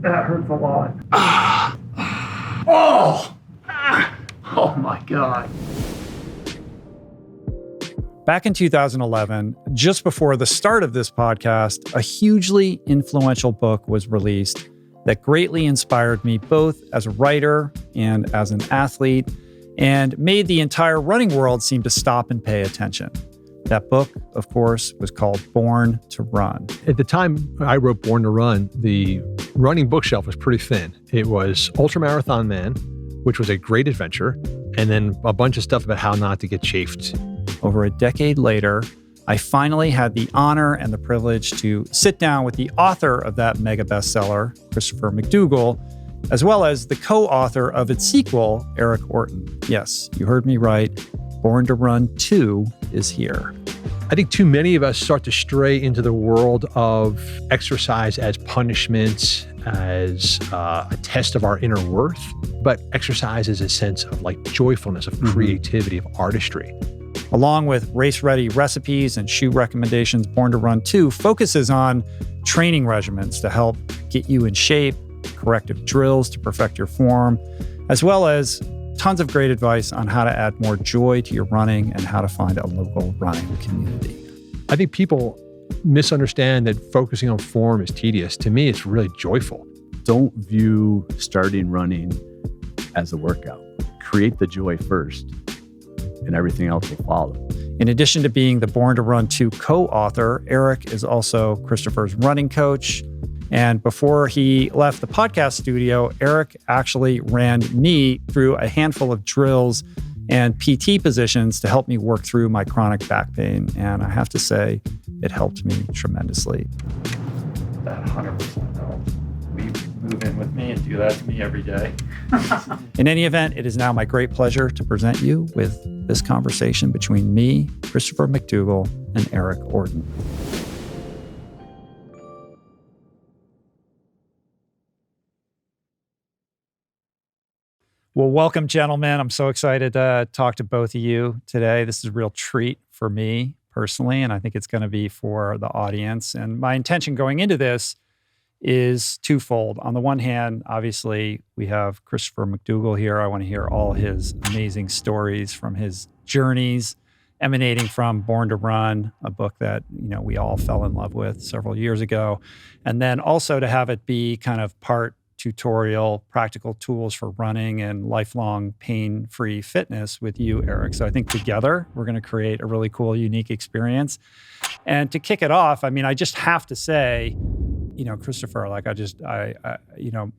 That hurts a lot. Oh! Oh my God. Back in 2011, just before the start of this podcast, a hugely influential book was released that greatly inspired me both as a writer and as an athlete, and made the entire running world seem to stop and pay attention. That book, of course, was called Born to Run. At the time I wrote Born to Run, the running bookshelf was pretty thin. It was Ultramarathon Man, which was a great adventure, and then a bunch of stuff about how not to get chafed. Over a decade later, I finally had the honor and the privilege to sit down with the author of that mega bestseller, Christopher McDougall, as well as the co-author of its sequel, Eric Orton. Yes, you heard me right. Born to Run 2 is here. I think too many of us start to stray into the world of exercise as punishment, as a test of our inner worth, but exercise is a sense of like joyfulness, of creativity, of artistry. Along with race-ready recipes and shoe recommendations, Born to Run 2 focuses on training regimens to help get you in shape, corrective drills to perfect your form, as well as tons of great advice on how to add more joy to your running and how to find a local running community. I think people misunderstand that focusing on form is tedious. To me, it's really joyful. Don't view starting running as a workout. Create the joy first, and everything else will follow. In addition to being the Born to Run 2 co-author, Eric is also Christopher's running coach. And before he left the podcast studio, Eric actually ran me through a handful of drills and PT positions to help me work through my chronic back pain. And I have to say, it helped me tremendously. That 100% helped. Will you move in with me and do that to me every day? In any event, it is now my great pleasure to present you with this conversation between me, Christopher McDougall, and Eric Orton. Well, welcome, gentlemen. I'm so excited to talk to both of you today. This is a real treat for me personally, and I think it's going to be for the audience. And my intention going into this is twofold. On the one hand, obviously, we have Christopher McDougall here. I want to hear all his amazing stories from his journeys emanating from Born to Run, a book that, we all fell in love with several years ago. And then also to have it be kind of part tutorial, practical tools for running and lifelong pain-free fitness with you, Eric. So I think together we're going to create a really cool, unique experience. And to kick it off, I just have to say, Christopher,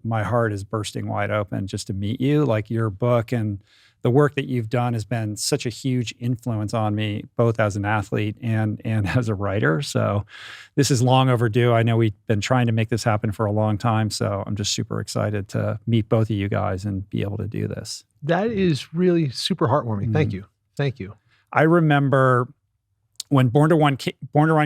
my heart is bursting wide open just to meet you. Like, your book and the work that you've done has been such a huge influence on me, both as an athlete and as a writer. So this is long overdue. I know we've been trying to make this happen for a long time. So I'm just super excited to meet both of you guys and be able to do this. That is really super heartwarming. Thank you. Thank you. I remember when Born to Run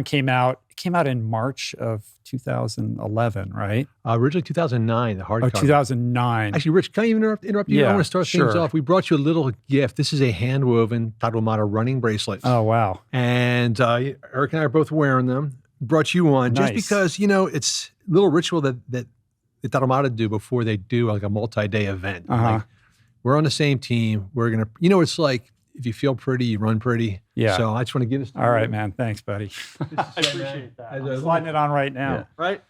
came out. It came out in March of 2011, right? Originally 2009, the hardcover. Oh, 2009. Actually, Rich, can I even interrupt you? Yeah, I want to start things off. We brought you a little gift. This is a hand-woven Tarahumara running bracelet. Oh, wow. And Eric and I are both wearing them. Brought you one just because, it's a little ritual that the Tarahumara do before they do like a multi-day event. Like, we're on the same team. We're going to, it's like, if you feel pretty, you run pretty. Yeah. So I just want to give this to you. All right, man. Thanks, buddy. I appreciate that. I'm sliding it on right now. Yeah. Right?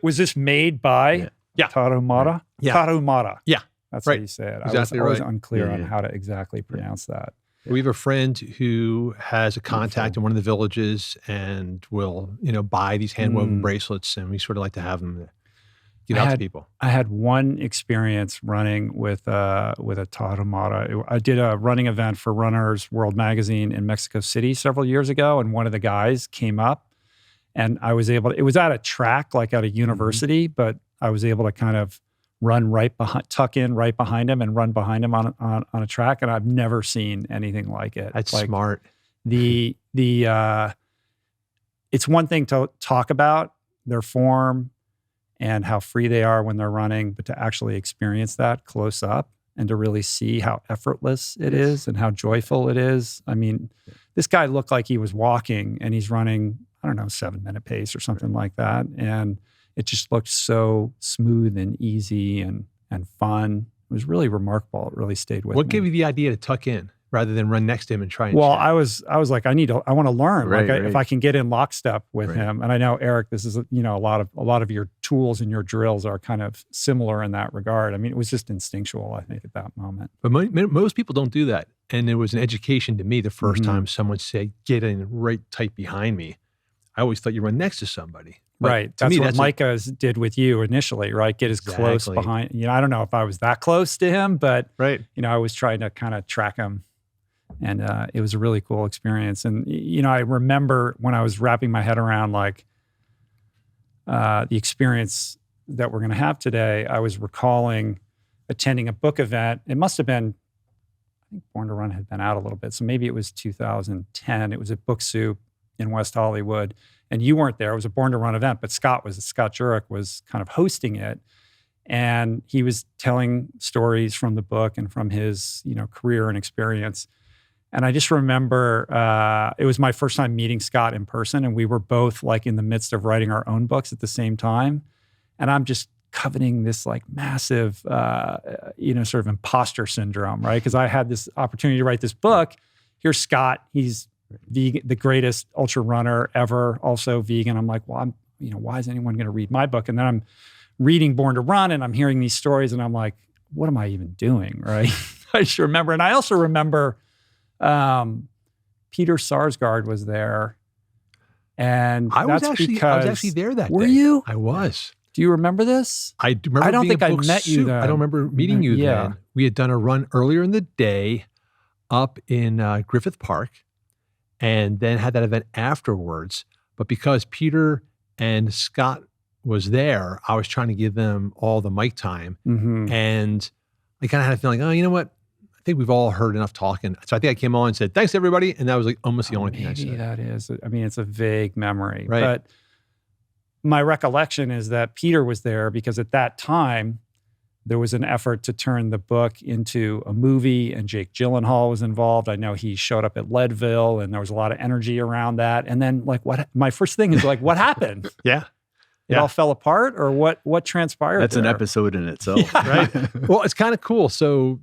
Was this made by Tarahumara? Yeah. Tarahumara. Yeah. That's right. how you say it. Exactly I was right. unclear on how to exactly pronounce that. We have a friend who has a contact in one of the villages and will, buy these hand-woven bracelets, and we sort of like to have them get out to people. I had one experience running with a Tarahumara. I did a running event for Runners World Magazine in Mexico City several years ago, and one of the guys came up, and I was able to, it was at a track, like at a university, but I was able to kind of run tuck in right behind him and run behind him on a track, and I've never seen anything like it. That's like, smart. It's one thing to talk about their form and how free they are when they're running, but to actually experience that close up and to really see how effortless it is and how joyful it is. This guy looked like he was walking and he's running, 7-minute pace or something like that. And it just looked so smooth and easy and fun. It was really remarkable. It really stayed with me. What gave you the idea to tuck in rather than run next to him and try and Well, chat? I was like, I want to learn. Right, If I can get in lockstep with him. And I know, Eric, this is, a lot of your tools and your drills are kind of similar in that regard. I mean, it was just instinctual, I think, at that moment. But most people don't do that. And it was an education to me the first time someone said, get in right tight behind me. I always thought you run next to somebody. But right. That's what Micah did with you initially, right? Get as close behind. I don't know if I was that close to him, but I was trying to kind of track him. And it was a really cool experience. And, I remember when I was wrapping my head around the experience that we're going to have today, I was recalling attending a book event. It must have been, I think Born to Run had been out a little bit. So maybe it was 2010. It was at Book Soup in West Hollywood. And you weren't there. It was a Born to Run event, but Scott Jurek was kind of hosting it. And he was telling stories from the book and from his, career and experience. And I just remember it was my first time meeting Scott in person, and we were both in the midst of writing our own books at the same time. And I'm just coveting this massive, sort of imposter syndrome, right? Because I had this opportunity to write this book. Here's Scott. He's vegan, the greatest ultra runner ever, also vegan. I'm like, well, why is anyone going to read my book? And then I'm reading Born to Run, and I'm hearing these stories, and I'm like, what am I even doing, right? I just remember, and I also remember Peter Sarsgaard was there, and I was actually there that day. Were you? I was. Do you remember this? I do remember. I don't think I met you then. I don't remember meeting you then. We had done a run earlier in the day up in Griffith Park, and then had that event afterwards. But because Peter and Scott was there, I was trying to give them all the mic time. And I kind of had a feeling, oh, you know what? I think we've all heard enough talking. So I think I came on and said, thanks, everybody. And that was almost the only thing I said. Maybe that is. I mean, it's a vague memory. Right. But my recollection is that Peter was there because at that time, there was an effort to turn the book into a movie, and Jake Gyllenhaal was involved. I know he showed up at Leadville, and there was a lot of energy around that. And then, my first thing is what happened? It all fell apart, or what transpired? That's there? an episode in itself, right? Well, it's kind of cool. So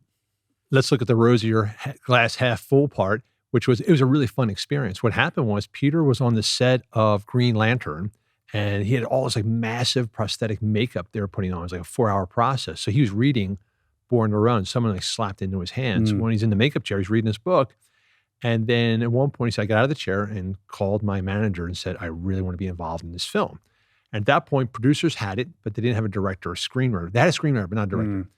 let's look at the rosier glass half full part, it was a really fun experience. What happened was Peter was on the set of Green Lantern, and he had all this massive prosthetic makeup they were putting on. It was a 4-hour process. So he was reading Born to Run. Someone slapped into his hands. When he's in the makeup chair, he's reading this book. And then at one point, he said, I got out of the chair and called my manager and said, I really want to be involved in this film. And at that point, producers had it, but they didn't have a director or screenwriter. They had a screenwriter, but not a director.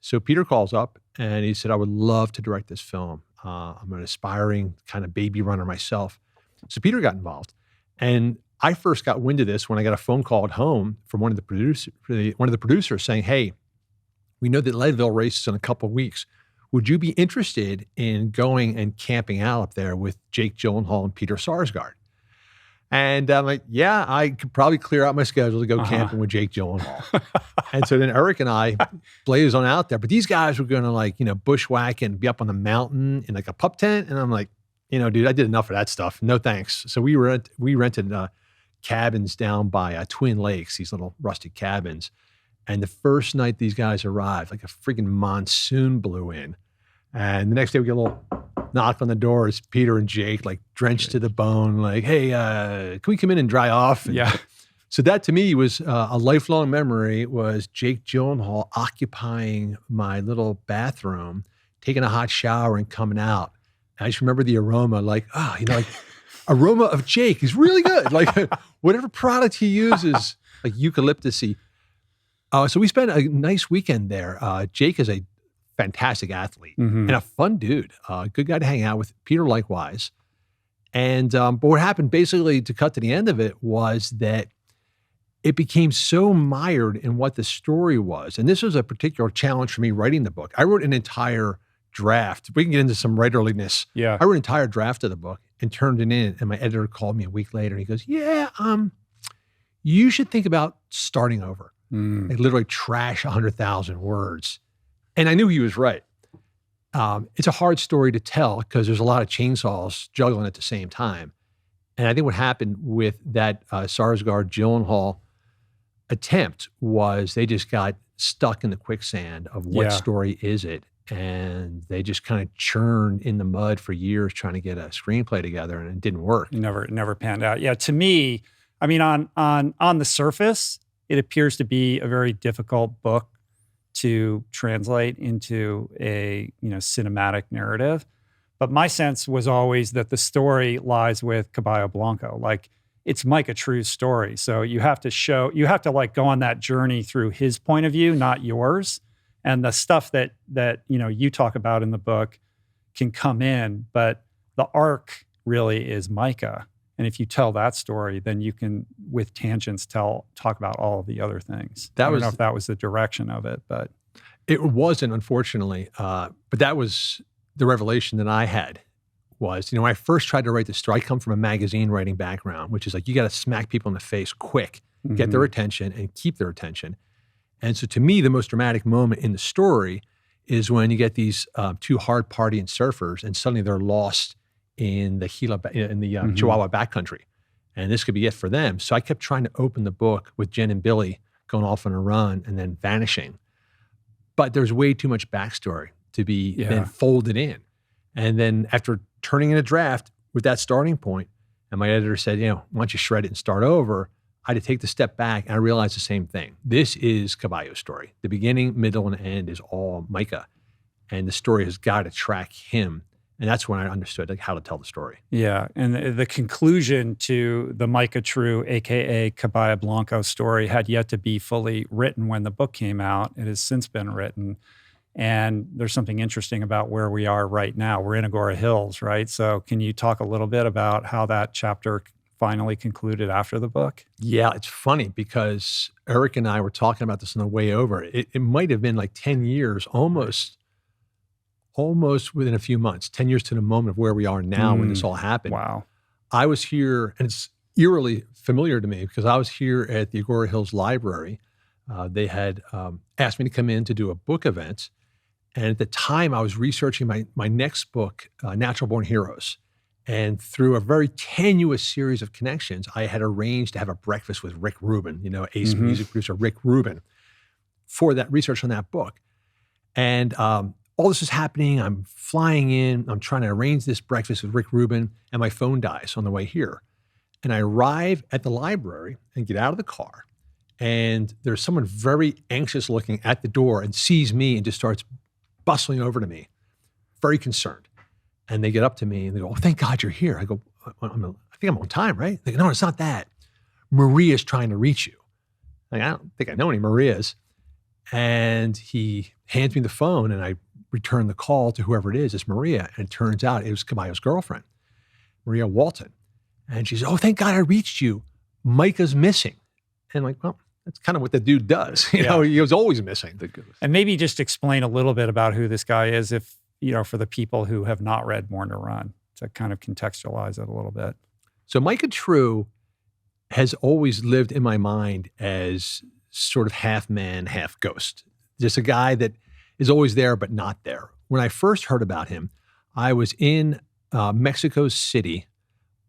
So Peter calls up and he said, I would love to direct this film. I'm an aspiring kind of baby runner myself. So Peter got involved. And I first got wind of this when I got a phone call at home from one of the producers saying, hey, we know that Leadville races in a couple of weeks. Would you be interested in going and camping out up there with Jake Gyllenhaal and Peter Sarsgaard? And I'm like, yeah, I could probably clear out my schedule to go camping with Jake Gyllenhaal. And so then Eric and I blazed on out there. But these guys were going to bushwhack and be up on the mountain in a pup tent. And I'm like, dude, I did enough of that stuff. No thanks. So we rented cabins down by Twin Lakes, these little rustic cabins. And the first night these guys arrived, a freaking monsoon blew in. And the next day we get a little knock on the door. It's Peter and Jake, drenched to the bone, hey, can we come in and dry off? And so that to me was a lifelong memory, was Jake Gyllenhaal occupying my little bathroom, taking a hot shower and coming out. And I just remember the aroma, aroma of Jake is really good. Whatever product he uses, eucalyptus-y. So we spent a nice weekend there. Jake is a fantastic athlete and a fun dude, good guy to hang out with. Peter likewise. And but what happened, basically, to cut to the end of it, was that it became so mired in what the story was. And this was a particular challenge for me writing the book. I wrote an entire draft. We can get into some writerliness. Yeah. I wrote an entire draft of the book and turned it in. And my editor called me a week later and he goes, you should think about starting over. Literally trash 100,000 words. And I knew he was right. It's a hard story to tell because there's a lot of chainsaws juggling at the same time. And I think what happened with that Sarsgaard Gyllenhaal attempt was they just got stuck in the quicksand of what story is it, and they just kind of churned in the mud for years trying to get a screenplay together, and it didn't work. Never panned out. Yeah, to me, I mean, on the surface, it appears to be a very difficult book to translate into a cinematic narrative. But my sense was always that the story lies with Caballo Blanco. Like, it's Micah True's story. So you have to like go on that journey through his point of view, not yours. And the stuff that you talk about in the book can come in, but the arc really is Micah. And if you tell that story, then you can, with tangents, talk about all of the other things. I don't know if that was the direction of it, but it wasn't, unfortunately. But that was the revelation that I had. Was, when I first tried to write this story, I come from a magazine writing background, which is like, you got to smack people in the face quick, get their attention and keep their attention. And so to me, the most dramatic moment in the story is when you get these two hard partying surfers and suddenly they're lost in the Chihuahua backcountry. And this could be it for them. So I kept trying to open the book with Jen and Billy going off on a run and then vanishing. But there's way too much backstory to be then folded in. And then after turning in a draft with that starting point, and my editor said, why don't you shred it and start over? I had to take the step back, and I realized the same thing. This is Caballo's story. The beginning, middle, and end is all Micah. And the story has got to track him. And that's when I understood how to tell the story. Yeah, and the conclusion to the Micah True, a.k.a. Caballo Blanco story had yet to be fully written when the book came out. It has since been written. And there's something interesting about where we are right now. We're in Agora Hills, right? So can you talk a little bit about how that chapter finally concluded after the book? Yeah, it's funny because Eric and I were talking about this on the way over. It might have been like 10 years, almost within a few months, 10 years to the moment of where we are now when this all happened. Wow. I was here, and it's eerily familiar to me because I was here at the Agora Hills Library. They had asked me to come in to do a book event. And at the time, I was researching my next book, Natural Born Heroes. And through a very tenuous series of connections, I had arranged to have a breakfast with Rick Rubin, ace music producer Rick Rubin, for that research on that book. And all this is happening. I'm flying in. I'm trying to arrange this breakfast with Rick Rubin, and my phone dies on the way here. And I arrive at the library and get out of the car. And there's someone very anxious looking at the door and sees me and just starts bustling over to me, very concerned. And they get up to me and they go, "Oh, thank God you're here." I go, I think I'm on time, right? They go, "No, it's not that. Maria's trying to reach you." I don't think I know any Marias. And he hands me the phone and I return the call to whoever it is. It's Maria. And it turns out it was Caballo's girlfriend, Maria Walton. And she said, "Oh, thank God I reached you. Micah's missing." And I'm like, well, that's kind of what the dude does. He was always missing. And maybe just explain a little bit about who this guy is, if, for the people who have not read Born to Run, to kind of contextualize it a little bit. So Micah True has always lived in my mind as sort of half man, half ghost. Just a guy that is always there, but not there. When I first heard about him, I was in Mexico City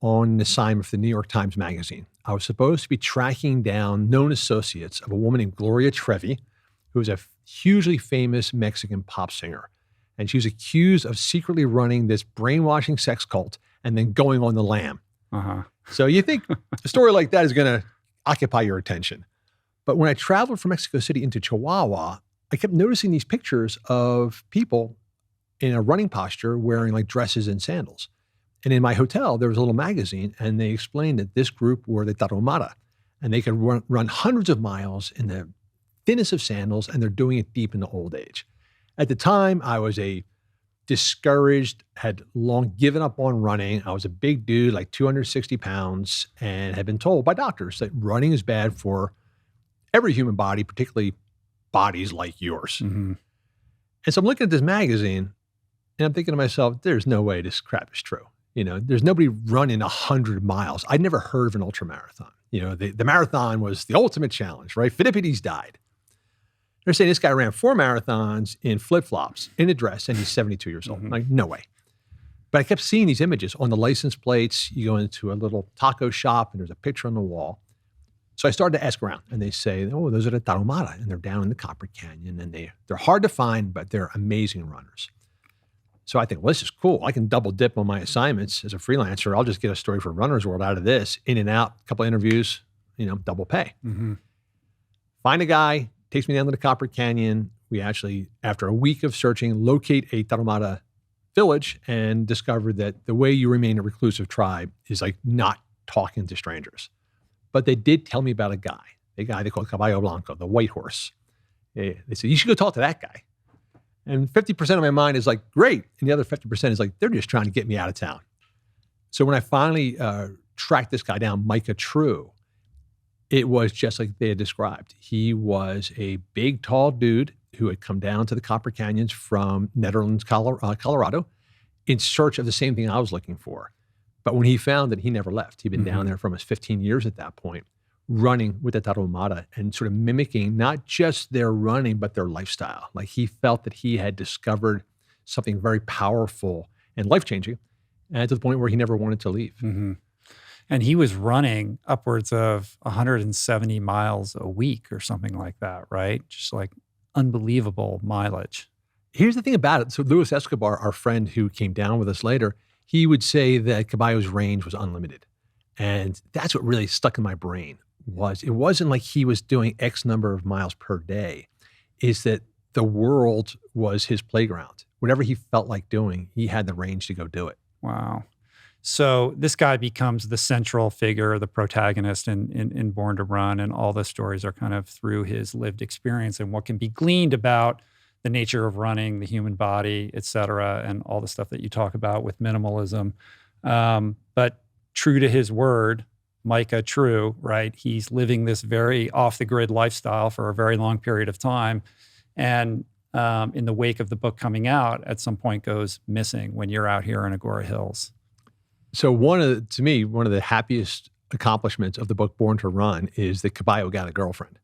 on an assignment for the New York Times Magazine. I was supposed to be tracking down known associates of a woman named Gloria Trevi, who was a hugely famous Mexican pop singer. And she was accused of secretly running this brainwashing sex cult and then going on the lam. So you think a story like that is going to occupy your attention. But when I traveled from Mexico City into Chihuahua, I kept noticing these pictures of people in a running posture wearing like dresses and sandals. And in my hotel, there was a little magazine, and they explained that this group were the Tarahumara, and they could run hundreds of miles in the thinnest of sandals, and they're doing it deep into old age. At the time, I was discouraged, had long given up on running. I was a big dude, like 260 pounds, and had been told by doctors that running is bad for every human body, particularly bodies like yours. And so I'm looking at this magazine, and I'm thinking to myself, there's no way this crap is true. There's nobody running 100 miles. I'd never heard of an ultramarathon. The marathon was the ultimate challenge, right? Philippides died. They're saying this guy ran 4 marathons in flip-flops, in a dress, and he's 72 years old. Like, no way. But I kept seeing these images on the license plates. You go into a little taco shop, and there's a picture on the wall. So I started to ask around, and they say, oh, those are the Tarahumara, and they're down in the Copper Canyon, and they're hard to find, but they're amazing runners. So I think, well, this is cool. I can double dip on my assignments as a freelancer. I'll just get a story for Runner's World out of this, in and out, a couple of interviews, double pay. Mm-hmm. Find a guy, takes me down to the Copper Canyon. We actually, after a week of searching, locate a Tarahumara village and discovered that the way you remain a reclusive tribe is like not talking to strangers. But they did tell me about a guy they call Caballo Blanco, the white horse. They said, you should go talk to that guy. And 50% of my mind is like, great. And the other 50% is like, they're just trying to get me out of town. So when I finally tracked this guy down, Micah True, it was just like they had described. He was a big, tall dude who had come down to the Copper Canyons from Netherlands, Colorado, in search of the same thing I was looking for. But when he found that, he never left. He'd been down there for almost 15 years at that point, running with the Tarahumara and sort of mimicking not just their running, but their lifestyle. Like he felt that he had discovered something very powerful and life-changing, and to the point where he never wanted to leave. Mm-hmm. And he was running upwards of 170 miles a week or something like that, right? Just like unbelievable mileage. Here's the thing about it. So Luis Escobar, our friend who came down with us later, he would say that Caballo's range was unlimited. And that's what really stuck in my brain. It wasn't like he was doing X number of miles per day. Is that the world was his playground. Whatever he felt like doing, he had the range to go do it. Wow. So this guy becomes the central figure, the protagonist in Born to Run, and all the stories are kind of through his lived experience and what can be gleaned about the nature of running, the human body, et cetera, and all the stuff that you talk about with minimalism. But true to his word, Micah True, right? He's living this very off-the-grid lifestyle for a very long period of time. And in the wake of the book coming out, at some point goes missing when you're out here in Agora Hills. So to me, one of the happiest accomplishments of the book Born to Run is that Caballo got a girlfriend.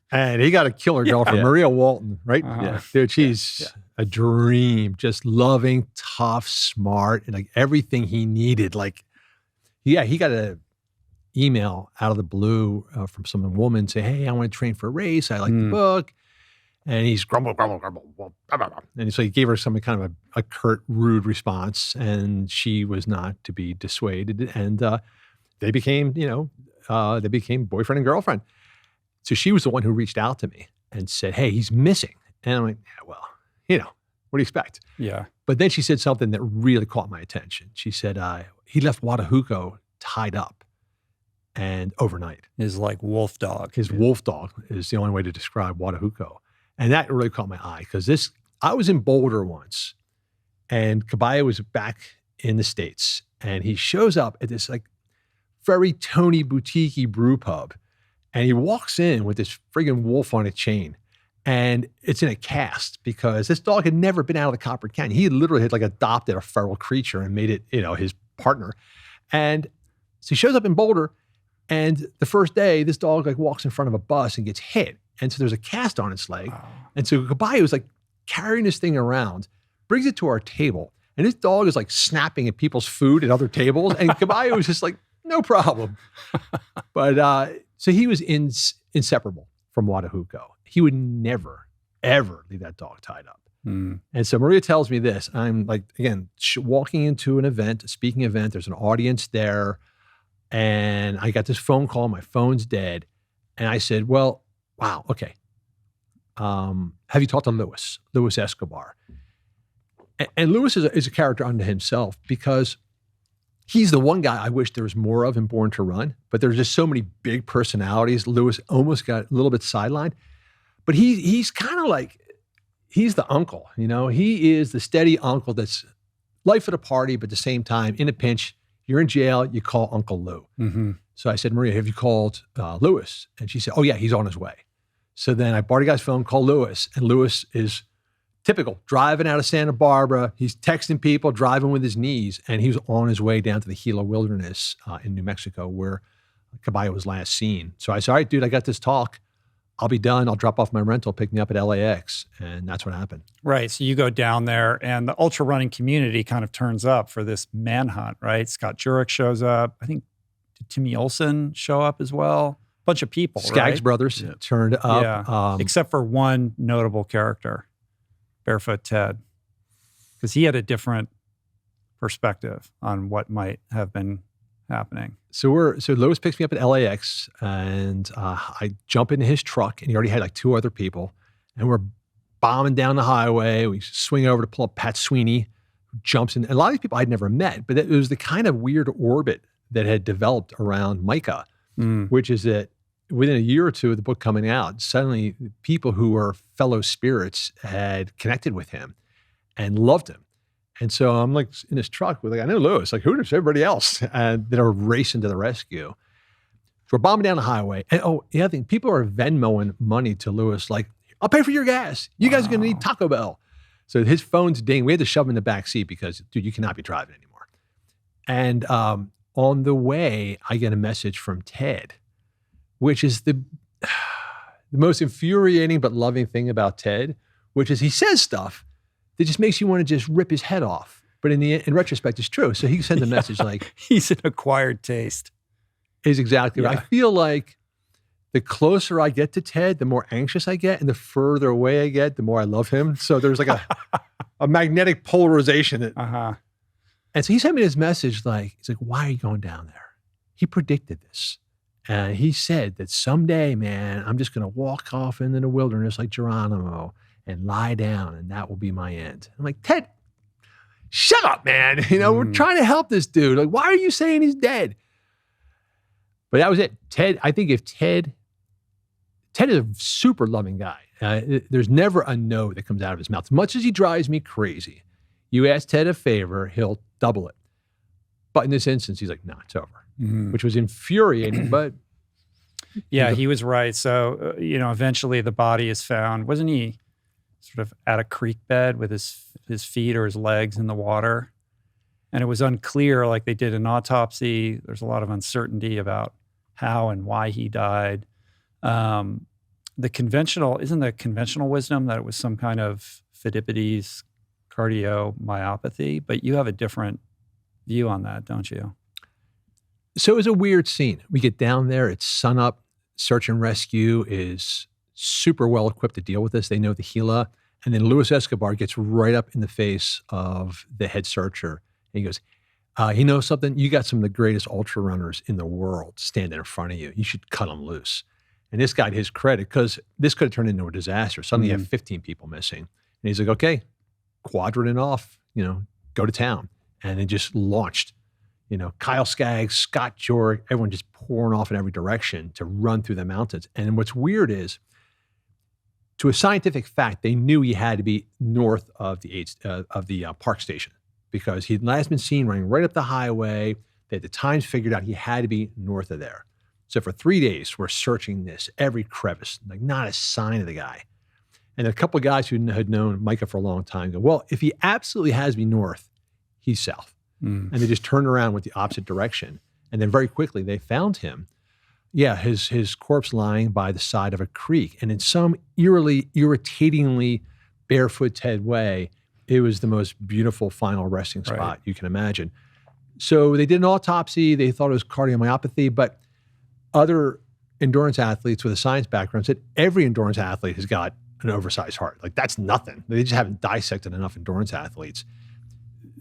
And he got a killer girlfriend, Maria Walton, right? Uh-huh. Dude, she's a dream, just loving, tough, smart, and like everything he needed. Like, he got an email out of the blue from some woman saying, hey, I want to train for a race. I like the book. And he's grumble. And so he gave her some kind of a curt, rude response, and she was not to be dissuaded. And they became boyfriend and girlfriend. So she was the one who reached out to me and said, hey, he's missing. And I'm like, yeah, well, what do you expect? Yeah. But then she said something that really caught my attention. She said, he left Watahuco tied up and overnight. His like wolf dog. His wolf dog is the only way to describe Watahuco. And that really caught my eye because I was in Boulder once and Caballo was back in the States and he shows up at this like very Tony boutique-y brew pub and he walks in with this friggin' wolf on a chain and it's in a cast because this dog had never been out of the Copper Canyon. He literally had like adopted a feral creature and made it, his partner. And so he shows up in Boulder and the first day this dog like walks in front of a bus and gets hit. And so there's a cast on its leg. Wow. And so Caballo is like carrying this thing around, brings it to our table. And this dog is like snapping at people's food at other tables. And Caballo was just like, no problem. But so he was inseparable from Watahuco. He would never, ever leave that dog tied up. And so Maria tells me this. I'm like, again, walking into an event, a speaking event. There's an audience there. And I got this phone call. My phone's dead. And I said, well, wow, okay. Have you talked to Luis Escobar? And Luis is a character unto himself because he's the one guy I wish there was more of in Born to Run, but there's just so many big personalities. Luis almost got a little bit sidelined, but he's kind of like, he's the uncle, he is the steady uncle that's life at a party, but at the same time, in a pinch, you're in jail, you call Uncle Lou. Mm-hmm. So I said, Maria, have you called Luis? And she said, oh yeah, he's on his way. So then I borrowed a guy's phone, called Luis, and Luis is typical, driving out of Santa Barbara. He's texting people, driving with his knees, and he was on his way down to the Gila Wilderness in New Mexico where Caballo was last seen. So I said, all right, dude, I got this talk. I'll be done. I'll drop off my rental, pick me up at LAX. And that's what happened. Right. So you go down there and the ultra running community kind of turns up for this manhunt, right? Scott Jurek shows up. I think did Timmy Olsen show up as well? Bunch of people, Skaggs right? brothers turned up. Yeah. Except for one notable character, Barefoot Ted, because he had a different perspective on what might have been happening. So Lewis picks me up at LAX, and I jump into his truck, and he already had like 2 other people, and we're bombing down the highway. We swing over to pull up Pat Sweeney, who jumps in. And a lot of these people I'd never met, but it was the kind of weird orbit that had developed around Micah, which is that within a year or two of the book coming out, suddenly people who were fellow spirits had connected with him and loved him. And so I'm like in his truck with I know Lewis, like who does everybody else? And then are racing to the rescue. So we're bombing down the highway. And the other thing, people are Venmoing money to Lewis, like, I'll pay for your gas. You guys are going to need Taco Bell. So his phone's ding. We had to shove him in the back seat because, dude, you cannot be driving anymore. And on the way, I get a message from Ted, which is the most infuriating but loving thing about Ted, which is he says stuff that just makes you want to just rip his head off. But in retrospect, it's true. So he sends a message like... He's an acquired taste. Is exactly right. I feel like the closer I get to Ted, the more anxious I get, and the further away I get, the more I love him. So there's like a magnetic polarization. And so he sent me this message he's like, why are you going down there? He predicted this. And he said that someday, man, I'm just going to walk off into the wilderness like Geronimo and lie down, and that will be my end. I'm like, Ted, shut up, man. We're trying to help this dude. Like, why are you saying he's dead? But that was it. Ted, I think if Ted is a super loving guy. There's never a no that comes out of his mouth. As much as he drives me crazy, you ask Ted a favor, he'll double it. But in this instance, he's like, no, it's over, which was infuriating, but. Yeah, he was right. So, eventually the body is found. Wasn't he sort of at a creek bed with his feet or his legs in the water? And it was unclear, like they did an autopsy. There's a lot of uncertainty about how and why he died. Isn't the conventional wisdom that it was some kind of Pheidippides cardiomyopathy? But you have a different view on that, don't you? So it was a weird scene. We get down there, it's sunup. Search and rescue is super well equipped to deal with this. They know the Gila. And then Luis Escobar gets right up in the face of the head searcher. And he goes, you know something? You got some of the greatest ultra runners in the world standing in front of you. You should cut them loose. And this got his credit because this could have turned into a disaster. Suddenly you have 15 people missing. And he's like, okay, quadrant it off, go to town. And it just launched. Kyle Skaggs, Scott Jurek, everyone just pouring off in every direction to run through the mountains. And what's weird is, to a scientific fact, they knew he had to be north of the park station because he'd last been seen running right up the highway. They had the times figured out he had to be north of there. So for 3 days, we're searching this, every crevice, like not a sign of the guy. And a couple of guys who had known Micah for a long time go, well, if he absolutely has to be north, he's south. And they just turned around with the opposite direction. And then very quickly they found him. Yeah, his corpse lying by the side of a creek. And in some irritatingly Barefoot Ted way, it was the most beautiful final resting spot you can imagine. So they did an autopsy. They thought it was cardiomyopathy, but other endurance athletes with a science background said every endurance athlete has got an oversized heart. Like that's nothing. They just haven't dissected enough endurance athletes.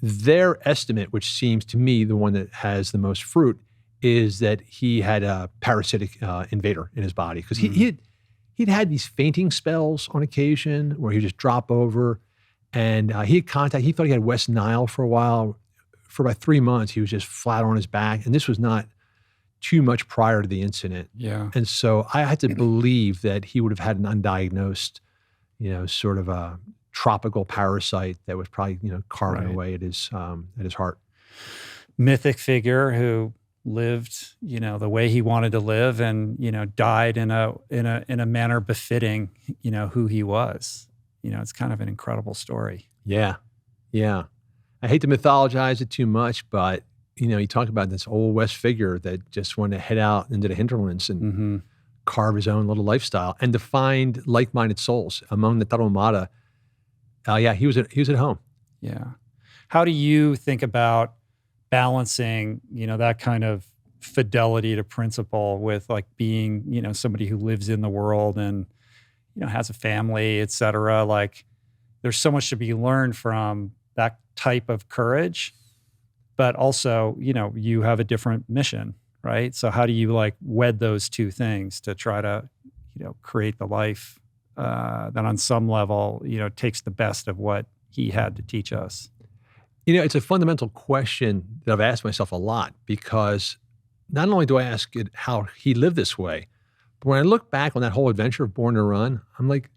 Their estimate, which seems to me the one that has the most fruit, is that he had a parasitic invader in his body because he'd had these fainting spells on occasion where he'd just drop over, and he thought he had West Nile for a while. For about 3 months, he was just flat on his back, and this was not too much prior to the incident. Yeah, and so I had to believe that he would have had an undiagnosed, sort of a tropical parasite that was probably, carving away at his heart. Mythic figure who lived, the way he wanted to live, and died in a manner befitting, who he was. It's kind of an incredible story. Yeah. I hate to mythologize it too much, but you talk about this old West figure that just wanted to head out into the hinterlands and carve his own little lifestyle and to find like-minded souls among the Tarahumara. He was at home. Yeah. How do you think about balancing, that kind of fidelity to principle with like being, somebody who lives in the world and, has a family, et cetera. Like there's so much to be learned from that type of courage, but also, you have a different mission, right? So how do you like wed those two things to try to, create the life that on some level, takes the best of what he had to teach us? It's a fundamental question that I've asked myself a lot, because not only do I ask it how he lived this way, but when I look back on that whole adventure of Born to Run, I'm like,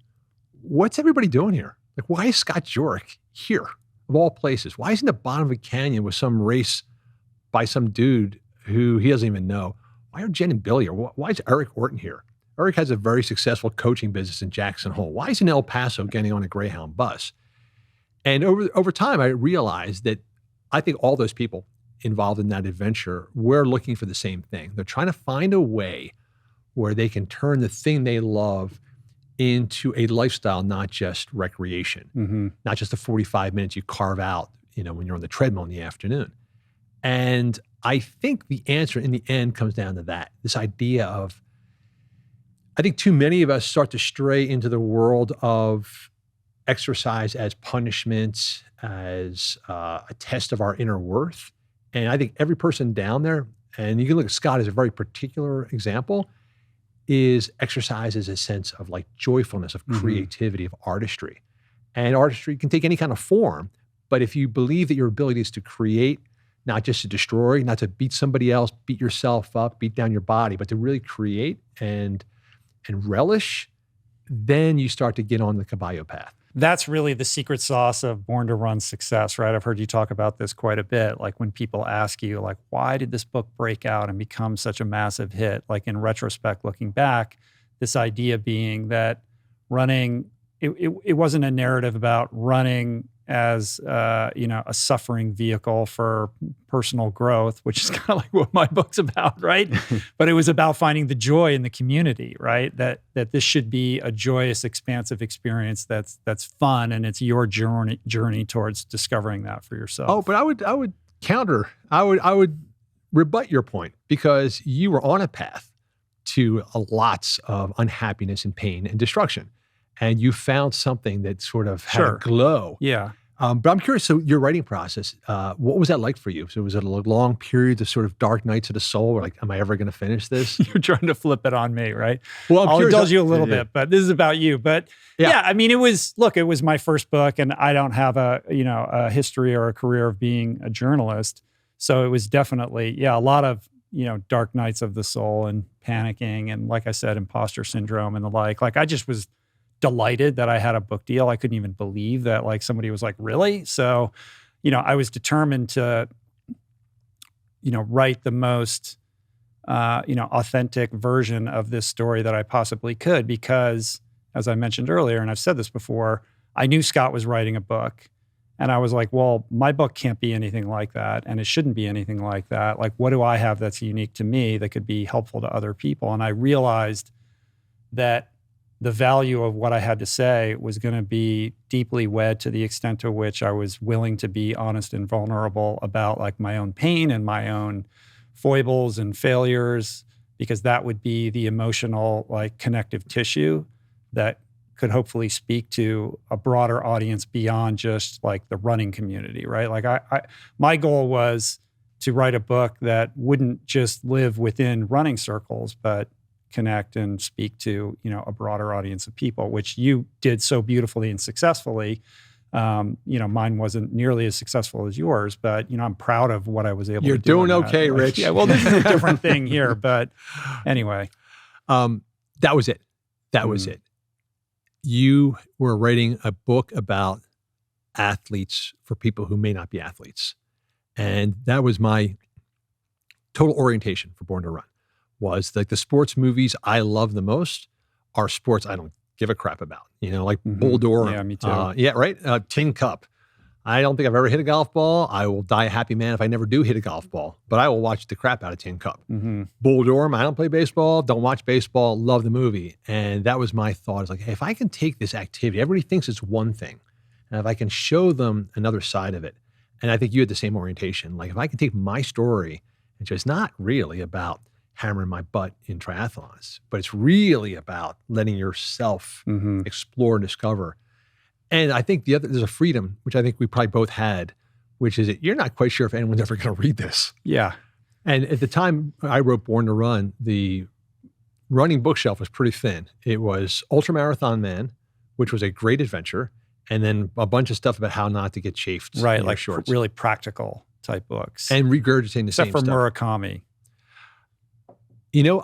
what's everybody doing here? Like, why is Scott Jurek here, of all places? Why is he in the bottom of a canyon with some race by some dude who he doesn't even know? Why are Jen and Billy here? Why is Eric Orton here? Eric has a very successful coaching business in Jackson Hole. Why is he in El Paso getting on a Greyhound bus? And over time, I realized that I think all those people involved in that adventure were looking for the same thing. They're trying to find a way where they can turn the thing they love into a lifestyle, not just recreation, not just the 45 minutes you carve out, when you're on the treadmill in the afternoon. And I think the answer in the end comes down to that, this idea of, I think too many of us start to stray into the world of exercise as punishment, as a test of our inner worth. And I think every person down there, and you can look at Scott as a very particular example, is exercise as a sense of like joyfulness, of creativity, of artistry. And artistry can take any kind of form, but if you believe that your ability is to create, not just to destroy, not to beat somebody else, beat yourself up, beat down your body, but to really create and relish, then you start to get on the Caballo path. That's really the secret sauce of Born to Run success, right? I've heard you talk about this quite a bit. Like when people ask you, like, why did this book break out and become such a massive hit? Like in retrospect, looking back, this idea being that running, it wasn't a narrative about running as, a suffering vehicle for personal growth, which is kind of like what my book's about, right? But it was about finding the joy in the community, right? That this should be a joyous, expansive experience that's fun, and it's your journey towards discovering that for yourself. Oh, but I would counter. I would rebut your point, because you were on a path to lots of unhappiness and pain and destruction, and you found something that sort of had a glow. Yeah. But I'm curious, so your writing process, what was that like for you? So was it a long period of sort of dark nights of the soul, or like, am I ever going to finish this? You're trying to flip it on me, right? Well, I'll indulge you a little bit, but this is about you. But yeah, I mean, it was my first book, and I don't have a history or a career of being a journalist. So it was definitely, a lot of, dark nights of the soul and panicking. And like I said, imposter syndrome and the like I just was delighted that I had a book deal. I couldn't even believe that like somebody was like, really? So, I was determined to, write the most, authentic version of this story that I possibly could, because as I mentioned earlier, and I've said this before, I knew Scott was writing a book, and I was like, well, my book can't be anything like that, and it shouldn't be anything like that. Like, what do I have that's unique to me that could be helpful to other people? And I realized that the value of what I had to say was going to be deeply wed to the extent to which I was willing to be honest and vulnerable about like my own pain and my own foibles and failures, because that would be the emotional, like connective tissue that could hopefully speak to a broader audience beyond just like the running community, right? Like my goal was to write a book that wouldn't just live within running circles, but connect and speak to, a broader audience of people, which you did so beautifully and successfully. Mine wasn't nearly as successful as yours, but, I'm proud of what I was able to do. You're doing okay, Rich. Yeah, well, this is a different thing here, but anyway. That was it. That was it. You were writing a book about athletes for people who may not be athletes. And that was my total orientation for Born to Run. Was like the sports movies I love the most are sports I don't give a crap about, like Bull Durham. Yeah, me too. Right. Tin Cup. I don't think I've ever hit a golf ball. I will die a happy man if I never do hit a golf ball, but I will watch the crap out of Tin Cup. Bull Durham. I don't play baseball, don't watch baseball, love the movie. And that was my thought. It's like, hey, if I can take this activity, everybody thinks it's one thing. And if I can show them another side of it, and I think you had the same orientation, like if I can take my story And so it's not really about hammering my butt in triathlons, but it's really about letting yourself explore and discover. And I think there's a freedom, which I think we probably both had, which is that you're not quite sure if anyone's ever going to read this. Yeah. And at the time I wrote Born to Run, the running bookshelf was pretty thin. It was Ultramarathon Man, which was a great adventure, and then a bunch of stuff about how not to get chafed. Right, like really practical type books. And regurgitating the same stuff. Except for Murakami.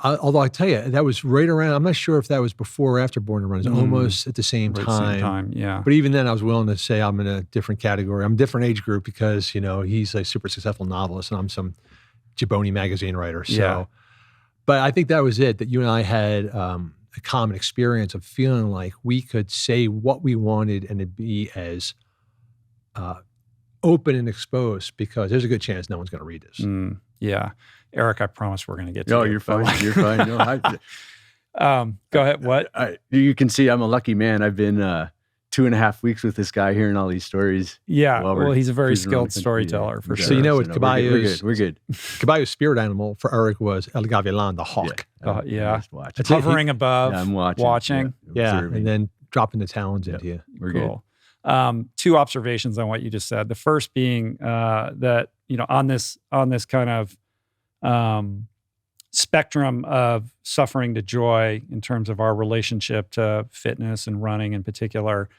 Although I tell you, that was right around, I'm not sure if that was before or after Born to Run. It was almost at the same time. Yeah. But even then I was willing to say I'm in a different category. I'm a different age group because, he's a super successful novelist and I'm some Jaboni magazine writer. So, but I think that was it, that you and I had a common experience of feeling like we could say what we wanted and to be as open and exposed, because there's a good chance no one's going to read this. Yeah. Eric, I promise we're going to get to No, you. you're fine. You're fine. No, go ahead. What? You can see I'm a lucky man. I've been 2.5 weeks with this guy hearing all these stories. Yeah. Well, he's a very skilled storyteller for sure. So what Caballo's, we're good. Caballo's spirit animal for Eric was El Gavilan, the hawk. Yeah. It's hovering above, I'm watching. Yeah. And then dropping the talons into you. We're cool. Good. Two observations on what you just said. The first being that, on this kind of spectrum of suffering to joy in terms of our relationship to fitness and running in particular,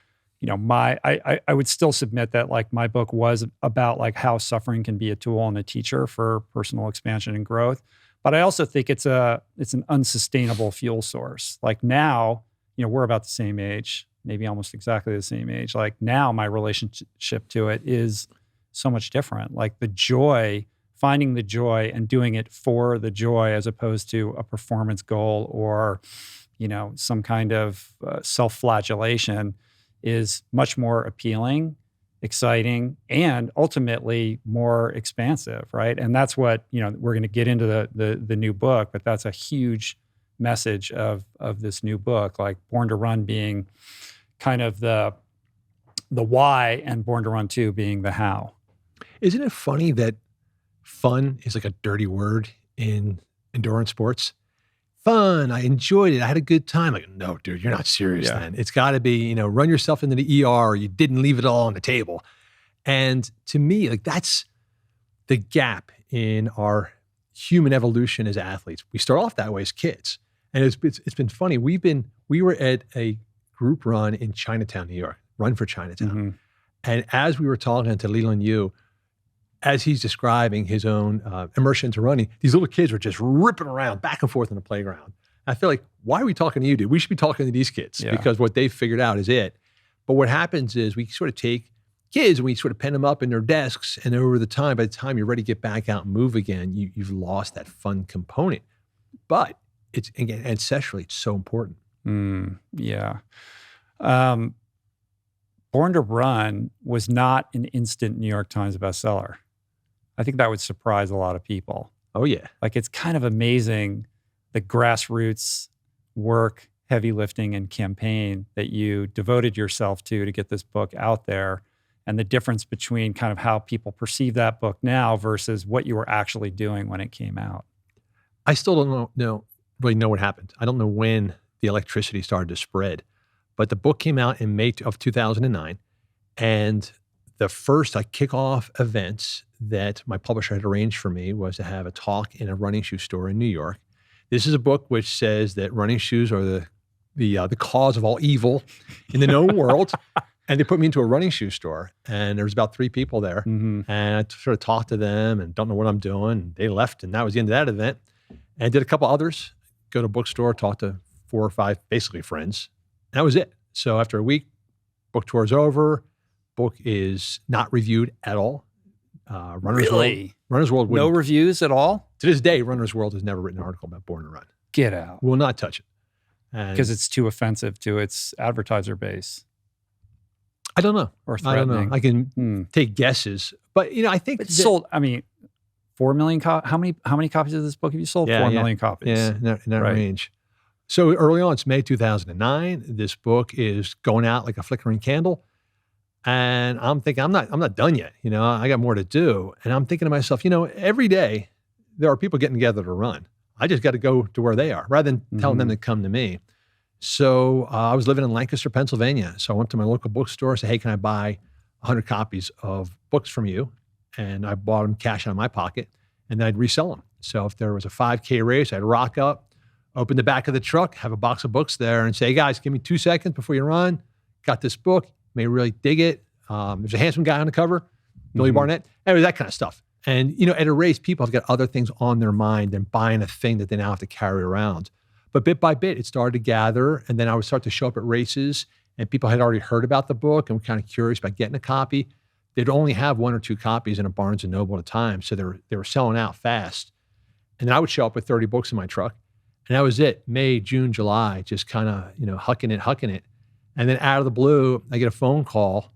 I would still submit that like my book was about like how suffering can be a tool and a teacher for personal expansion and growth. But I also think it's an unsustainable fuel source. Like now, we're about the same age, maybe almost exactly the same age. Like now my relationship to it is so much different. Like the joy, finding the joy and doing it for the joy as opposed to a performance goal or, some kind of self-flagellation is much more appealing, exciting, and ultimately more expansive, right? And that's what, we're going to get into the new book, but that's a huge message of this new book, like Born to Run being kind of the why and Born to Run 2 being the how. Isn't it funny that fun is like a dirty word in endurance sports? Fun, I enjoyed it, I had a good time. Like, no, dude, you're not serious then. It's got to be, run yourself into the ER or you didn't leave it all on the table. And to me, like that's the gap in our human evolution as athletes. We start off that way as kids. And it's been funny. We were at a group run in Chinatown, New York, Run for Chinatown. Mm-hmm. And as we were talking to Leland Yu, as he's describing his own immersion into running, these little kids were just ripping around back and forth on the playground. I feel like, why are we talking to you, dude? We should be talking to these kids because what they've figured out is it. But what happens is we sort of take kids and we sort of pen them up in their desks, and over the time, by the time you're ready to get back out and move again, you've lost that fun component. But it's, again, ancestrally, it's so important. Yeah. Born to Run was not an instant New York Times bestseller. I think that would surprise a lot of people. Oh, yeah. Like, it's kind of amazing the grassroots work, heavy lifting, and campaign that you devoted yourself to get this book out there, and the difference between kind of how people perceive that book now versus what you were actually doing when it came out. I still don't really know what happened. I don't know when the electricity started to spread, but the book came out in May of 2009, and the first kickoff events that my publisher had arranged for me was to have a talk in a running shoe store in New York. This is a book which says that running shoes are the cause of all evil in the known world. And they put me into a running shoe store, and there was about 3 people there. Mm-hmm. And I sort of talked to them and don't know what I'm doing. They left, and that was the end of that event. And I did a couple others, go to a bookstore, talk to 4 or 5 basically friends. And that was it. So after a week, book tour is over. Book is not reviewed at all. Runner's World no reviews at all? To this day, Runner's World has never written an article about Born to Run. Get out. Will not touch it. Because it's too offensive to its advertiser base. I don't know. Or threatening. I don't know. I can take guesses. But, I think it's sold, 4 million copies. How many copies of this book have you sold? 4 million copies. Yeah, in that range. So early on, it's May 2009. This book is going out like a flickering candle. And I'm thinking, I'm not done yet. I got more to do. And I'm thinking to myself, every day there are people getting together to run. I just got to go to where they are rather than telling them to come to me. So I was living in Lancaster, Pennsylvania. So I went to my local bookstore and said, hey, can I buy 100 copies of books from you? And I bought them cash out of my pocket, and then I'd resell them. So if there was a 5K race, I'd rock up, open the back of the truck, have a box of books there, and say, hey guys, give me 2 seconds before you run. Got this book. You may really dig it. There's a handsome guy on the cover, Billy Barnett. Anyway, that kind of stuff. And, at a race, people have got other things on their mind than buying a thing that they now have to carry around. But bit by bit, it started to gather. And then I would start to show up at races, and people had already heard about the book and were kind of curious about getting a copy. They'd only have 1 or 2 copies in a Barnes & Noble at a time. So they were selling out fast. And then I would show up with 30 books in my truck. And that was it. May, June, July, just kind of, hucking it. And then out of the blue, I get a phone call.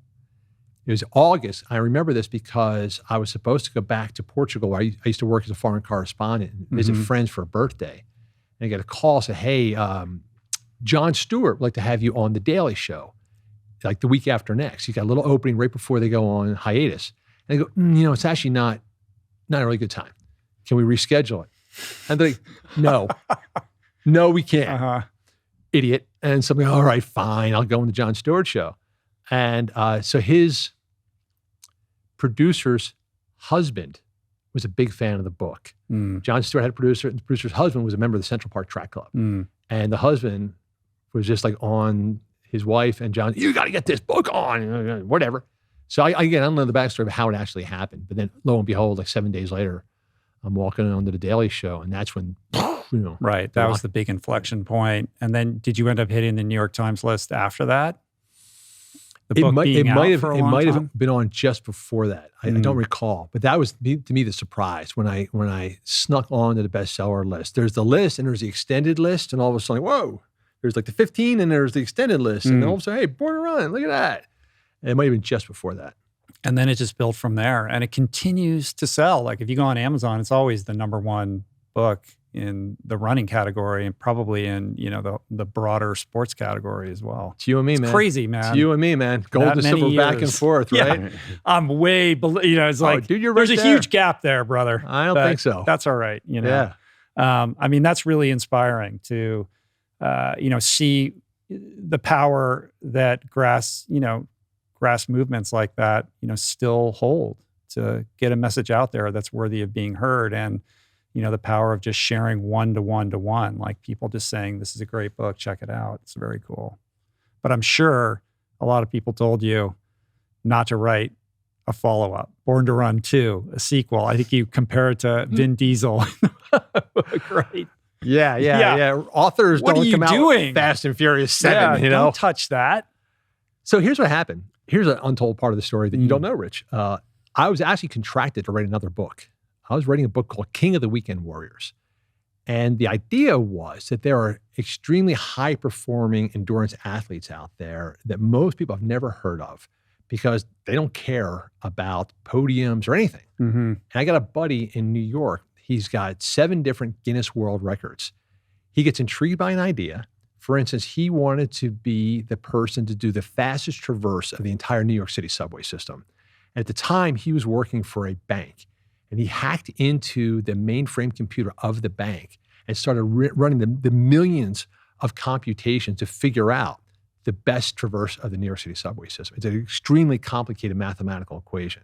It was August. I remember this because I was supposed to go back to Portugal, where I used to work as a foreign correspondent and visit friends for a birthday. And I get a call, say, hey, Jon Stewart would like to have you on The Daily Show, like the week after next. You got a little opening right before they go on hiatus. And I go, it's actually not a really good time. Can we reschedule it? And they're like, no, we can't. Idiot. And somebody, all right, fine. I'll go on the Jon Stewart Show. And so his producer's husband was a big fan of the book. Jon Stewart had a producer, and the producer's husband was a member of the Central Park Track Club. And the husband was just like on his wife and John, you got to get this book on, whatever. So I don't know the backstory of how it actually happened. But then lo and behold, like 7 days later, I'm walking onto the Daily Show, and that's when, Right. That was the big inflection point. And then did you end up hitting the New York Times list after that? It might have been on just before that. I don't recall, but that was to me the surprise when I snuck onto the bestseller list. There's the list and there's the extended list, and all of a sudden, whoa! There's like the 15 and there's the extended list, and then all of a sudden, hey, Born to Run, look at that! And it might have been just before that. And then it just built from there, and it continues to sell. Like if you go on Amazon, it's always the #1 book in the running category, and probably in the broader sports category as well. It's you and me, man. It's crazy, man. It's you and me, man. Gold to silver, back and forth, right? Yeah. I'm way below. It's like dude, you're right there's a huge gap there, brother. I don't think so. That's all right. Yeah. I mean, that's really inspiring to see the power that grass movements like that still hold to get a message out there that's worthy of being heard. And the power of just sharing one-to-one, like people just saying, this is a great book, check it out. It's very cool. But I'm sure a lot of people told you not to write a follow-up, Born to Run 2, a sequel. I think you compare it to Vin Diesel. Great. Yeah. Authors what don't are you come doing? Out with Fast and Furious 7, Don't touch that. So here's what happened. Here's an untold part of the story that you don't know, Rich. I was actually contracted to write another book. I was writing a book called King of the Weekend Warriors. And the idea was that there are extremely high-performing endurance athletes out there that most people have never heard of because they don't care about podiums or anything. And I got a buddy in New York. He's got 7 different Guinness World Records. He gets intrigued by an idea. For instance, he wanted to be the person to do the fastest traverse of the entire New York City subway system. At the time, he was working for a bank. And he hacked into the mainframe computer of the bank and started running the millions of computations to figure out the best traverse of the New York City subway system. It's an extremely complicated mathematical equation.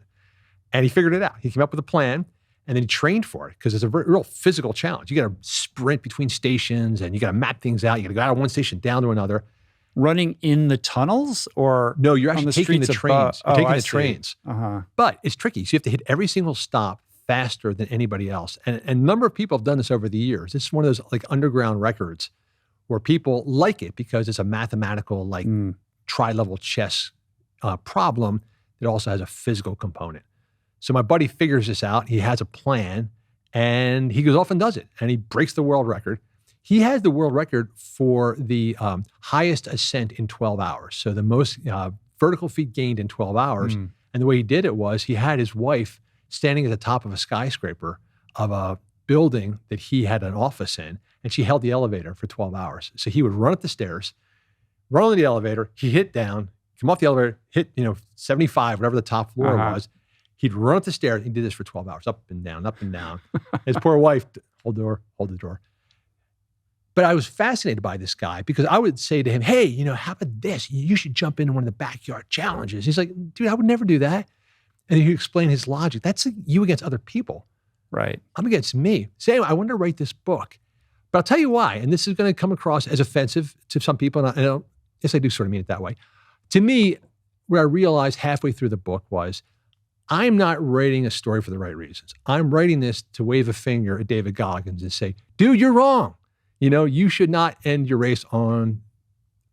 And he figured it out. He came up with a plan, and then he trained for it because it's a real physical challenge. You got to sprint between stations, and you got to map things out. You got to go out of one station down to another. Running in the tunnels, or no? You're actually taking the trains. You're taking the trains. But it's tricky. So you have to hit every single stop faster than anybody else. And a number of people have done this over the years. This is one of those like underground records where people like it because it's a mathematical, like tri-level chess problem that also has a physical component. So my buddy figures this out. He has a plan and he goes off and does it. And he breaks the world record. He has the world record for the highest ascent in 12 hours. So the most vertical feet gained in 12 hours. And the way he did it was he had his wife standing at the top of a skyscraper of a building that he had an office in, and she held the elevator for 12 hours. So he would run up the stairs, run on the elevator, he hit down, come off the elevator, hit 75, whatever the top floor was, He'd run up the stairs. He did this for 12 hours, up and down, up and down. His poor wife, hold the door. But I was fascinated by this guy because I would say to him, hey, how about this? You should jump into one of the backyard challenges. He's like, dude, I would never do that. And he'd explain his logic. That's you against other people. Right. I'm against me. Say, I want to write this book. But I'll tell you why. And this is going to come across as offensive to some people. And yes, I do sort of mean it that way. To me, where I realized halfway through the book was, I'm not writing a story for the right reasons. I'm writing this to wave a finger at David Goggins and say, dude, you're wrong. You should not end your race on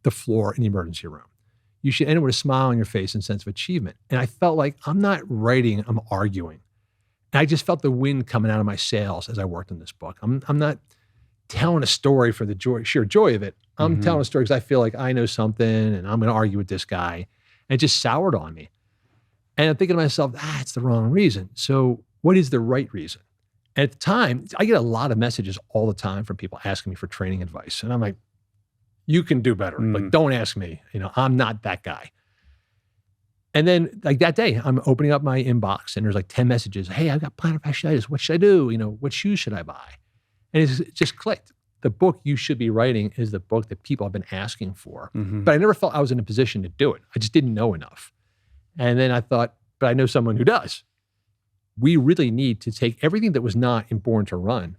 the floor in the emergency room. You should end it with a smile on your face and sense of achievement. And I felt like I'm not writing, I'm arguing. And I just felt the wind coming out of my sails as I worked on this book. I'm not telling a story for the sheer joy of it. I'm telling a story because I feel like I know something and I'm going to argue with this guy. And it just soured on me. And I'm thinking to myself, it's the wrong reason. So what is the right reason? At the time, I get a lot of messages all the time from people asking me for training advice. And I'm like, you can do better. Like, don't ask me. I'm not that guy. And then like that day, I'm opening up my inbox and there's like 10 messages. Hey, I've got plantar fasciitis. What should I do? What shoes should I buy? And it just clicked. The book you should be writing is the book that people have been asking for. But I never felt I was in a position to do it. I just didn't know enough. And then I thought, but I know someone who does. We really need to take everything that was not in Born to Run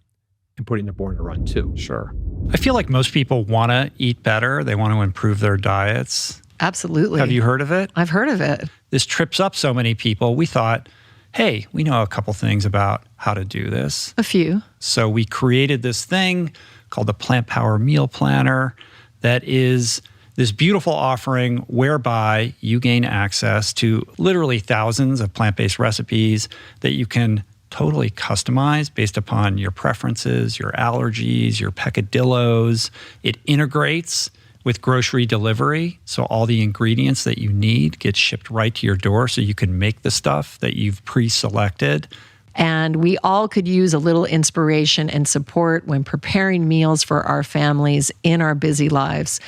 and put it into Born to Run too. Sure. I feel like most people want to eat better. They want to improve their diets. Absolutely. Have you heard of it? I've heard of it. This trips up so many people. We thought, hey, we know a couple things about how to do this. A few. So we created this thing called the Plant Power Meal Planner that is this beautiful offering whereby you gain access to literally thousands of plant-based recipes that you can totally customize based upon your preferences, your allergies, your peccadillos. It integrates with grocery delivery. So all the ingredients that you need get shipped right to your door so you can make the stuff that you've pre-selected. And we all could use a little inspiration and support when preparing meals for our families in our busy lives.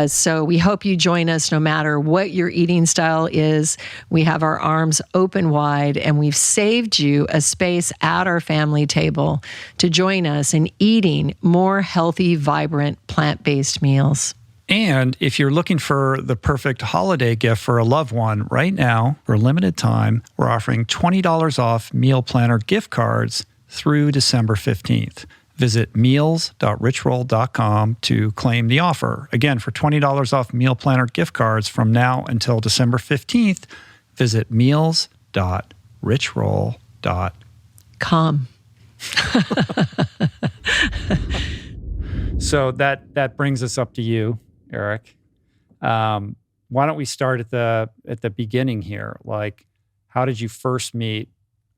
So we hope you join us no matter what your eating style is. We have our arms open wide, and we've saved you a space at our family table to join us in eating more healthy, vibrant, plant-based meals. And if you're looking for the perfect holiday gift for a loved one, right now, for a limited time, we're offering $20 off meal planner gift cards through December 15th. Visit meals.richroll.com to claim the offer. Again, for $20 off meal planner gift cards from now until December 15th, visit meals.richroll.com. So that brings us up to you, Eric. Why don't we start at the beginning here? Like, how did you first meet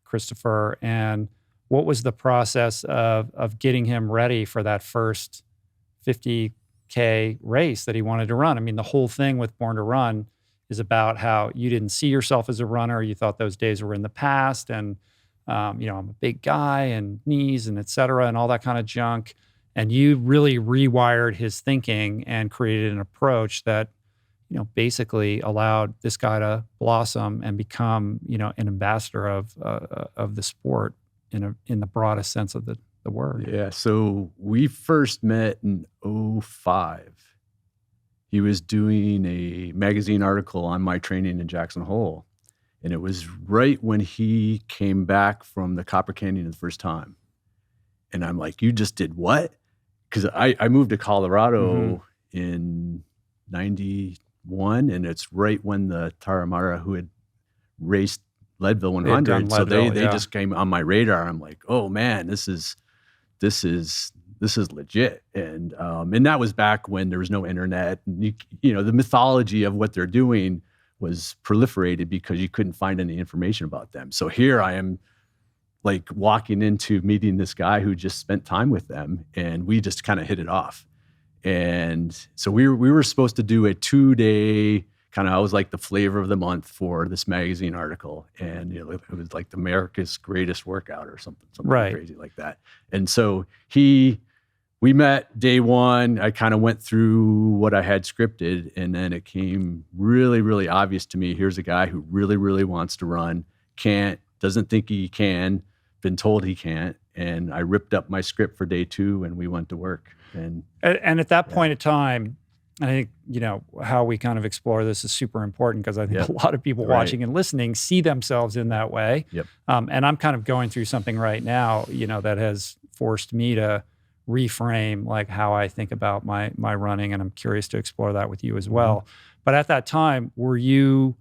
Christopher, and what was the process of getting him ready for that first 50K race that he wanted to run? I mean, the whole thing with Born to Run is about how you didn't see yourself as a runner. You thought those days were in the past, and I'm a big guy and knees and et cetera and all that kind of junk. And you really rewired his thinking and created an approach that, basically allowed this guy to blossom and become, an ambassador of the sport in the broadest sense of the word. Yeah. So we first met in 2005. He was doing a magazine article on my training in Jackson Hole. And it was right when he came back from the Copper Canyon the first time. And I'm like, you just did what? Because I moved to Colorado in 91, and it's right when the Tarahumara, who had raced Leadville 100, so they just came on my radar. I'm like, oh man, this is legit, and that was back when there was no internet, and the mythology of what they're doing was proliferated because you couldn't find any information about them. So here I am, like walking into meeting this guy who just spent time with them, and we just kind of hit it off. And so we were supposed to do a 2-day kind of, I was like the flavor of the month for this magazine article. And it was like America's greatest workout or something right. Crazy like that. And so we met day one. I kind of went through what I had scripted, and then it came really, really obvious to me. Here's a guy who really, really wants to run. doesn't think he can, been told he can't. And I ripped up my script for day 2 and we went to work. And at that point in time, I think, how we kind of explore this is super important because I think a lot of people watching and listening see themselves in that way. Yep. And I'm kind of going through something right now, that has forced me to reframe like how I think about my running. And I'm curious to explore that with you as well. Mm-hmm. But at that time, would you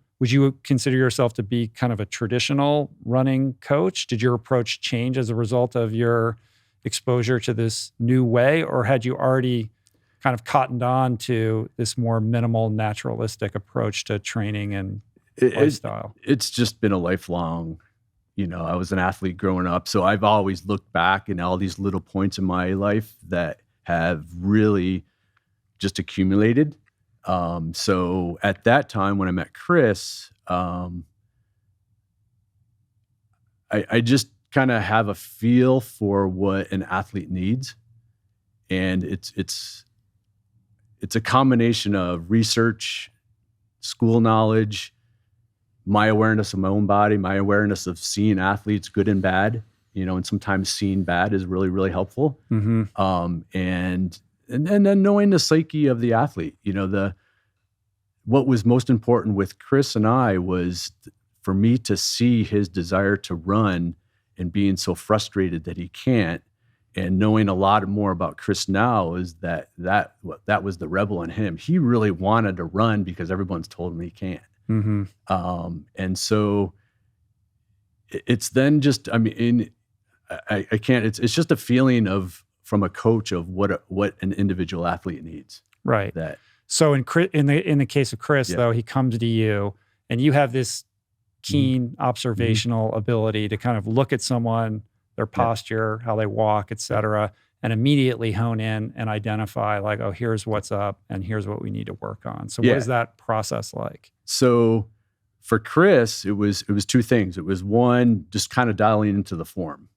consider yourself to be kind of a traditional running coach? Did your approach change as a result of your exposure to this new way, or had you already kind of cottoned on to this more minimal, naturalistic approach to training and lifestyle? It's just been a lifelong, I was an athlete growing up. So I've always looked back in all these little points in my life that have really just accumulated. So at that time when I met Chris, I just kind of have a feel for what an athlete needs. And it's a combination of research, school knowledge, my awareness of my own body, my awareness of seeing athletes good and bad, and sometimes seeing bad is really, really helpful. Mm-hmm. And then knowing the psyche of the athlete, what was most important with Chris and I was for me to see his desire to run and being so frustrated that he can't. And knowing a lot more about Chris now is that was the rebel in him. He really wanted to run because everyone's told him he can't. Mm-hmm. And so it's then just, I can't, it's just a feeling from a coach of what an individual athlete needs. Right. So in the case of Chris, though, he comes to you and you have this keen observational ability to kind of look at someone, their posture, how they walk, et cetera, and immediately hone in and identify like, oh, here's what's up and here's what we need to work on. So what is that process like? So for Chris, it was 2 things. It was one, just kind of dialing into the form,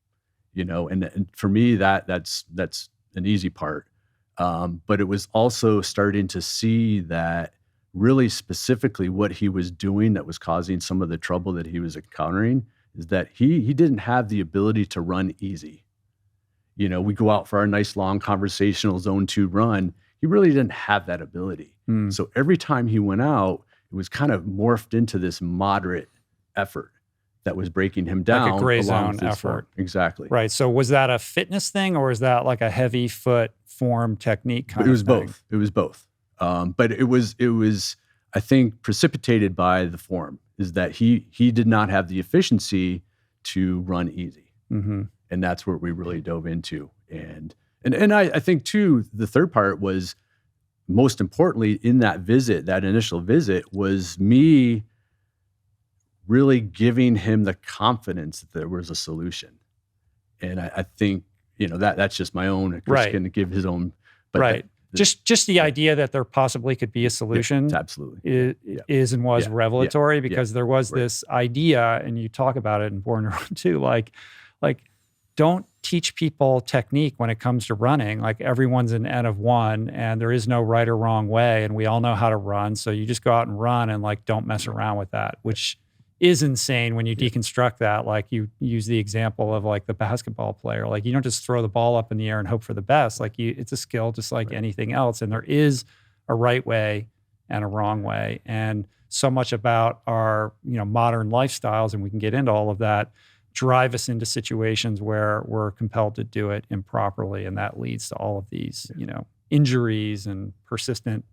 and for me, that's an easy part. But it was also starting to see that really specifically what he was doing that was causing some of the trouble that he was encountering is that he didn't have the ability to run easy. We go out for our nice long conversational zone 2 run. He really didn't have that ability. So every time he went out, it was kind of morphed into this moderate effort that was breaking him down. Like a gray zone effort. Exactly. Right. So was that a fitness thing or was that like a heavy foot form technique kind of thing? It was both. But it was, I think, precipitated by the form, is that he did not have the efficiency to run easy. Mm-hmm. And that's where we really dove into. And I think too, the third part was, most importantly, in that initial visit, was me really giving him the confidence that there was a solution. And I think, that's just my own. Chris can give his own. But just the idea that there possibly could be a solution absolutely is and was revelatory because there was this idea, and you talk about it in Born to Run too, like don't teach people technique when it comes to running. Like everyone's an N of 1 and there is no right or wrong way. And we all know how to run. So you just go out and run and like, don't mess around with that, which is insane when you deconstruct that. Like you use the example of like the basketball player, like you don't just throw the ball up in the air and hope for the best. Like it's a skill just like anything else. And there is a right way and a wrong way. And so much about our, modern lifestyles, and we can get into all of that, drive us into situations where we're compelled to do it improperly. And that leads to all of these, injuries and persistent,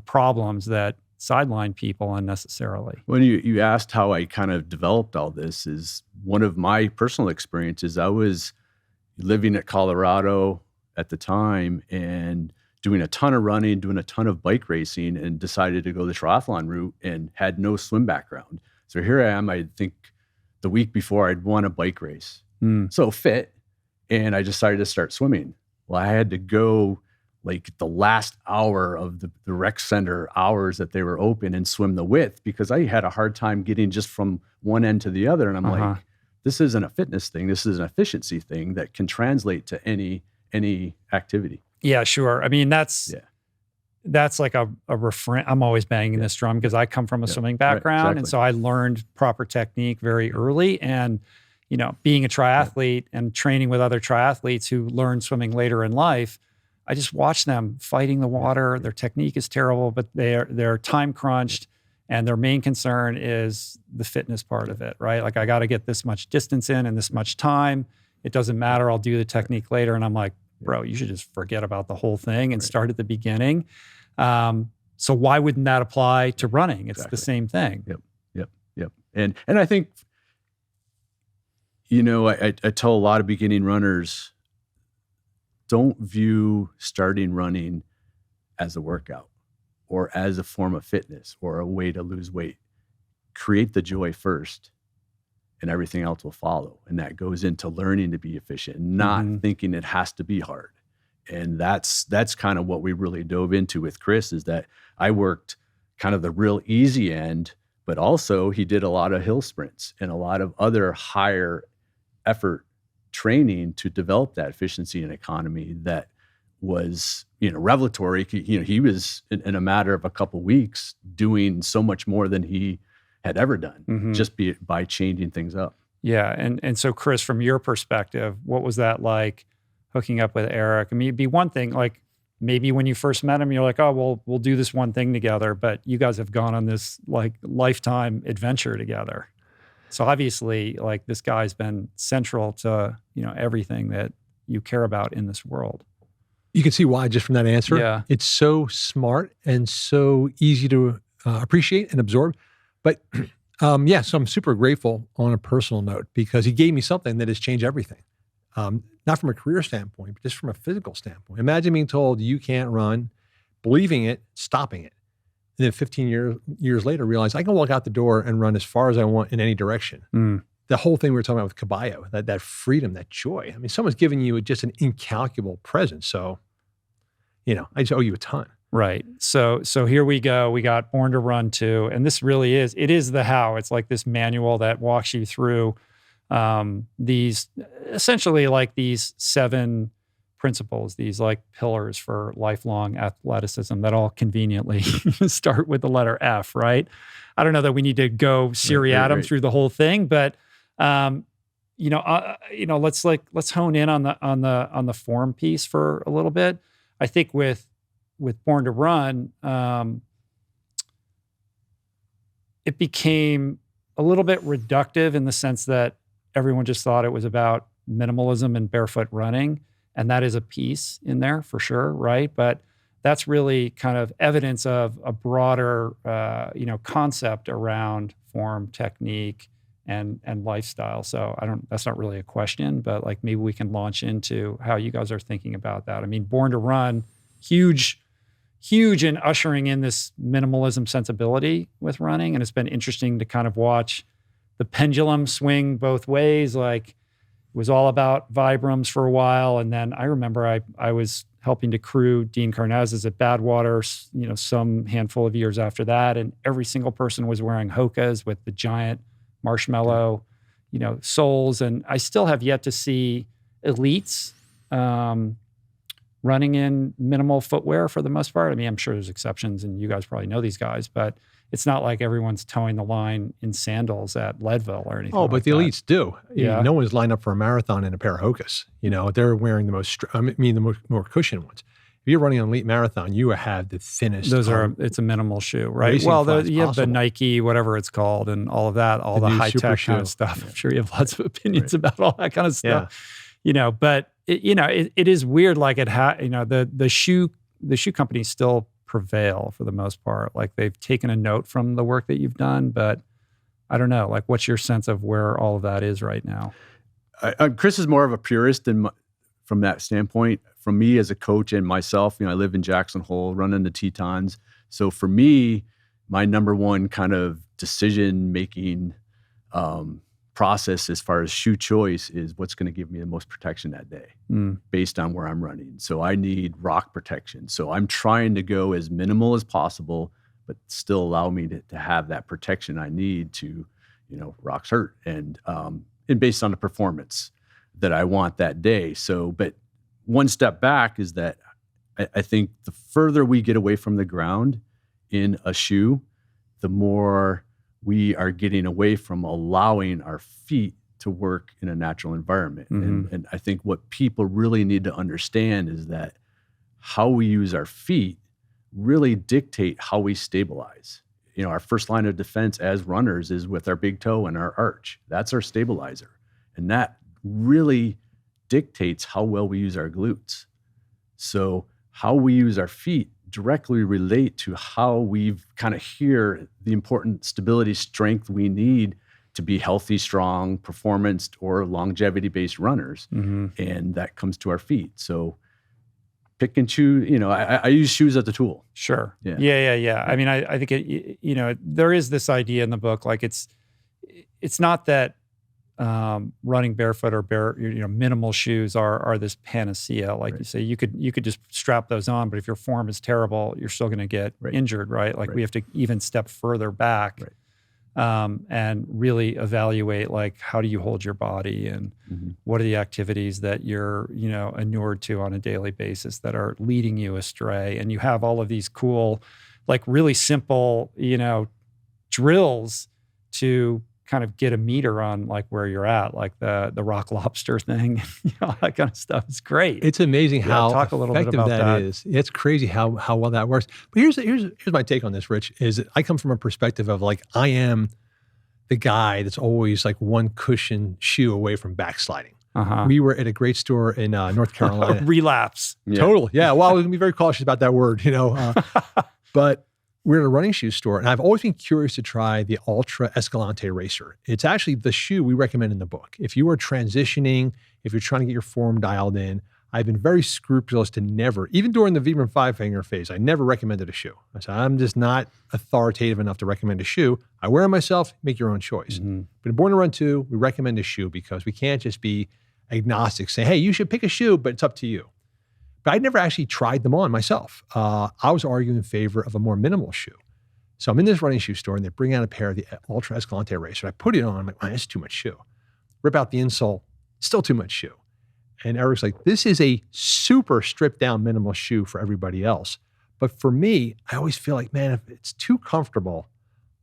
problems that sideline people unnecessarily. When you asked how I kind of developed all this, is one of my personal experiences. I was living at Colorado at the time and doing a ton of running, doing a ton of bike racing, and decided to go the triathlon route and had no swim background. So here I am, I think the week before I'd won a bike race. So fit, and I decided to start swimming. Well, I had to go like the last hour of the rec center hours that they were open and swim the width because I had a hard time getting just from one end to the other. And I'm like, this isn't a fitness thing. This is an efficiency thing that can translate to any activity. Yeah, sure. I mean, that's that's like a refrain. I'm always banging this drum because I come from a swimming background. Right, exactly. And so I learned proper technique very early. And, being a triathlete and training with other triathletes who learn swimming later in life, I just watch them fighting the water. Their technique is terrible, but they're time crunched. And their main concern is the fitness part of it, right? Like, I got to get this much distance in and this much time. It doesn't matter. I'll do the technique later. And I'm like, bro, you should just forget about the whole thing and start at the beginning. So why wouldn't that apply to running? It's the same thing. Yep. And I think, I tell a lot of beginning runners, don't view starting running as a workout or as a form of fitness or a way to lose weight. Create the joy first and everything else will follow. And that goes into learning to be efficient, not thinking it has to be hard. And that's kind of what we really dove into with Chris, is that I worked kind of the real easy end, but also he did a lot of hill sprints and a lot of other higher effort training to develop that efficiency and economy that was, revelatory. He was in a matter of a couple of weeks doing so much more than he had ever done, just by changing things up. Yeah. And so Chris, from your perspective, what was that like hooking up with Eric? I mean, it'd be one thing, like maybe when you first met him, you're like, oh, well, we'll do this one thing together, but you guys have gone on this like lifetime adventure together. So obviously, like, this guy's been central to, everything that you care about in this world. You can see why just from that answer. Yeah. It's so smart and so easy to appreciate and absorb. But so I'm super grateful on a personal note because he gave me something that has changed everything. Not from a career standpoint, but just from a physical standpoint. Imagine being told you can't run, believing it, stopping it. And then 15 years later, realize I can walk out the door and run as far as I want in any direction. The whole thing we were talking about with Caballo, that freedom, that joy. I mean, someone's giving you just an incalculable present. So, I just owe you a ton. Right. So here we go. We got Born to Run 2. And this really it is the how. It's like this manual that walks you through these, essentially like these 7 principles, these like pillars for lifelong athleticism that all conveniently start with the letter F, right? I don't know that we need to go seriatim through the whole thing, but let's hone in on the form piece for a little bit. I think with Born to Run, it became a little bit reductive in the sense that everyone just thought it was about minimalism and barefoot running. And that is a piece in there for sure, right? But that's really kind of evidence of a broader, concept around form, technique, and lifestyle. So that's not really a question, but like maybe we can launch into how you guys are thinking about that. I mean, Born to Run, huge in ushering in this minimalism sensibility with running. And it's been interesting to kind of watch the pendulum swing both ways. Like, it was all about Vibrams for a while. And then I remember I was helping to crew Dean Karnazes at Badwater, some handful of years after that. And every single person was wearing Hokas with the giant marshmallow, soles. And I still have yet to see elites running in minimal footwear for the most part. I mean, I'm sure there's exceptions and you guys probably know these guys, but it's not like everyone's towing the line in sandals at Leadville or anything. Oh, but like the that. elites do. Yeah. No one's lined up for a marathon in a pair of Hokas. They're wearing the more cushioned ones. If you're running an elite marathon, you have the thinnest. It's a minimal shoe, right? Well, you have the Nike, whatever it's called, and all of that, all the high-tech kind of stuff. Yeah. I'm sure you have lots of opinions about all that kind of stuff. Yeah. But it is weird. Like the shoe companies still prevail for the most part. Like, they've taken a note from the work that you've done, but I don't know. Like, what's your sense of where all of that is right now? Chris is more of a purist from that standpoint. From me as a coach and myself, I live in Jackson Hole, running the Tetons. So for me, my number one kind of decision-making process as far as shoe choice is what's going to give me the most protection that day based on where I'm running. So I need rock protection. So I'm trying to go as minimal as possible, but still allow me to have that protection I need to, rocks hurt and based on the performance that I want that day. So, but one step back is that I think the further we get away from the ground in a shoe, the more we are getting away from allowing our feet to work in a natural environment. And I think what people really need to understand is that how we use our feet really dictate how we stabilize. Our first line of defense as runners is with our big toe and our arch. That's our stabilizer. And that really dictates how well we use our glutes. So how we use our feet directly relate to how we kind of hear the important stability strength we need to be healthy, strong, performance, or longevity-based runners. And that comes to our feet. So pick and choose, I use shoes as a tool. Sure. Yeah. I mean, I think there is this idea in the book, like it's not that running barefoot or minimal shoes are this panacea. Like you say, you could just strap those on, but if your form is terrible, you're still going to get injured, right? Like we have to even step further back and really evaluate, like, how do you hold your body and what are the activities that you're, inured to on a daily basis that are leading you astray. And you have all of these cool, like really simple, drills to kind of get a meter on like where you're at, like the rock lobster thing, all that kind of stuff. It's great. It's amazing how talk a little bit about that is. It's crazy how well that works. But here's my take on this, Rich, is that I come from a perspective of like, I am the guy that's always like one cushion shoe away from backsliding. We were at a great store in North Carolina. Relapse. Total. Yeah. Well, we're going to be very cautious about that word, but we're at a running shoe store, and I've always been curious to try the Ultra Escalante Racer. It's actually the shoe we recommend in the book. If you are transitioning, if you're trying to get your form dialed in, I've been very scrupulous to never, even during the Vibram 5-finger phase, I never recommended a shoe. I said, I'm just not authoritative enough to recommend a shoe. I wear it myself, make your own choice. But in Born to Run 2, we recommend a shoe because we can't just be agnostic, say, hey, you should pick a shoe, but it's up to you. But I'd never actually tried them on myself. I was arguing in favor of a more minimal shoe. So I'm in this running shoe store and they bring out a pair of the Ultra Escalante Racer. I put it on, I'm like, man, that's too much shoe. Rip out the insole, still too much shoe. And Eric's like, this is a super stripped down minimal shoe for everybody else. But for me, I always feel like, man, if it's too comfortable,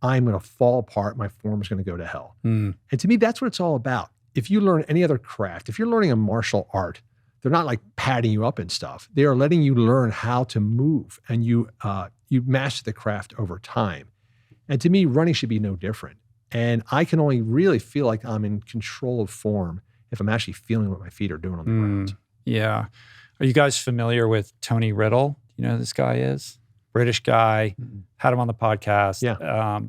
I'm going to fall apart. My form is going to go to hell. And to me, that's what it's all about. If you learn any other craft, if you're learning a martial art, they're not like padding you up and stuff. They are letting you learn how to move, and you master the craft over time. And to me, running should be no different. And I can only really feel like I'm in control of form if I'm actually feeling what my feet are doing on the ground. Yeah. Are you guys familiar with Tony Riddle? You know who this guy is? British guy. Had him on the podcast. Yeah.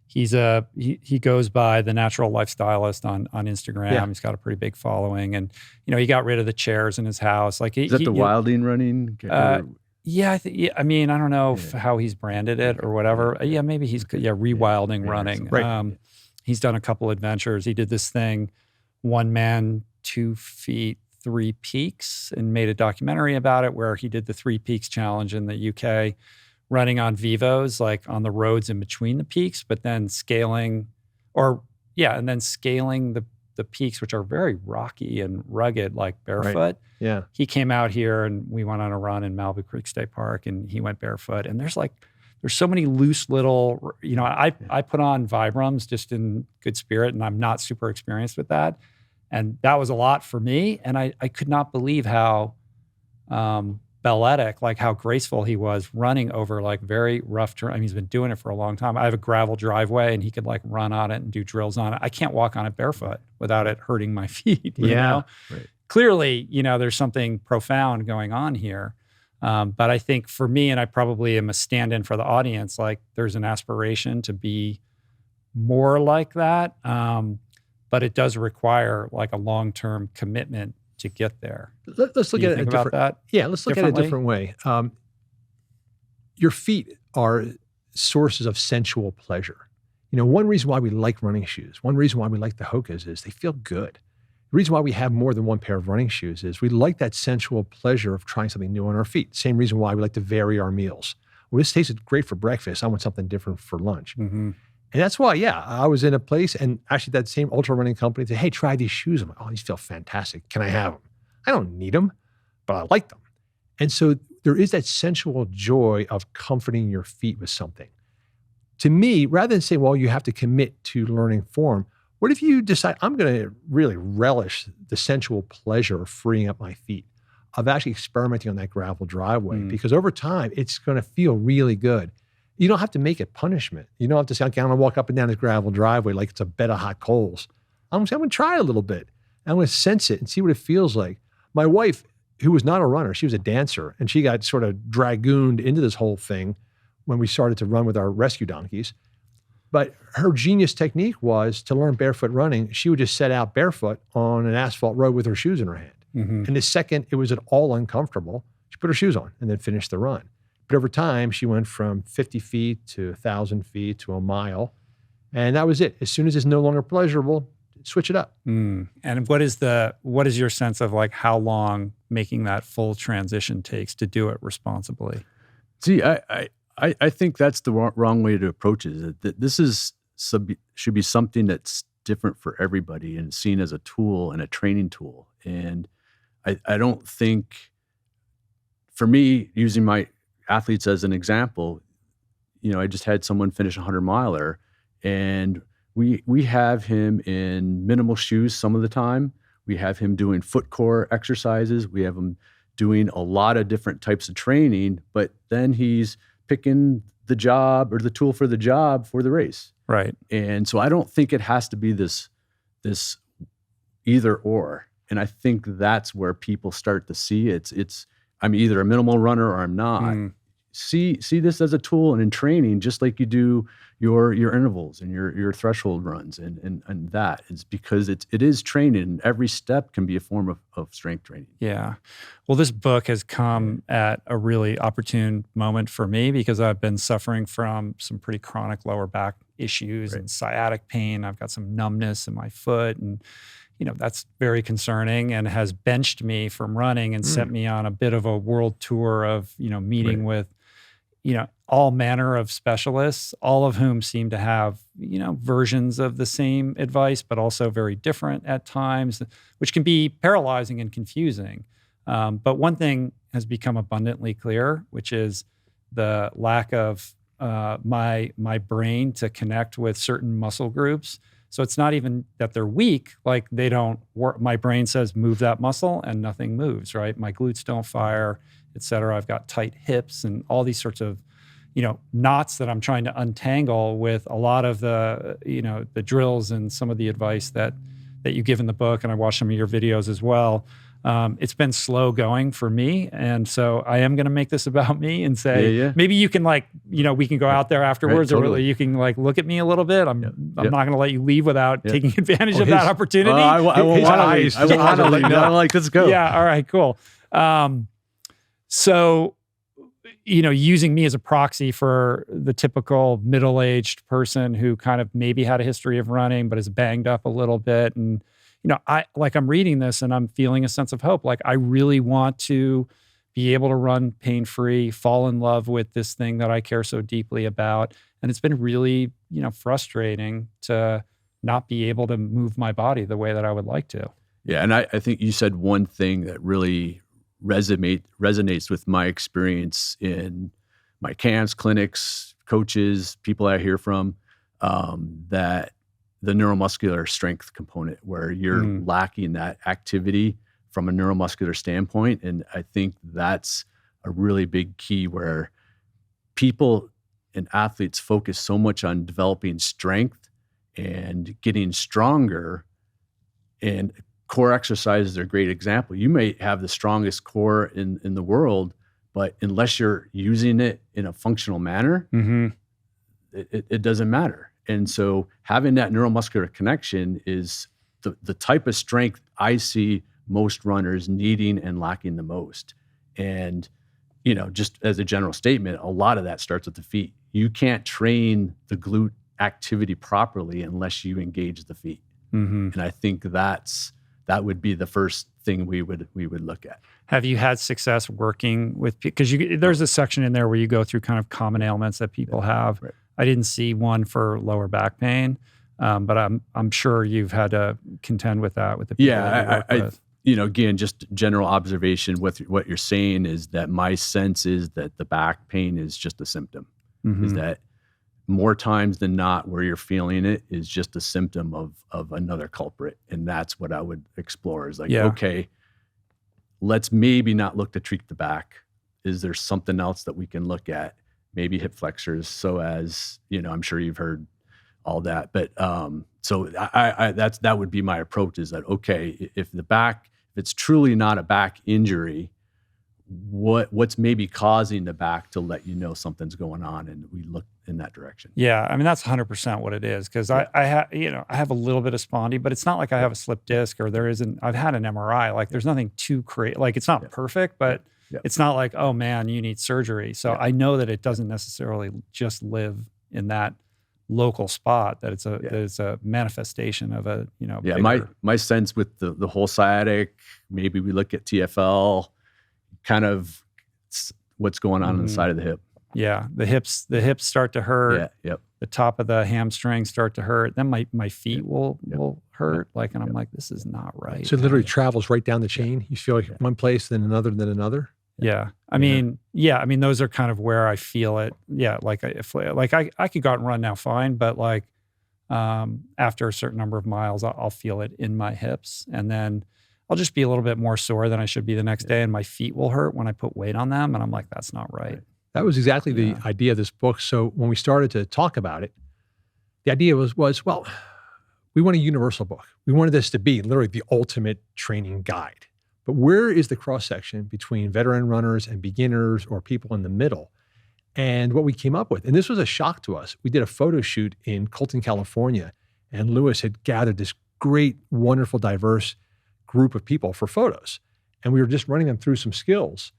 He goes by the Natural Lifestylist on Instagram. Yeah. He's got a pretty big following, and he got rid of the chairs in his house. Like is that the Wilding running? Yeah, I mean, I don't know how he's branded it or whatever. Yeah, maybe he's rewilding running. Right. He's done a couple adventures. He did this thing, 1 man, 2 feet, 3 peaks, and made a documentary about it where he did the 3 peaks challenge in the UK. Running on Vivos, like on the roads in between the peaks, but then scaling the peaks, which are very rocky and rugged, like barefoot. Right. Yeah. He came out here and we went on a run in Malibu Creek State Park, and he went barefoot. And there's so many loose little, I put on Vibrams just in good spirit, and I'm not super experienced with that. And that was a lot for me. And I could not believe how, balletic, like how graceful he was running over like very rough terrain. I mean, he's been doing it for a long time. I have a gravel driveway and he could like run on it and do drills on it. I can't walk on it barefoot without it hurting my feet. You know? Right. Clearly, there's something profound going on here. But I think for me, and I probably am a stand-in for the audience, like there's an aspiration to be more like that. But it does require like a long-term commitment to get there. Let's look at it a different way. Yeah, let's look at it a different way. Your feet are sources of sensual pleasure. One reason why we like running shoes, one reason why we like the Hokas is they feel good. The reason why we have more than one pair of running shoes is we like that sensual pleasure of trying something new on our feet. Same reason why we like to vary our meals. Well, this tasted great for breakfast. I want something different for lunch. And that's why, I was in a place, and actually that same ultra running company said, hey, try these shoes. I'm like, oh, these feel fantastic. Can I have them? I don't need them, but I like them. And so there is that sensual joy of comforting your feet with something. To me, rather than say, well, you have to commit to learning form, what if you decide, I'm going to really relish the sensual pleasure of freeing up my feet, of actually experimenting on that gravel driveway, because over time, it's going to feel really good. You don't have to make it punishment. You don't have to say, okay, I'm going to walk up and down this gravel driveway like it's a bed of hot coals. I'm going to try a little bit. I'm going to sense it and see what it feels like. My wife, who was not a runner, she was a dancer, and she got sort of dragooned into this whole thing when we started to run with our rescue donkeys. But her genius technique was to learn barefoot running. She would just set out barefoot on an asphalt road with her shoes in her hand. And the second it was at all uncomfortable, she put her shoes on and then finished the run. But over time, she went from 50 feet to 1,000 feet to a mile. And that was it. As soon as it's no longer pleasurable, switch it up. And what is your sense of like how long making that full transition takes to do it responsibly? See, I think that's the wrong way to approach it. That this should be something that's different for everybody and seen as a tool and a training tool. And I don't think, for me, using my athletes as an example, I just had someone finish a 100-miler, and we have him in minimal shoes some of the time. We have him doing foot core exercises. We have him doing a lot of different types of training, but then he's picking the job or the tool for the job for the race. Right. And so I don't think it has to be this either or. And I think that's where people start to see it's I'm either a minimal runner or I'm not. See this as a tool, and in training, just like you do your intervals and your threshold runs and that is because it is training, and every step can be a form of strength training. Yeah. Well, this book has come at a really opportune moment for me because I've been suffering from some pretty chronic lower back issues and sciatic pain. I've got some numbness in my foot, and that's very concerning and has benched me from running and sent me on a bit of a world tour of, meeting with, all manner of specialists, all of whom seem to have, versions of the same advice, but also very different at times, which can be paralyzing and confusing. But one thing has become abundantly clear, which is the lack of my brain to connect with certain muscle groups. So it's not even that they're weak, like they don't work. My brain says, move that muscle, and nothing moves, right? My glutes don't fire, et cetera. I've got tight hips and all these sorts of, knots that I'm trying to untangle with a lot of the, the drills and some of the advice that you give in the book. And I watched some of your videos as well. It's been slow going for me. And so I am going to make this about me and say, maybe you can we can go out there afterwards, or really you can look at me a little bit. I'm not going to let you leave without taking advantage of that opportunity. I won't want to leave. Let's go. Yeah. All right, cool. So, using me as a proxy for the typical middle-aged person who kind of maybe had a history of running, but is banged up a little bit. And, I'm reading this and I'm feeling a sense of hope. Like, I really want to be able to run pain-free, fall in love with this thing that I care so deeply about. And it's been really, frustrating to not be able to move my body the way that I would like to. Yeah. And I think you said one thing that really resonates with my experience in my camps, clinics, coaches, people I hear from, that the neuromuscular strength component, where you're lacking that activity from a neuromuscular standpoint. And I think that's a really big key, where people and athletes focus so much on developing strength and getting stronger, and core exercises are a great example. You may have the strongest core in the world, but unless you're using it in a functional manner, it doesn't matter. And so having that neuromuscular connection is the type of strength I see most runners needing and lacking the most. And, just as a general statement, a lot of that starts at the feet. You can't train the glute activity properly unless you engage the feet. And I think that would be the first thing we would look at. Have you had success working with, because there's a section in there where you go through kind of common ailments that people have. Right. I didn't see one for lower back pain, but I'm sure you've had to contend with that with the people that you work with. again, just general observation with what you're saying is that my sense is that the back pain is just a symptom. Is that more times than not where you're feeling it is just a symptom of another culprit. And that's what I would explore is like, okay, let's maybe not look to treat the back. Is there something else that we can look at? Maybe hip flexors. So as, I'm sure you've heard all that, but so that would be my approach is that, okay, if it's truly not a back injury, what's maybe causing the back to let you know something's going on, and we look in that direction. Yeah, I mean that's 100% what it is because I have a little bit of spondy, but it's not like I have a slip disc or there isn't. I've had an MRI. Like there's nothing too crazy. Like it's not perfect, but it's not like, oh man, you need surgery. So I know that it doesn't necessarily just live in that local spot. That it's a manifestation of a bigger. My sense with the whole sciatic. Maybe we look at TFL. Kind of what's going on the side of the hip. Yeah, the hips start to hurt. Yeah, The top of the hamstrings start to hurt. Then my feet will hurt. Like, and I'm like, this is not right. So it literally travels right down the chain. You feel like one place, then another, then another. Yeah. I mean, those are kind of where I feel it. Yeah. Like I could go out and run now fine, but like after a certain number of miles, I'll feel it in my hips, and then I'll just be a little bit more sore than I should be the next day, and my feet will hurt when I put weight on them, and I'm like, that's not right. That was exactly the idea of this book. So when we started to talk about it, the idea was well, we want a universal book. We wanted this to be literally the ultimate training guide. But where is the cross-section between veteran runners and beginners or people in the middle? And what we came up with, and this was a shock to us, we did a photo shoot in Colton, California, and Lewis had gathered this great, wonderful, diverse group of people for photos. And we were just running them through some skills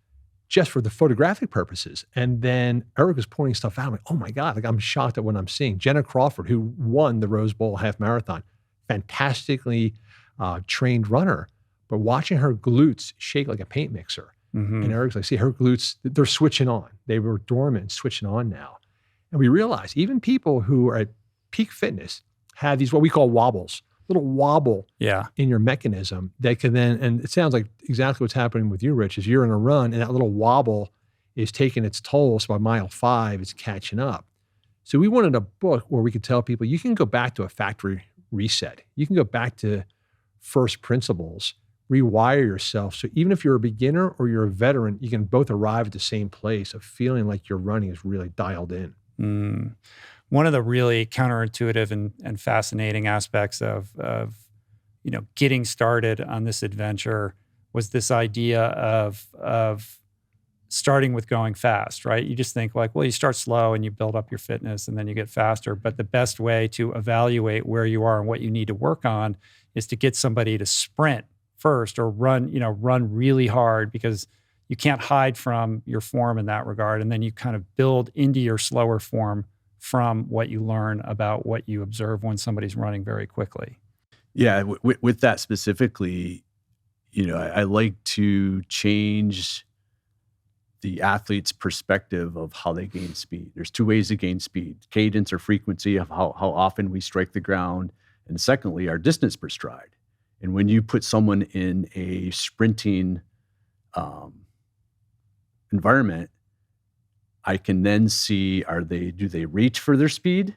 just for the photographic purposes. And then Eric was pointing stuff out. I'm like, oh my God, like I'm shocked at what I'm seeing. Jenna Crawford, who won the Rose Bowl half marathon, fantastically trained runner, but watching her glutes shake like a paint mixer. And Eric's like, see, her glutes, they're switching on. They were dormant, switching on now. And we realized even people who are at peak fitness have these, what we call wobbles, little wobble in your mechanism that can then, and it sounds like exactly what's happening with you, Rich, is you're in a run and that little wobble is taking its toll. So by mile 5, it's catching up. So we wanted a book where we could tell people you can go back to a factory reset. You can go back to first principles, rewire yourself. So even if you're a beginner or you're a veteran, you can both arrive at the same place of feeling like your running is really dialed in. One of the really counterintuitive and fascinating aspects of getting started on this adventure was this idea of starting with going fast, right? You just think like, well, you start slow and you build up your fitness and then you get faster. But the best way to evaluate where you are and what you need to work on is to get somebody to sprint first or run really hard, because you can't hide from your form in that regard. And then you kind of build into your slower form from what you learn about what you observe when somebody's running very quickly. Yeah, with that specifically, I like to change the athlete's perspective of how they gain speed. There's 2 ways to gain speed: cadence or frequency of how often we strike the ground, and secondly, our distance per stride. And when you put someone in a sprinting environment, I can then see, do they reach for their speed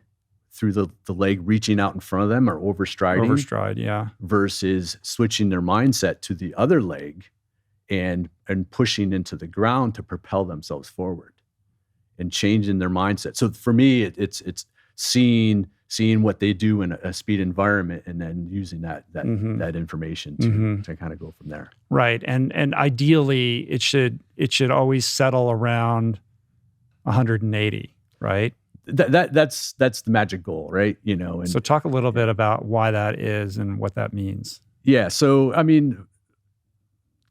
through the leg reaching out in front of them or overstriding? Overstride, yeah. Versus switching their mindset to the other leg and pushing into the ground to propel themselves forward and changing their mindset. So for me, it's seeing what they do in a speed environment and then using that information to kind of go from there. Right. And ideally it should always settle around 180, right? That's the magic goal, right? And so talk a little bit about why that is and what that means. Yeah. So, I mean,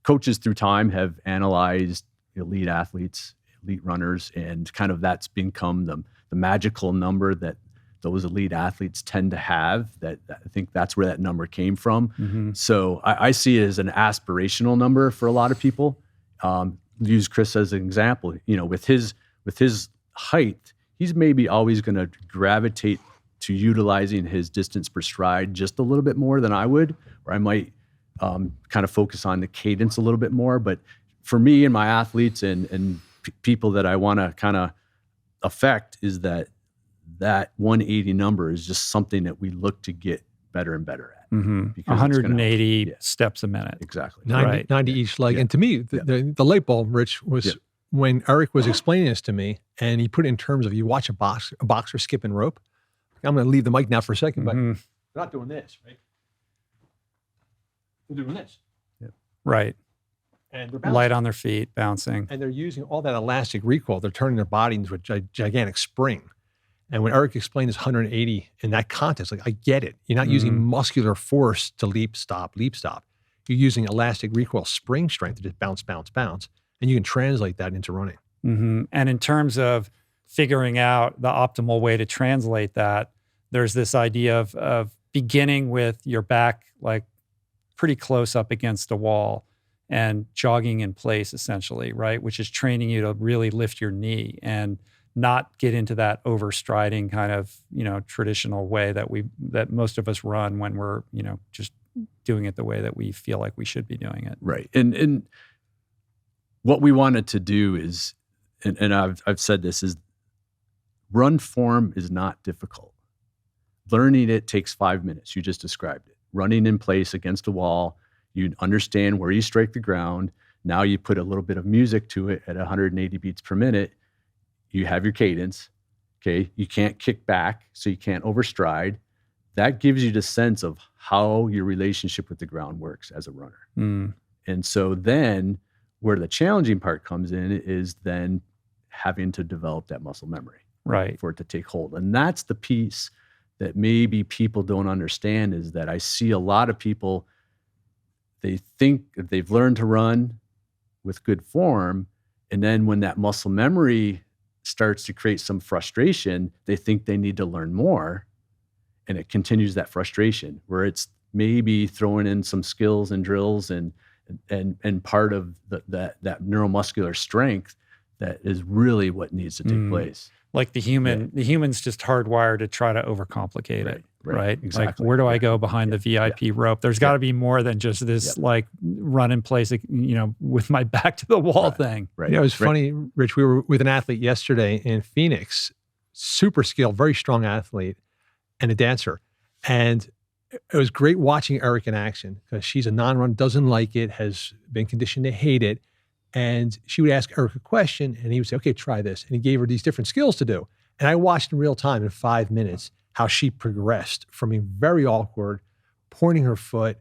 coaches through time have analyzed elite athletes, elite runners, and kind of that's become the magical number that those elite athletes tend to have. That I think that's where that number came from. So I see it as an aspirational number for a lot of people. Use Chris as an example. With his height, he's maybe always going to gravitate to utilizing his distance per stride just a little bit more than I would, or I might kind of focus on the cadence a little bit more. But for me and my athletes and people that I want to kind of affect is that 180 number is just something that we look to get better and better at. 180 steps a minute. Exactly. 90 each leg. And to me, the light bulb, Rich, was when Eric was explaining this to me, and he put it in terms of, you watch a boxer skipping rope. I'm going to leave the mic now for a second, but they're not doing this, right? They're doing this. Right. And they're bouncing. Light on their feet, bouncing. And they're using all that elastic recoil. They're turning their body into a gigantic spring. And when Eric explained his 180 in that context, like, I get it. You're not using muscular force to leap, stop. You're using elastic recoil, spring strength to just bounce. And you can translate that into running. And in terms of figuring out the optimal way to translate that, there's this idea of beginning with your back like pretty close up against a wall and jogging in place, essentially, right? Which is training you to really lift your knee and not get into that overstriding kind of, traditional way that most of us run when we're, just doing it the way that we feel like we should be doing it. Right. And what we wanted to do is, and I've said this, is run form is not difficult. Learning it takes 5 minutes. You just described it. Running in place against a wall, you understand where you strike the ground. Now you put a little bit of music to it at 180 beats per minute. You have your cadence, okay? You can't kick back, so you can't overstride. That gives you the sense of how your relationship with the ground works as a runner. And so then where the challenging part comes in is then having to develop that muscle memory, right, for it to take hold. And that's the piece that maybe people don't understand, is that I see a lot of people, they think that they've learned to run with good form, and then when that muscle memory starts to create some frustration, they think they need to learn more, and it continues that frustration where it's maybe throwing in some skills and drills and part of that neuromuscular strength that is really what needs to take place. Like the human's just hardwired to try to overcomplicate it, right? Exactly. Like, where do I go behind the VIP rope? There's got to be more than just this like run in place, with my back to the wall thing. Right. It was funny, Rich. We were with an athlete yesterday in Phoenix, super skilled, very strong athlete, and a dancer. And it was great watching Eric in action, because she's a non-run, doesn't like it, has been conditioned to hate it. And she would ask Eric a question, and he would say, okay, try this. And he gave her these different skills to do. And I watched in real time in 5 minutes how she progressed from being very awkward, pointing her foot,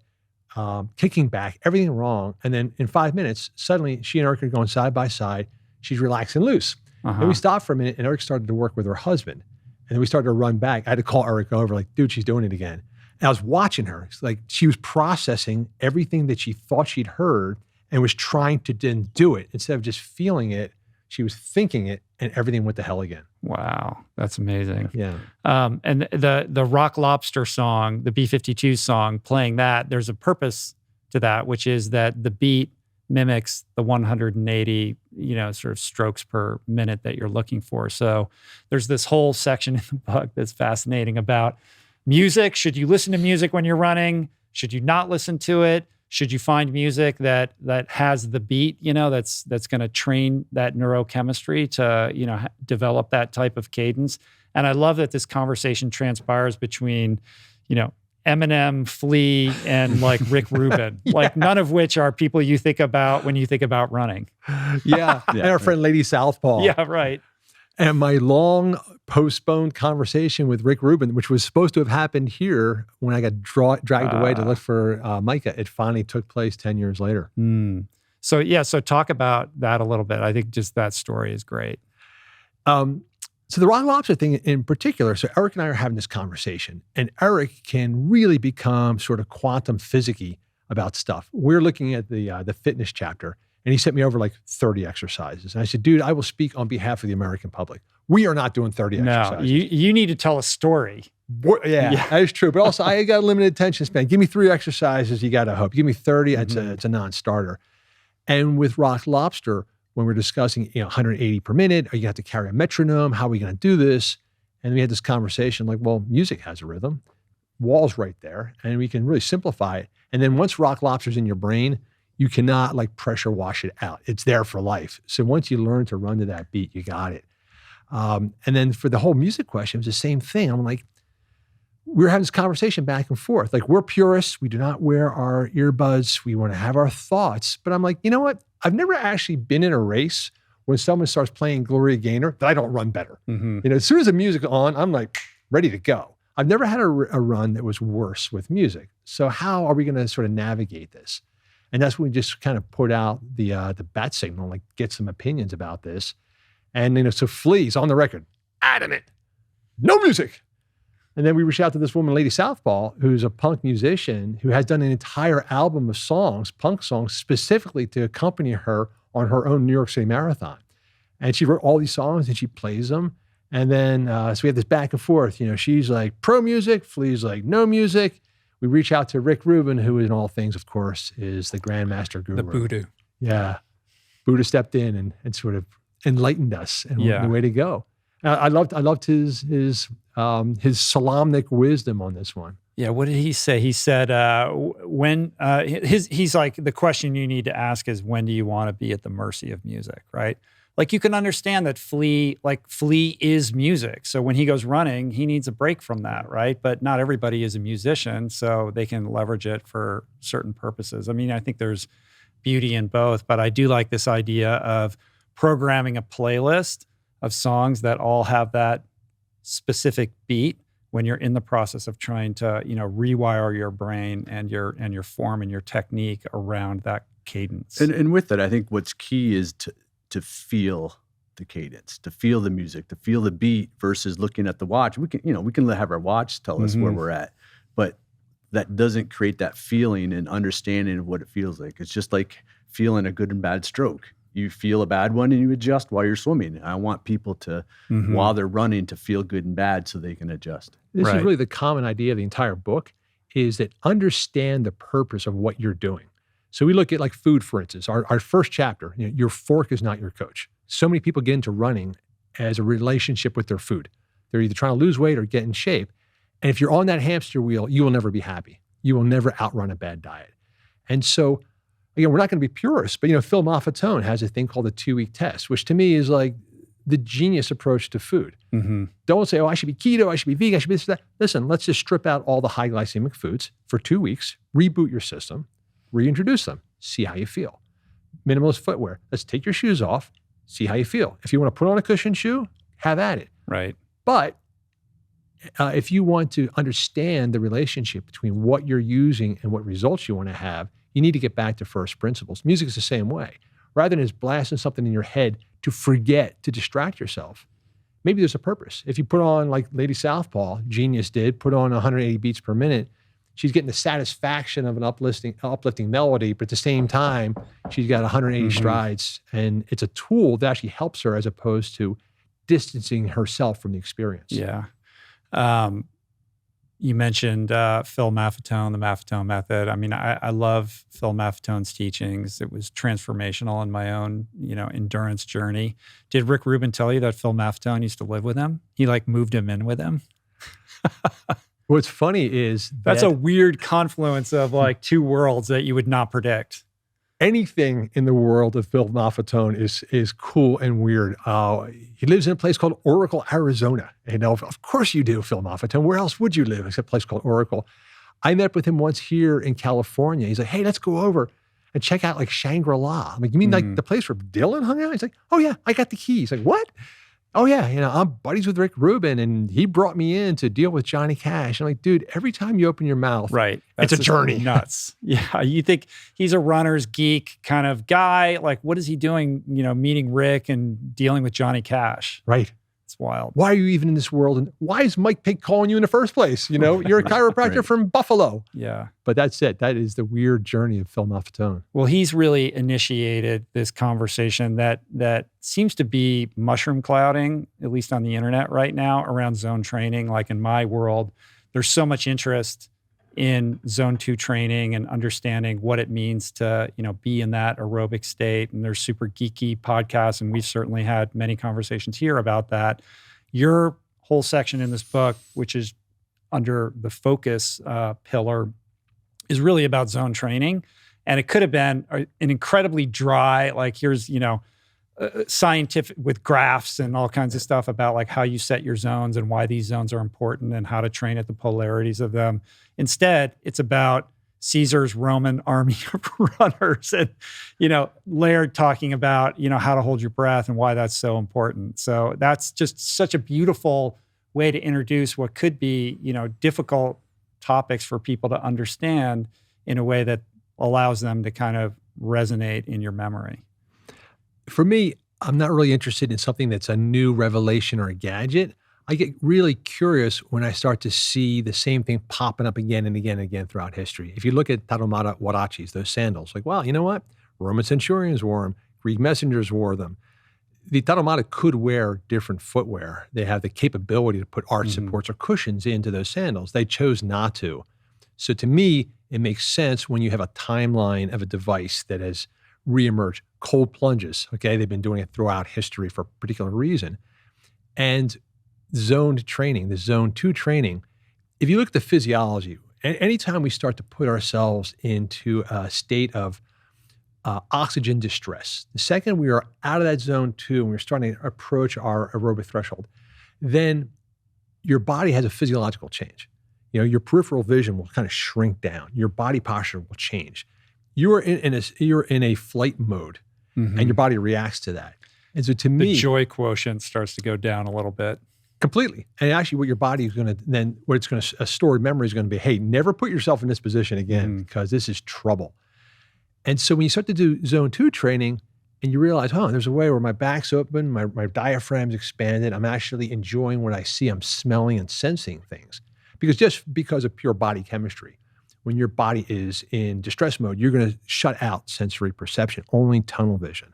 kicking back, everything wrong. And then in 5 minutes, suddenly she and Eric are going side by side. She's relaxing loose. Then we stopped for a minute, and Eric started to work with her husband. And then we started to run back. I had to call Eric over, like, dude, she's doing it again. And I was watching her. It's like she was processing everything that she thought she'd heard and was trying to then do it. Instead of just feeling it, she was thinking it, and everything went to hell again. Wow, that's amazing. Yeah. And the Rock Lobster song, the B-52 song, playing that, there's a purpose to that, which is that the beat mimics the 180, sort of strokes per minute that you're looking for. So there's this whole section in the book that's fascinating about music. Should you listen to music when you're running? Should you not listen to it? Should you find music that has the beat, that's going to train that neurochemistry to, develop that type of cadence? And I love that this conversation transpires between, Eminem, Flea, and like Rick Rubin, like none of which are people you think about when you think about running. Yeah. And our friend Lady Southpaw. Yeah, right. And my long postponed conversation with Rick Rubin, which was supposed to have happened here when I got dragged away to look for Micah, it finally took place 10 years later. So talk about that a little bit. I think just that story is great. So the Rock Lobster thing in particular, so Eric and I are having this conversation, and Eric can really become sort of quantum physics-y about stuff. We're looking at the fitness chapter, and he sent me over like 30 exercises. And I said, dude, I will speak on behalf of the American public. We are not doing 30 exercises. No, you need to tell a story. Yeah, that is true. But also, I got a limited attention span. Give me 3 exercises, you got to hope. Give me 30, it's a non-starter. And with Rock Lobster, when we're discussing 180 per minute, are you have to carry a metronome? How are we going to do this? And we had this conversation like, well, music has a rhythm. wall's right there, and we can really simplify it. And then once Rock Lobster's in your brain, you cannot like pressure wash it out. It's there for life. So once you learn to run to that beat, you got it. And then for the whole music question, it was the same thing. I'm like, we were having this conversation back and forth. Like, we're purists. We do not wear our earbuds. We want to have our thoughts. But I'm like, you know what? I've never actually been in a race when someone starts playing Gloria Gaynor that I don't run better. You know, as soon as the music's on, I'm like ready to go. I've never had a run that was worse with music. So how are we going to sort of navigate this? And that's when we just kind of put out the bat signal, like get some opinions about this. And, you know, so Flea's on the record, adamant, no music. And then we reached out to this woman, Lady Southpaw, who's a punk musician who has done an entire album of songs, punk songs, specifically to accompany her on her own New York City marathon. And she wrote all these songs and she plays them. And then, so we have this back and forth, you know, she's like pro music, Flea's like no music. We reach out to Rick Rubin, who in all things, of course, is the Grandmaster Guru. The Buddha. Yeah. Buddha stepped in and sort of enlightened us and the way to go. I loved his Solamnic wisdom on this one. Yeah, what did he say? He said, he's like, the question you need to ask is, when do you want to be at the mercy of music, right? Like, you can understand that Flea is music. So when he goes running, he needs a break from that, right? But not everybody is a musician, so they can leverage it for certain purposes. I mean, I think there's beauty in both, but I do like this idea of programming a playlist of songs that all have that specific beat when you're in the process of trying to, you know, rewire your brain and your form and your technique around that cadence. And with that, I think what's key is to feel the cadence, to feel the music, to feel the beat versus looking at the watch. We can have our watch tell us where we're at, but that doesn't create that feeling and understanding of what it feels like. It's just like feeling a good and bad stroke. You feel a bad one and you adjust while you're swimming. I want people to, while they're running, to feel good and bad so they can adjust. This is really the common idea of the entire book, is that understand the purpose of what you're doing. So we look at like food, for instance, our first chapter, you know, your fork is not your coach. So many people get into running as a relationship with their food. They're either trying to lose weight or get in shape. And if you're on that hamster wheel, you will never be happy. You will never outrun a bad diet. And so, again, we're not going to be purists, but, you know, Phil Maffetone has a thing called the 2-week test, which to me is like the genius approach to food. Don't say, oh, I should be keto, I should be vegan, I should be this, that. Listen, let's just strip out all the high glycemic foods for 2 weeks, reboot your system, reintroduce them, see how you feel. Minimalist footwear. Let's take your shoes off, see how you feel. If you want to put on a cushioned shoe, have at it. Right. But if you want to understand the relationship between what you're using and what results you want to have, you need to get back to first principles. Music is the same way. Rather than just blasting something in your head to forget, to distract yourself, maybe there's a purpose. If you put on, like Lady Southpaw, genius did, put on 180 beats per minute, she's getting the satisfaction of an uplifting melody, but at the same time, she's got 180 strides, and it's a tool that actually helps her as opposed to distancing herself from the experience. Yeah. You mentioned Phil Maffetone, the Maffetone method. I mean, I love Phil Maffetone's teachings. It was transformational in my own, you know, endurance journey. Did Rick Rubin tell you that Phil Maffetone used to live with him? He like moved him in with him. What's funny is that's a weird confluence of like two worlds that you would not predict. Anything in the world of Phil Maffetone is cool and weird. He lives in a place called Oracle, Arizona. And of course you do, Phil Maffetone. Where else would you live except a place called Oracle? I met with him once here in California. He's like, hey, let's go over and check out like Shangri-La. I'm like, you mean like the place where Dylan hung out? He's like, oh yeah, I got the keys. Like, what? Oh yeah, you know, I'm buddies with Rick Rubin and he brought me in to deal with Johnny Cash. I'm like, dude, every time you open your mouth, right, it's a journey. Nuts. Yeah, you think he's a runner's geek kind of guy. Like, what is he doing, you know, meeting Rick and dealing with Johnny Cash? Right. It's wild. Why are you even in this world? And why is Mike Pig calling you in the first place? You know, you're a chiropractor from Buffalo. Yeah. But that's it. That is the weird journey of Phil Maffetone. Well, he's really initiated this conversation that seems to be mushroom clouding, at least on the internet right now, around zone training. Like in my world, there's so much interest in zone 2 training and understanding what it means to, you know, be in that aerobic state. And there's super geeky podcasts, and we've certainly had many conversations here about that. Your whole section in this book, which is under the focus pillar is really about zone training. And it could have been an incredibly dry, like here's, scientific with graphs and all kinds of stuff about like how you set your zones and why these zones are important and how to train at the polarities of them. Instead, it's about Caesar's Roman army of runners and, Laird talking about, how to hold your breath and why that's so important. So that's just such a beautiful way to introduce what could be, difficult topics for people to understand in a way that allows them to kind of resonate in your memory. For me, I'm not really interested in something that's a new revelation or a gadget. I get really curious when I start to see the same thing popping up again and again and again throughout history. If you look at Tarahumara huaraches, those sandals, like, wow, you know what? Roman centurions wore them. Greek messengers wore them. The Tarahumara could wear different footwear. They have the capability to put arch supports or cushions into those sandals. They chose not to. So to me, it makes sense when you have a timeline of a device that has reemerged. Cold plunges, okay? They've been doing it throughout history for a particular reason. And zoned training, the zone 2 training, if you look at the physiology, anytime we start to put ourselves into a state of oxygen distress, the second we are out of that zone 2 and we're starting to approach our aerobic threshold, then your body has a physiological change. Your peripheral vision will kind of shrink down. Your body posture will change. You're in a flight mode, and your body reacts to that. And so to me, the joy quotient starts to go down a little bit. Completely. And actually what your body is going to then, what it's going to, a stored memory is going to be, hey, never put yourself in this position again because this is trouble. And so when you start to do zone 2 training and you realize, there's a way where my back's open, my diaphragm's expanded, I'm actually enjoying what I see, I'm smelling and sensing things. Because of pure body chemistry. When your body is in distress mode, you're going to shut out sensory perception, only tunnel vision.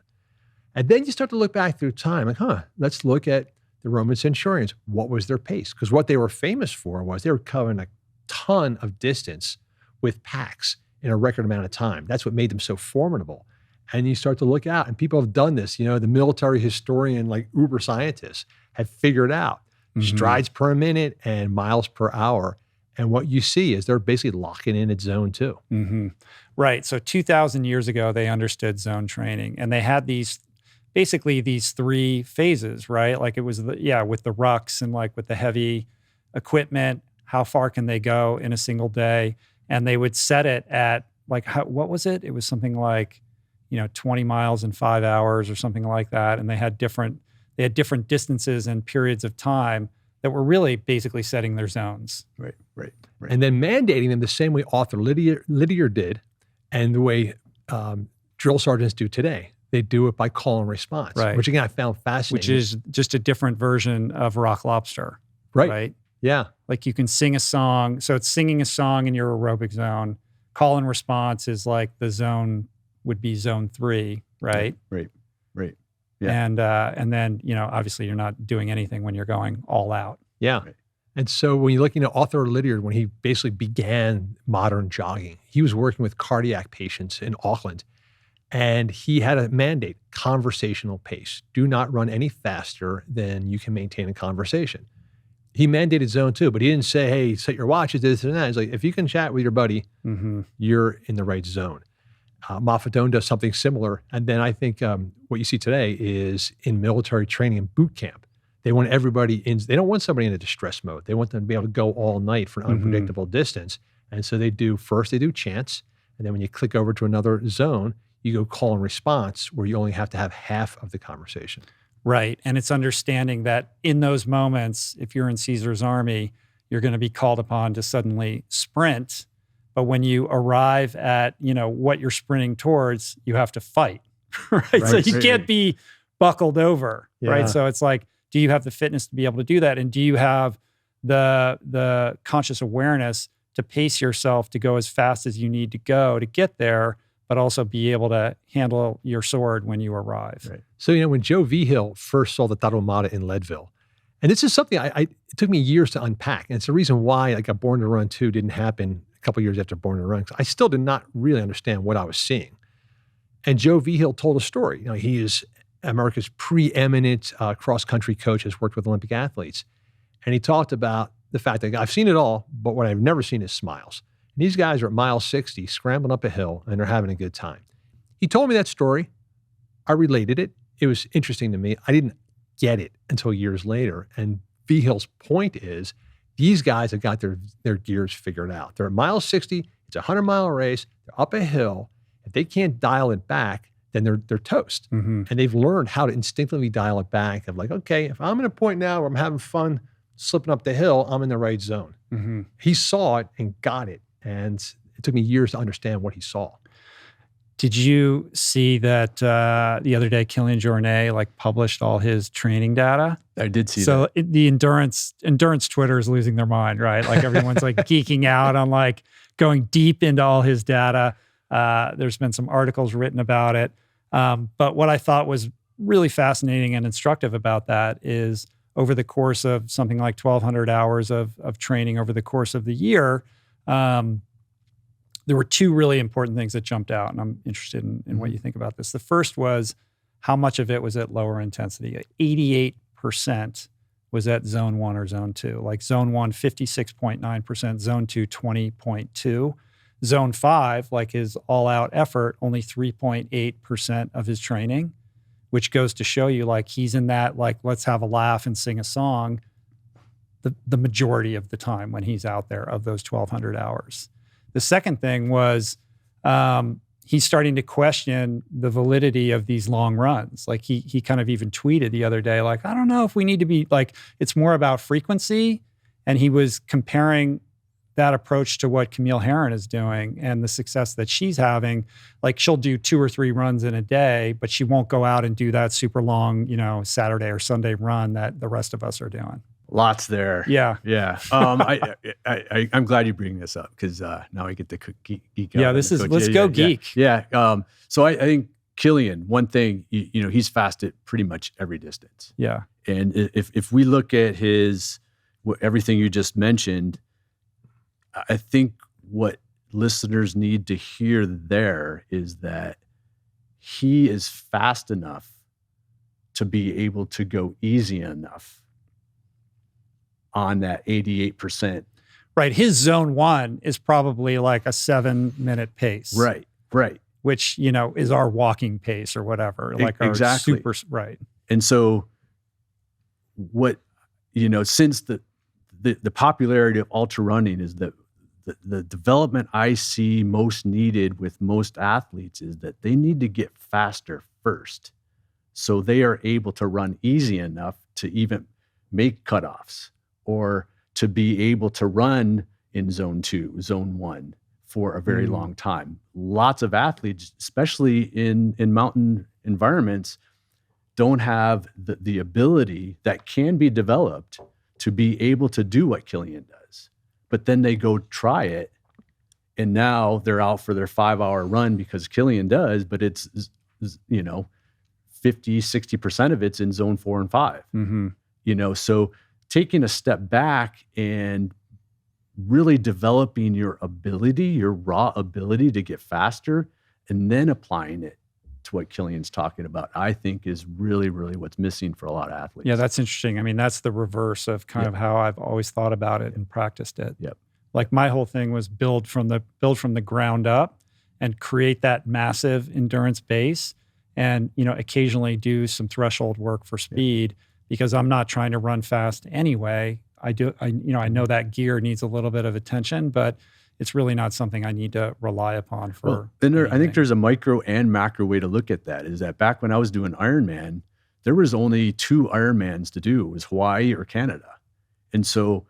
And then you start to look back through time, like, let's look at the Roman centurions. What was their pace? Because what they were famous for was they were covering a ton of distance with packs in a record amount of time. That's what made them so formidable. And you start to look out, and people have done this. The military historian, like uber scientists, have figured out strides per minute and miles per hour. And what you see is they're basically locking in at zone 2. Right. So 2,000 years ago, they understood zone training, and they had these 3 phases, right? Like it was, with the rucks and like with the heavy equipment, how far can they go in a single day? And they would set it at like, what was it? It was something like, 20 miles in 5 hours or something like that. And they had different distances and periods of time that were really basically setting their zones. Right. And then mandating them the same way Arthur Lydiard did and the way drill sergeants do today. They do it by call and response, which again, I found fascinating. Which is just a different version of rock lobster. Right? Yeah. Like you can sing a song. So it's singing a song in your aerobic zone. Call and response is like the zone would be zone 3, right? Right. Yeah. And then, obviously you're not doing anything when you're going all out. Yeah. Right. And so when you look, Arthur Lydiard, when he basically began modern jogging, he was working with cardiac patients in Auckland, and he had a mandate, conversational pace. Do not run any faster than you can maintain a conversation. He mandated zone 2, but he didn't say, hey, set your watches, this and that. He's like, if you can chat with your buddy, you're in the right zone. Mafadone does something similar. And then I think what you see today is in military training and boot camp, they want everybody in, they don't want somebody in a distress mode. They want them to be able to go all night for an unpredictable distance. And so they do chants. And then when you click over to another zone, you go call and response where you only have to have half of the conversation. Right. And it's understanding that in those moments, if you're in Caesar's army, you're going to be called upon to suddenly sprint. But when you arrive at, what you're sprinting towards, you have to fight, right? So you can't be buckled over, right? So it's like, do you have the fitness to be able to do that? And do you have the conscious awareness to pace yourself to go as fast as you need to go to get there, but also be able to handle your sword when you arrive? Right. So, when Joe Vigil first saw the Tarahumara in Leadville, and this is something it took me years to unpack. And it's the reason why like a Born to Run 2 didn't happen a couple years after Born to Run. I still did not really understand what I was seeing. And Joe Vigil told a story. He is America's preeminent cross-country coach, has worked with Olympic athletes. And he talked about the fact that I've seen it all, but what I've never seen is smiles. And these guys are at mile 60, scrambling up a hill, and they're having a good time. He told me that story. I related it. It was interesting to me. I didn't get it until years later. And V-Hill's point is, these guys have got their gears figured out. They're at mile 60. It's a 100-mile race. They're up a hill. If they can't dial it back, then they're toast. Mm-hmm. And they've learned how to instinctively dial it back of like, okay, if I'm in a point now where I'm having fun slipping up the hill, I'm in the right zone. Mm-hmm. He saw it and got it. And it took me years to understand what he saw. Did you see that the other day Kilian Jornet published all his training data? I did see that. So the endurance Twitter is losing their mind, right? Everyone's geeking out on going deep into all his data. There's been some articles written about it. But what I thought was really fascinating and instructive about that is over the course of something like 1,200 hours of training over the course of the year, there were two really important things that jumped out, and I'm interested in what you think about this. The first was how much of it was at lower intensity. 88% was at zone 1 or zone 2. Zone 1, 56.9%, zone 2, 20.2%. Zone 5, his all-out effort, only 3.8% of his training, which goes to show you he's in that let's have a laugh and sing a song the majority of the time when he's out there of those 1,200 hours. The second thing was he's starting to question the validity of these long runs. He kind of even tweeted the other day, I don't know if we need to be it's more about frequency. And he was comparing that approach to what Camille Herron is doing and the success that she's having. She'll do 2 or 3 runs in a day, but she won't go out and do that super long, Saturday or Sunday run that the rest of us are doing. Lots there. Yeah. Yeah. I'm glad you bring this up because now I get to geek out. Yeah, let's go geek. Yeah. So I think Kilian, one thing, he's fast at pretty much every distance. Yeah. And if we look at everything you just mentioned, I think what listeners need to hear there is that he is fast enough to be able to go easy enough on that 88%. Right. His zone 1 is probably a 7-minute pace. Right. Which, is our walking pace or whatever. Exactly. Our super, right. And so what, since the popularity of ultra running is that the development I see most needed with most athletes is that they need to get faster first. So they are able to run easy enough to even make cutoffs or to be able to run in zone 2, zone 1 for a very long time. Lots of athletes, especially in mountain environments, don't have the ability that can be developed to be able to do what Kilian does. But then they go try it, and now they're out for their 5-hour run because Kilian does, but it's, 50, 60% of it's in zone 4 and 5. Mm-hmm. So taking a step back and really developing your raw ability to get faster, and then applying it to what Kilian's talking about, I think is really, really what's missing for a lot of athletes. Yeah, that's interesting. I mean, that's the reverse of kind of how I've always thought about it and practiced it. Yep. My whole thing was build from the ground up and create that massive endurance base, and occasionally do some threshold work for speed because I'm not trying to run fast anyway. I know that gear needs a little bit of attention, but it's really not something I need to rely upon for. Well, I think there's a micro and macro way to look at that. Is that back when I was doing Ironman, there was only 2 Ironmans to do. It was Hawaii or Canada. And so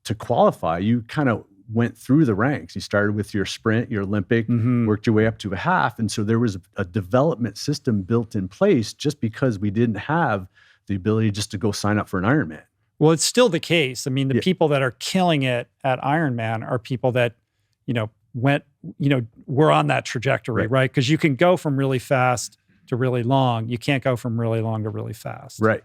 to qualify, you kind of went through the ranks. You started with your sprint, your Olympic, worked your way up to a half. And so there was a development system built in place just because we didn't have the ability just to go sign up for an Ironman. Well, it's still the case. I mean, the people that are killing it at Ironman are people that, we're on that trajectory, right? Because you can go from really fast to really long. You can't go from really long to really fast. Right.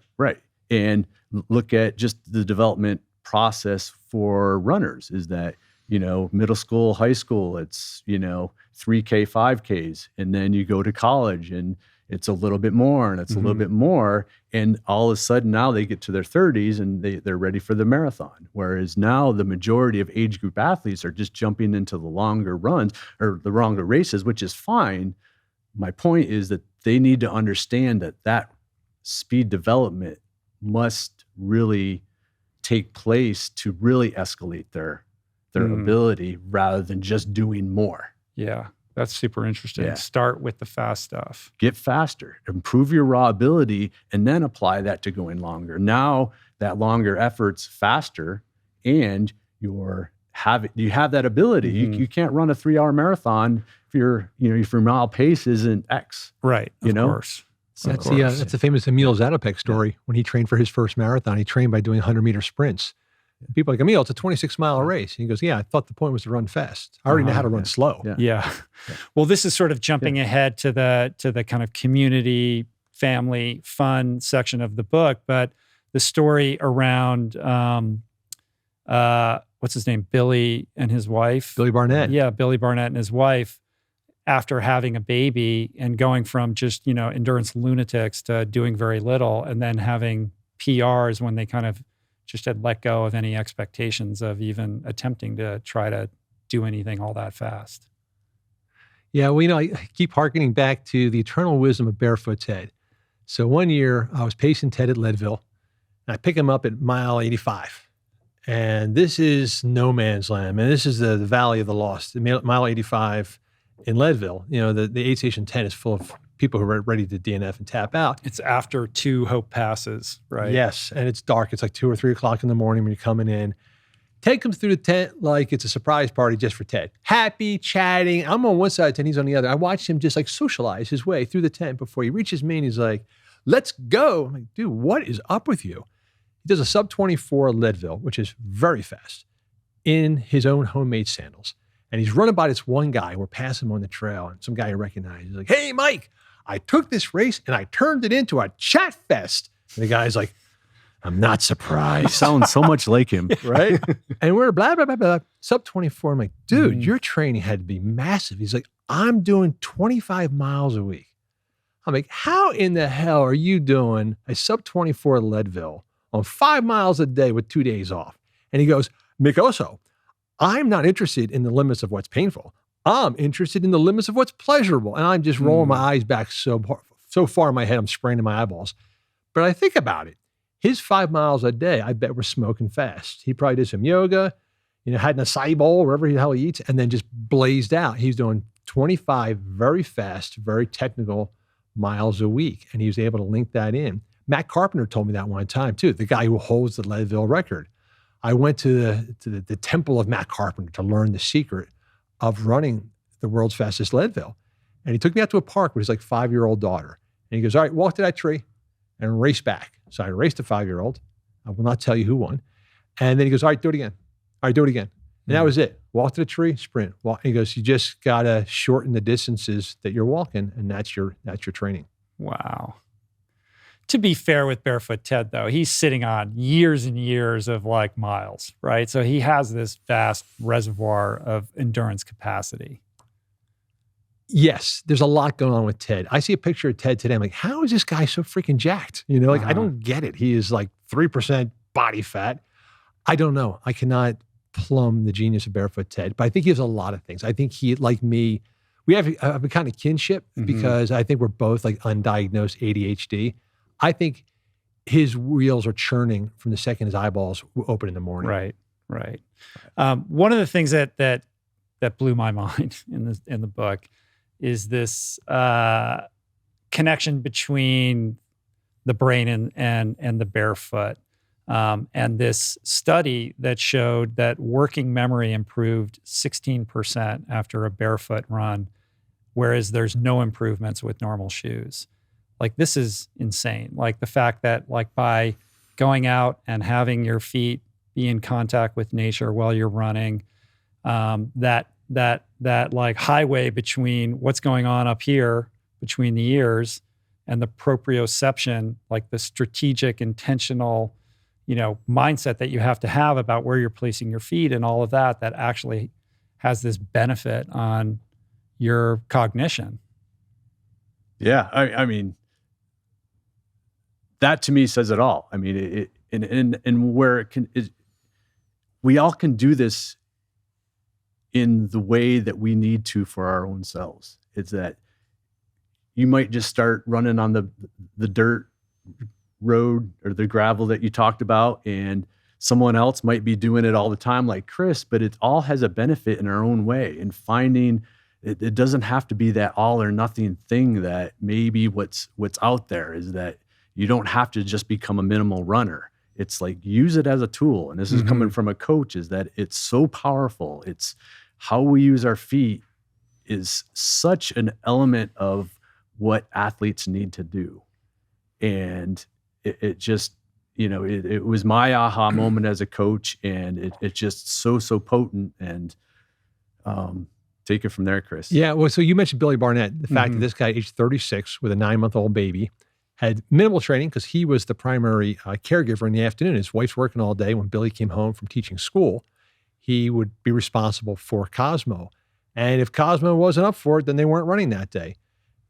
And look at just the development process for runners is that, middle school, high school, it's, 3K, 5Ks. And then you go to college and, it's a little bit more and it's a little bit more. And all of a sudden now they get to their 30s and they're ready for the marathon. Whereas now the majority of age group athletes are just jumping into the longer runs or the longer races, which is fine. My point is that they need to understand that speed development must really take place to really escalate their ability rather than just doing more. Yeah, that's super interesting. Yeah. Start with the fast stuff. Get faster, improve your raw ability, and then apply that to going longer. Now that longer effort's faster, and you have that ability. You can't run a 3-hour marathon if your mile pace isn't X. Right. Of course. So that's the famous Emil Zatopek story. When he trained for his first marathon, he trained by doing 100-meter sprints. People are like, Emil, it's a 26-mile race. And he goes, yeah, I thought the point was to run fast. I already know how to run slow. Yeah. Well, this is sort of jumping ahead to the kind of community, family, fun section of the book. But the story around, what's his name? Billy and his wife. Billy Barnett. Yeah, Billy Barnett and his wife, after having a baby and going from just, endurance lunatics to doing very little, and then having PRs when they kind of just had let go of any expectations of even attempting to try to do anything all that fast. Yeah, well, I keep hearkening back to the eternal wisdom of Barefoot Ted. So one year I was pacing Ted at Leadville, and I pick him up at mile 85. And this is no man's land, man. This is the Valley of the Lost, mile 85 in Leadville. The aid station 10 is full of people who are ready to DNF and tap out. It's after 2 Hope passes, right? Yes, and it's dark. It's like 2 or 3 o'clock in the morning when you're coming in. Ted comes through the tent like it's a surprise party just for Ted. Happy, chatting. I'm on one side of the tent, he's on the other. I watched him just like socialize his way through the tent before he reaches me and he's like, let's go. I'm like, dude, what is up with you? He does a sub 24 Leadville, which is very fast, in his own homemade sandals. And he's running by this one guy. We're passing him on the trail, and some guy he recognizes. He's like, hey, Mike, I took this race and I turned it into a chat fest. And the guy's like, I'm not surprised. Sounds so much like him. Right? And we're blah, blah, blah, blah. Sub 24. I'm like, dude, your training had to be massive. He's like, I'm doing 25 miles a week. I'm like, how in the hell are you doing a sub 24 Leadville on 5 miles a day with 2 days off? And he goes, Mikoso, I'm not interested in the limits of what's painful. I'm interested in the limits of what's pleasurable. And I'm just rolling my eyes back so far in my head, I'm spraining my eyeballs. But I think about it. His 5 miles a day, I bet we're smoking fast. He probably did some yoga, had an acai bowl, wherever the hell he eats, and then just blazed out. He's doing 25 very fast, very technical miles a week. And he was able to link that in. Matt Carpenter told me that one time too, the guy who holds the Leadville record. I went to the temple of Matt Carpenter to learn the secret of running the world's fastest Leadville. And he took me out to a park with his 5-year-old daughter. And he goes, all right, walk to that tree and race back. So I raced a 5-year-old. I will not tell you who won. And then he goes, all right, do it again. All right, do it again. And that was it. Walk to the tree, sprint. Walk. And he goes, you just got to shorten the distances that you're walking. And that's your training. Wow. To be fair with Barefoot Ted, though, he's sitting on years and years of miles, right? So he has this vast reservoir of endurance capacity. Yes, there's a lot going on with Ted. I see a picture of Ted today. I'm like, how is this guy so freaking jacked? I don't get it. He is 3% body fat. I don't know. I cannot plumb the genius of Barefoot Ted, but I think he has a lot of things. I think he, like me, we have a kind of kinship because I think we're both undiagnosed ADHD. I think his wheels are churning from the second his eyeballs open in the morning. Right. One of the things that blew my mind in the book is this connection between the brain and the barefoot, and this study that showed that working memory improved 16% after a barefoot run, whereas there's no improvements with normal shoes. This is insane. The fact that by going out and having your feet be in contact with nature while you're running, that highway between what's going on up here between the ears and the proprioception, the strategic, intentional, mindset that you have to have about where you're placing your feet and all of that actually has this benefit on your cognition. Yeah. I mean, that to me says it all. I mean, and where it can, we all can do this in the way that we need to for our own selves. It's that you might just start running on the dirt road or the gravel that you talked about, and someone else might be doing it all the time like Chris, but it all has a benefit in our own way. And finding it doesn't have to be that all or nothing thing. That maybe what's out there is that you don't have to just become a minimal runner. It's like, use it as a tool. And this is coming from a coach, is that it's so powerful. It's how we use our feet is such an element of what athletes need to do. And it just, it was my aha moment as a coach, and it's just so potent. And take it from there, Chris. Yeah, well, so you mentioned Billy Barnett, the fact that this guy, age 36, with a 9-month-old baby, had minimal training because he was the primary caregiver in the afternoon. His wife's working all day. When Billy came home from teaching school, he would be responsible for Cosmo. And if Cosmo wasn't up for it, then they weren't running that day.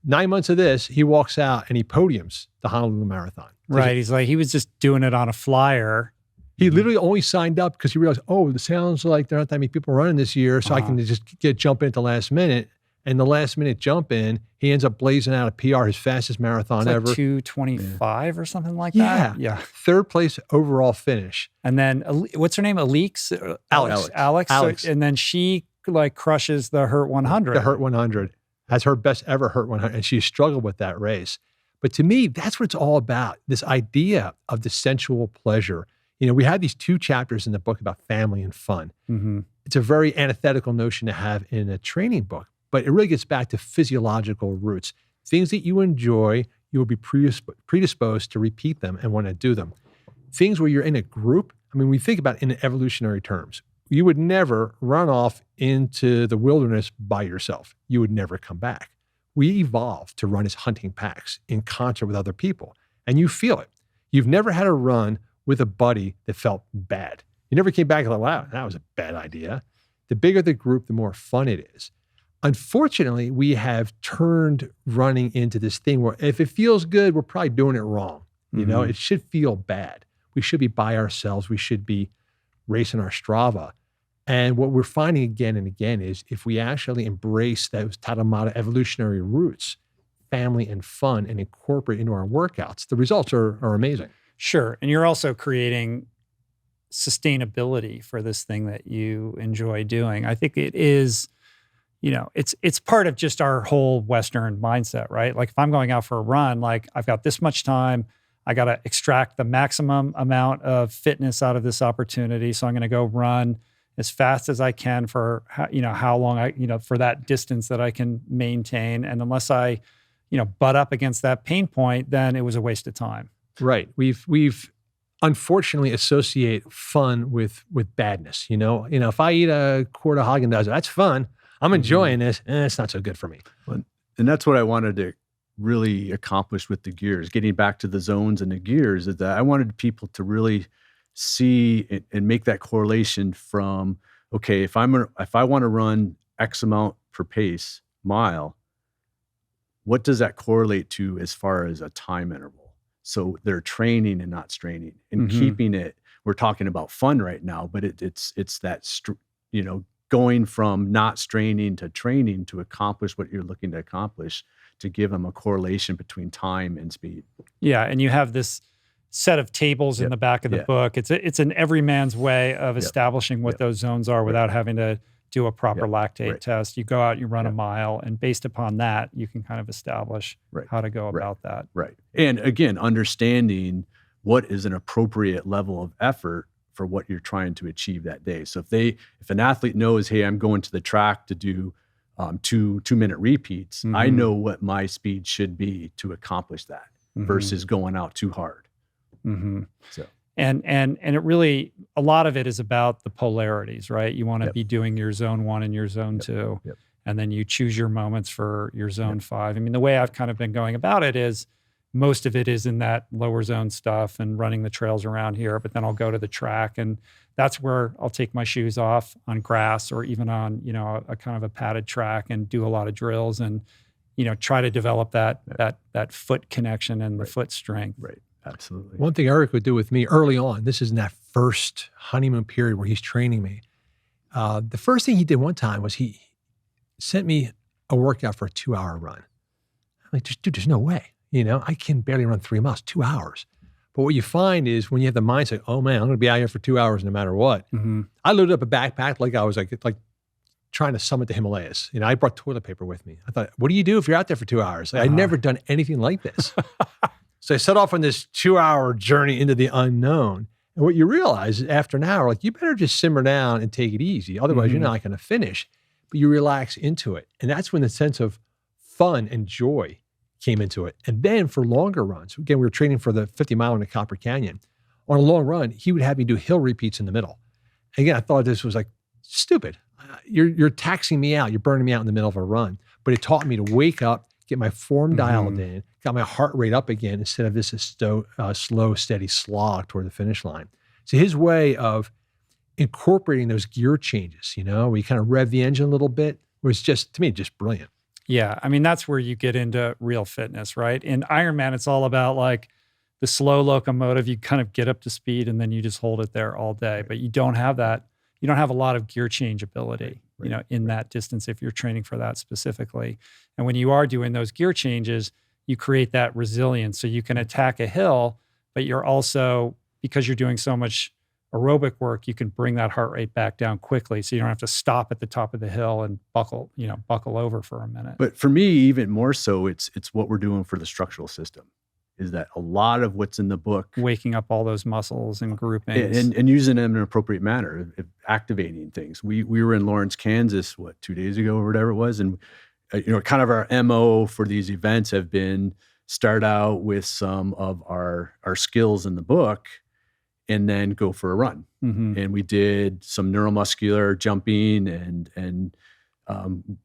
9 months of this, he walks out and he podiums the Honolulu Marathon. Right. He's like, he was just doing it on a flyer. He literally only signed up because he realized, it sounds like there aren't that many people running this year, so I can just jump in at the last minute. And the last minute jump in, he ends up blazing out a PR, his fastest marathon ever. 2:25 or something like that. Yeah. Third place overall finish. And then what's her name? Alex. Alex. So, and then she like crushes the Hurt 100. The Hurt 100. Has her best ever Hurt 100. And she struggled with that race. But to me, that's what it's all about. This idea of the sensual pleasure. We had these 2 chapters in the book about family and fun. It's a very antithetical notion to have in a training book. But it really gets back to physiological roots. Things that you enjoy, you will be predisposed to repeat them and want to do them. Things where you're in a group, we think about it in evolutionary terms. You would never run off into the wilderness by yourself. You would never come back. We evolved to run as hunting packs in concert with other people. And you feel it. You've never had a run with a buddy that felt bad. You never came back and thought, wow, that was a bad idea. The bigger the group, the more fun it is. Unfortunately, we have turned running into this thing where if it feels good, we're probably doing it wrong. It should feel bad. We should be by ourselves. We should be racing our Strava. And what we're finding again and again is if we actually embrace those Taramata evolutionary roots, family and fun, and incorporate into our workouts, the results are amazing. Sure. And you're also creating sustainability for this thing that you enjoy doing. I think it is... it's part of just our whole Western mindset, right? Like if I'm going out for a run, like I've got this much time, I got to extract the maximum amount of fitness out of this opportunity. So I'm going to go run as fast as I can for, how long for that distance that I can maintain. And unless I, butt up against that pain point, then it was a waste of time. Right. We've unfortunately associate fun with badness. If I eat a quart of Haagen-Dazs, that's fun. I'm enjoying this, and it's not so good for me. And that's what I wanted to really accomplish with the gears. Getting back to the zones and the gears, is that I wanted people to really see and make that correlation from, okay, if I want to run X amount per pace mile, what does that correlate to as far as a time interval? So they're training and not straining, and keeping it. We're talking about fun right now, but it's that going from not straining to training to accomplish what you're looking to accomplish, to give them a correlation between time and speed. Yeah, and you have this set of tables in the back of the book. It's an everyman's way of establishing what those zones are without having to do a proper lactate test. You go out, you run a mile, and based upon that, you can kind of establish how to go about that. Right. And again, understanding what is an appropriate level of effort for what you're trying to achieve that day. So if an athlete knows, hey, I'm going to the track to do 2-minute repeats, I know what my speed should be to accomplish that versus going out too hard. So. And it really, a lot of it is about the polarities, right? You want to be doing your zone 1 and your zone 2, and then you choose your moments for your zone 5. I mean, the way I've kind of been going about it is most of it is in that lower zone stuff and running the trails around here, but then I'll go to the track, and that's where I'll take my shoes off on grass or even on, a kind of a padded track and do a lot of drills. And, try to develop that foot connection and the foot strength. Right. Absolutely. One thing Eric would do with me early on, this is in that first honeymoon period where he's training me. The first thing he did one time was he sent me a workout for a 2-hour run. I'm like, dude, there's no way. I can barely run 3 miles, 2 hours. But what you find is when you have the mindset, oh man, I'm going to be out here for 2 hours no matter what. Mm-hmm. I loaded up a backpack like I was like trying to summit the Himalayas. I brought toilet paper with me. I thought, what do you do if you're out there for 2 hours? I'd never done anything like this. So I set off on this 2-hour journey into the unknown. And what you realize is after an hour, you better just simmer down and take it easy. Otherwise, you're not going to finish. But you relax into it. And that's when the sense of fun and joy came into it. And then for longer runs, again, we were training for the 50 mile in the Copper Canyon. On a long run, he would have me do hill repeats in the middle. And again, I thought this was stupid. You're taxing me out. You're burning me out in the middle of a run. But it taught me to wake up, get my form dialed in, got my heart rate up again instead of this slow, steady slog toward the finish line. So his way of incorporating those gear changes, where you kind of rev the engine a little bit, was just, to me, just brilliant. Yeah. I mean, that's where you get into real fitness, right? In Ironman, it's all about the slow locomotive. You kind of get up to speed and then you just hold it there all day. But you don't have that. You don't have a lot of gear change ability, in that distance if you're training for that specifically. And when you are doing those gear changes, you create that resilience. So you can attack a hill, but you're also, because you're doing so much aerobic work, you can bring that heart rate back down quickly. So you don't have to stop at the top of the hill and buckle over for a minute. But for me, even more so, it's what we're doing for the structural system. Is that a lot of what's in the book, waking up all those muscles and groupings and using them in an appropriate manner, activating things. We were in Lawrence, Kansas, 2 days ago or whatever it was, and kind of our MO for these events have been start out with some of our skills in the book, and then go for a run. Mm-hmm. And we did some neuromuscular jumping and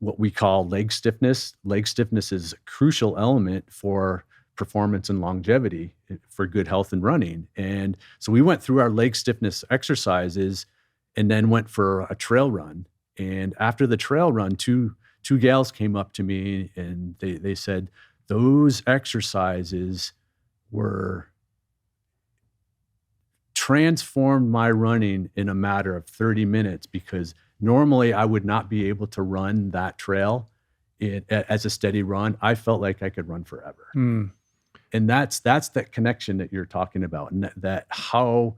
what we call leg stiffness. Leg stiffness is a crucial element for performance and longevity for good health and running. And so we went through our leg stiffness exercises and then went for a trail run. And after the trail run, two gals came up to me and they said, those exercises were transformed my running in a matter of 30 minutes, because normally I would not be able to run that trail as a steady run. I felt like I could run forever. And that's that connection that you're talking about. And that how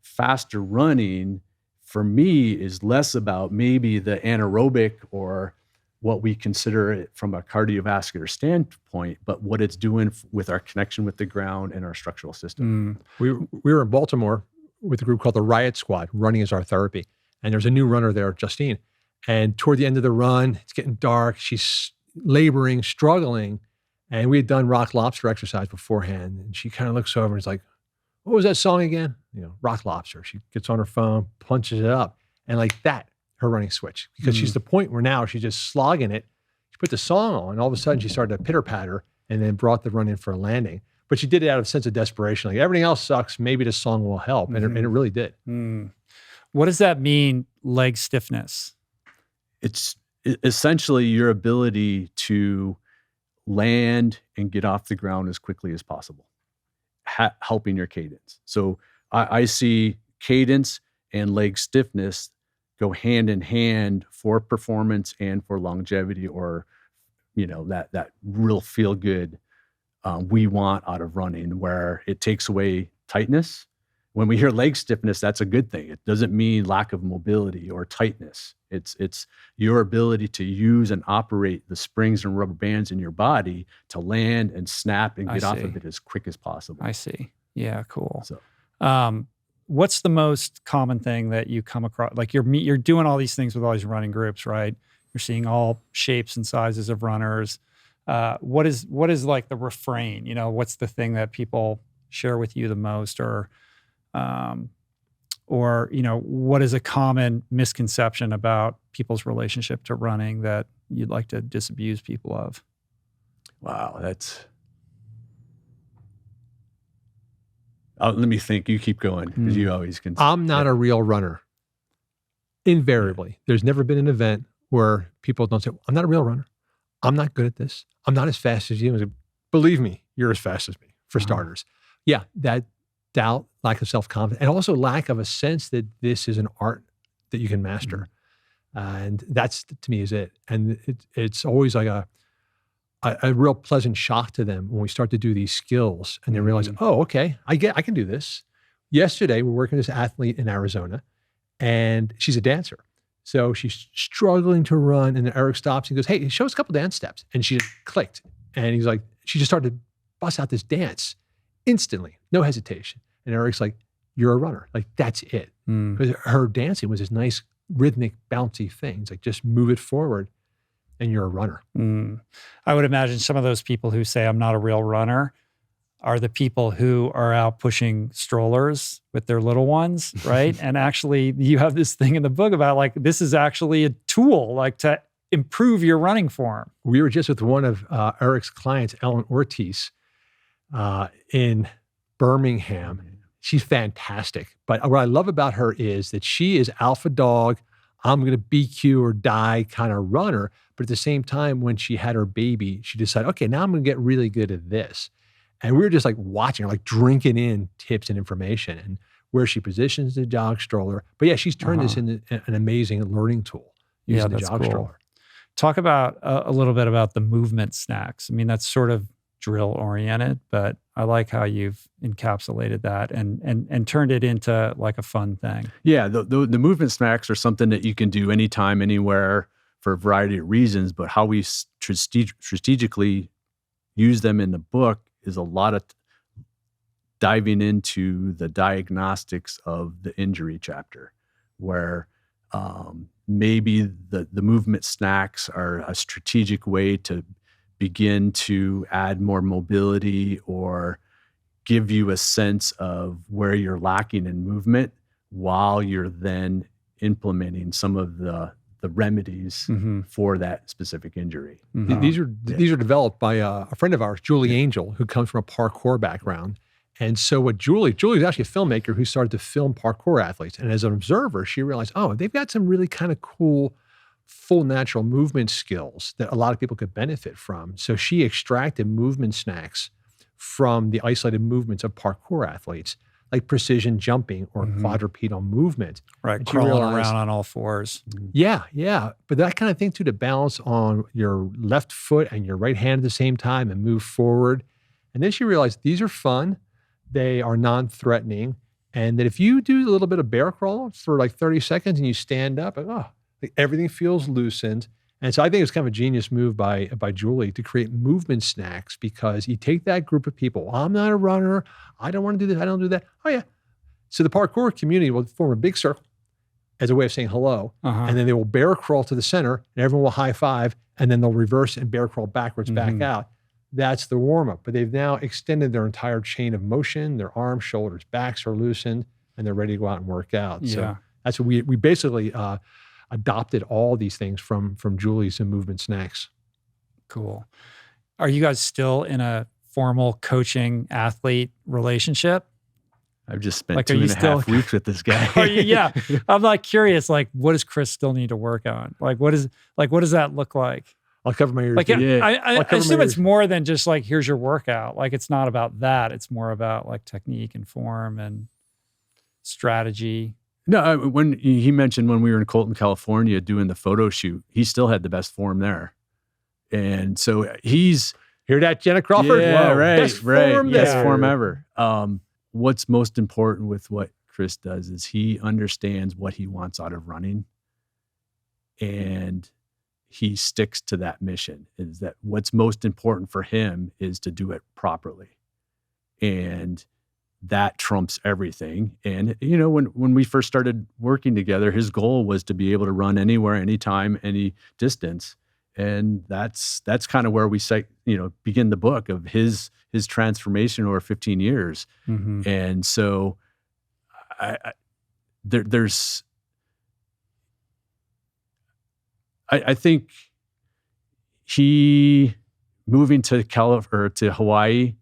faster running for me is less about maybe the anaerobic or what we consider it from a cardiovascular standpoint, but what it's doing with our connection with the ground and our structural system. We were in Baltimore with a group called the Riot Squad. Running is our therapy. And there's a new runner there, Justine. And toward the end of the run, it's getting dark. She's laboring, struggling. And we had done rock lobster exercise beforehand. And she kind of looks over and is like, what was that song again? Rock lobster. She gets on her phone, punches it up. And like that, her running switch. Because she's the point where now she's just slogging it. She put the song on, and all of a sudden she started to pitter patter and then brought the run in for a landing. But she did it out of a sense of desperation. Like, everything else sucks. Maybe the song will help. And it really did. What does that mean, leg stiffness? It's essentially your ability to land and get off the ground as quickly as possible, helping your cadence. So I see cadence and leg stiffness go hand in hand for performance and for longevity, or that real feel good we want out of running, where it takes away tightness. When we hear leg stiffness, that's a good thing. It doesn't mean lack of mobility or tightness. It's your ability to use and operate the springs and rubber bands in your body to land and snap and get off of it as quick as possible. I see. Yeah, cool. So, what's the most common thing that you come across? Like, you're doing all these things with all these running groups, right? You're seeing all shapes and sizes of runners. What is like the refrain? What's the thing that people share with you the most, or what is a common misconception about people's relationship to running that you'd like to disabuse people of? Wow, let me think. You keep going, because you always can. I'm not a real runner. Invariably. There's never been an event where people don't say, I'm not a real runner. I'm not good at this. I'm not as fast as you. I said, believe me, you're as fast as me, for starters. Yeah, that doubt, lack of self-confidence, and also lack of a sense that this is an art that you can master. And that's, to me, is it. And it's always like a real pleasant shock to them when we start to do these skills and they realize, oh, okay, I can do this. Yesterday, we're working with this athlete in Arizona, and she's a dancer. So she's struggling to run, and then Eric stops and goes, hey, show us a couple dance steps. And she just clicked. And he's like, she just started to bust out this dance instantly, no hesitation. And Eric's like, you're a runner. Like, that's it. Because her dancing was this nice, rhythmic, bouncy thing. It's like, just move it forward and you're a runner. I would imagine some of those people who say, I'm not a real runner, are the people who are out pushing strollers with their little ones, right? And actually, you have this thing in the book about like, this is actually a tool, like to improve your running form. We were just with one of Eric's clients, Ellen Ortiz, in Birmingham. She's fantastic. But what I love about her is that she is alpha dog, I'm going to BQ or die kind of runner. But at the same time, when she had her baby, she decided, okay, now I'm going to get really good at this. And we were just like watching her, like drinking in tips and information and where she positions the jog stroller. But yeah, she's turned this into an amazing learning tool using the jog stroller. Talk about a little bit about the movement snacks. I mean, that's sort of drill oriented, but I like how you've encapsulated that and turned it into like a fun thing. Yeah, the movement snacks are something that you can do anytime, anywhere for a variety of reasons, but how we strategically use them in the book is a lot of diving into the diagnostics of the injury chapter, where maybe the movement snacks are a strategic way to begin to add more mobility or give you a sense of where you're lacking in movement while you're then implementing some of the remedies for that specific injury. These are developed by a friend of ours, Julie Angel, who comes from a parkour background. And so what Julie's actually a filmmaker who started to film parkour athletes. And as an observer, she realized, oh, they've got some really kind of cool full natural movement skills that a lot of people could benefit from. So she extracted movement snacks from the isolated movements of parkour athletes, like precision jumping or quadrupedal movement. Right, crawling around on all fours. Yeah. But that kind of thing too, to balance on your left foot and your right hand at the same time and move forward. And then she realized these are fun, they are non-threatening, and that if you do a little bit of bear crawl for like 30 seconds and you stand up, like everything feels loosened. And so I think it's kind of a genius move by Julie to create movement snacks, because you take that group of people, I'm not a runner, I don't want to do this, I don't do that. Oh yeah. So the parkour community will form a big circle as a way of saying hello. And then they will bear crawl to the center and everyone will high five, and then they'll reverse and bear crawl backwards back out. That's the warm up. But they've now extended their entire chain of motion. Their arms, shoulders, backs are loosened, and they're ready to go out and work out. Yeah. So that's what we basically adopted all these things from Julie's and movement snacks. Cool. Are you guys still in a formal coaching athlete relationship? I've just spent 2.5 weeks with this guy. Yeah. I'm like curious, like, what does Chris still need to work on? What does that look like? I'll cover my ears. Like, I assume it's more than just like, here's your workout. Like, it's not about that. It's more about like technique and form and strategy. No, when he mentioned when we were in Colton, California doing the photo shoot, he still had the best form there. And so he's... Hear that, Jenna Crawford? Yeah, right. Best form Best form ever. What's most important with what Chris does is he understands what he wants out of running, and he sticks to that mission. Is that what's most important for him is to do it properly. And that trumps everything. And, when we first started working together, his goal was to be able to run anywhere, anytime, any distance. And that's kind of where we say, begin the book of his transformation over 15 years. And so I think he moving to Hawaii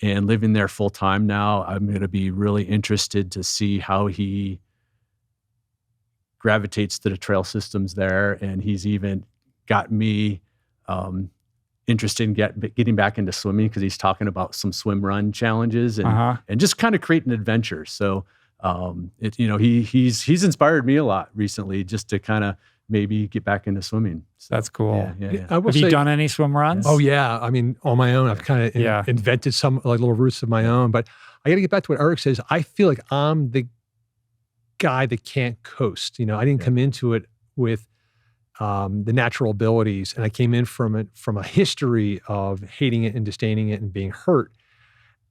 and living there full time now, I'm going to be really interested to see how he gravitates to the trail systems there. And he's even got me interested in getting back into swimming because he's talking about some swim run challenges and just kind of create an adventure. So he's inspired me a lot recently just to kind of maybe get back into swimming. So, that's cool. Yeah. Have you done any swim runs? Oh yeah. I mean, on my own, I've kind of invented some like little routes of my own, but I got to get back to what Eric says. I feel like I'm the guy that can't coast. I didn't come into it with the natural abilities, and I came in from a history of hating it and disdaining it and being hurt.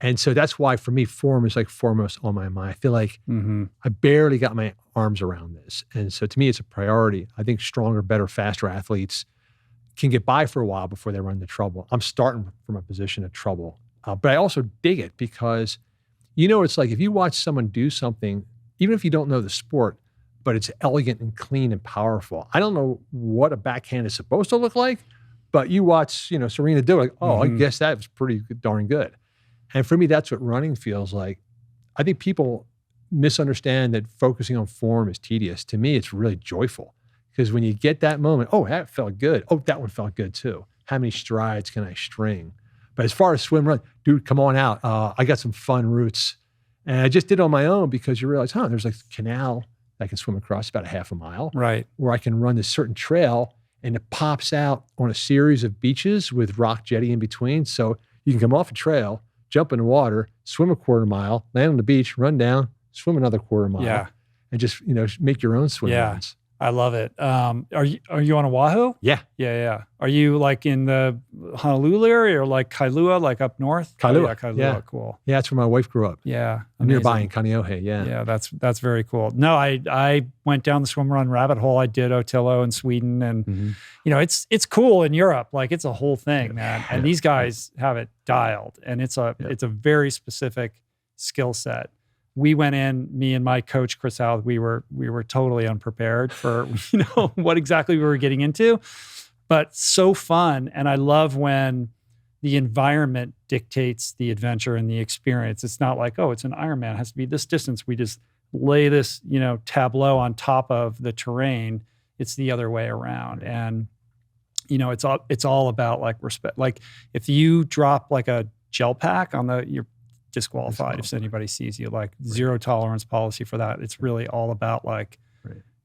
And so that's why for me, form is like foremost on my mind. I feel like I barely got my arms around this. And so to me, it's a priority. I think stronger, better, faster athletes can get by for a while before they run into trouble. I'm starting from a position of trouble. But I also dig it because, it's like if you watch someone do something, even if you don't know the sport, but it's elegant and clean and powerful. I don't know what a backhand is supposed to look like, but you watch, Serena do it, like, I guess that was pretty darn good. And for me, that's what running feels like. I think people misunderstand that focusing on form is tedious. To me, it's really joyful because when you get that moment, that felt good. Oh, that one felt good too. How many strides can I string? But as far as swim run, dude, come on out. I got some fun routes. And I just did it on my own because you realize, there's like a canal I can swim across about a half a mile. Right. Where I can run this certain trail and it pops out on a series of beaches with rock jetty in between. So you can come off a trail, jump in the water, swim a quarter mile, land on the beach, run down, swim another quarter mile, and just, make your own swim runs. I love it. Are you on Oahu? Yeah. Are you like in the Honolulu area or like Kailua, like up north? Kailua. Yeah, Kailua. Cool. Yeah, that's where my wife grew up. Yeah. Nearby in Kaneohe. Yeah. Yeah, that's very cool. No, I went down the swim run rabbit hole. I did Otillo in Sweden, and it's cool in Europe. Like it's a whole thing, man. And these guys have it dialed, and it's a very specific skill set. We went in, me and my coach, Chris McDougall, we were totally unprepared for, what exactly we were getting into, but so fun. And I love when the environment dictates the adventure and the experience. It's not like, it's an Ironman, it has to be this distance. We just lay this, tableau on top of the terrain. It's the other way around. And, it's all about like respect. Like if you drop like a gel pack on you're disqualified if anybody sees you, like zero tolerance policy for that. It's really all about like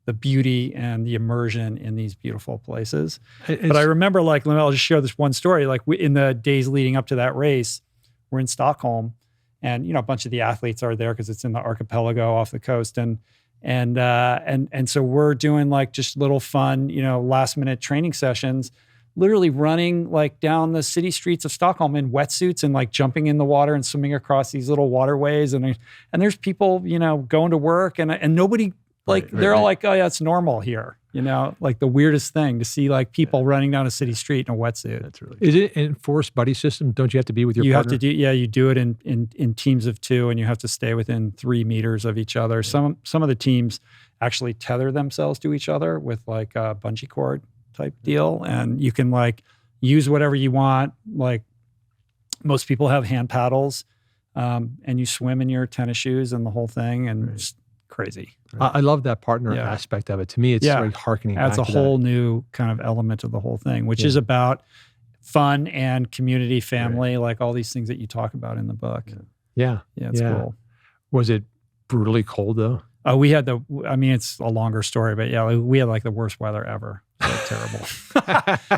the beauty and the immersion in these beautiful places. But I remember I'll just share this one story. Like in the days leading up to that race, we're in Stockholm and, a bunch of the athletes are there because it's in the archipelago off the coast. And so we're doing like just little fun, last minute training sessions, literally running like down the city streets of Stockholm in wetsuits and like jumping in the water and swimming across these little waterways. And there's people, going to work and nobody they're all like, oh yeah, it's normal here. Like the weirdest thing to see like people running down a city street in a wetsuit. That's really cool. Is it an enforced buddy system? Don't you have to be with your partner? Have to you do it in teams of 2 and you have to stay within 3 meters of each other. Yeah. Some of the teams actually tether themselves to each other with like a bungee cord type deal. And you can like use whatever you want. Like most people have hand paddles and you swim in your tennis shoes and the whole thing and just crazy. Right. I love that partner aspect of it. To me, it's like hearkening back to that. Adds a whole new kind of element of the whole thing, which is about fun and community, family, like all these things that you talk about in the book. Yeah. It's cool. Was it brutally cold though? We had it's a longer story, but we had like the worst weather ever. Terrible,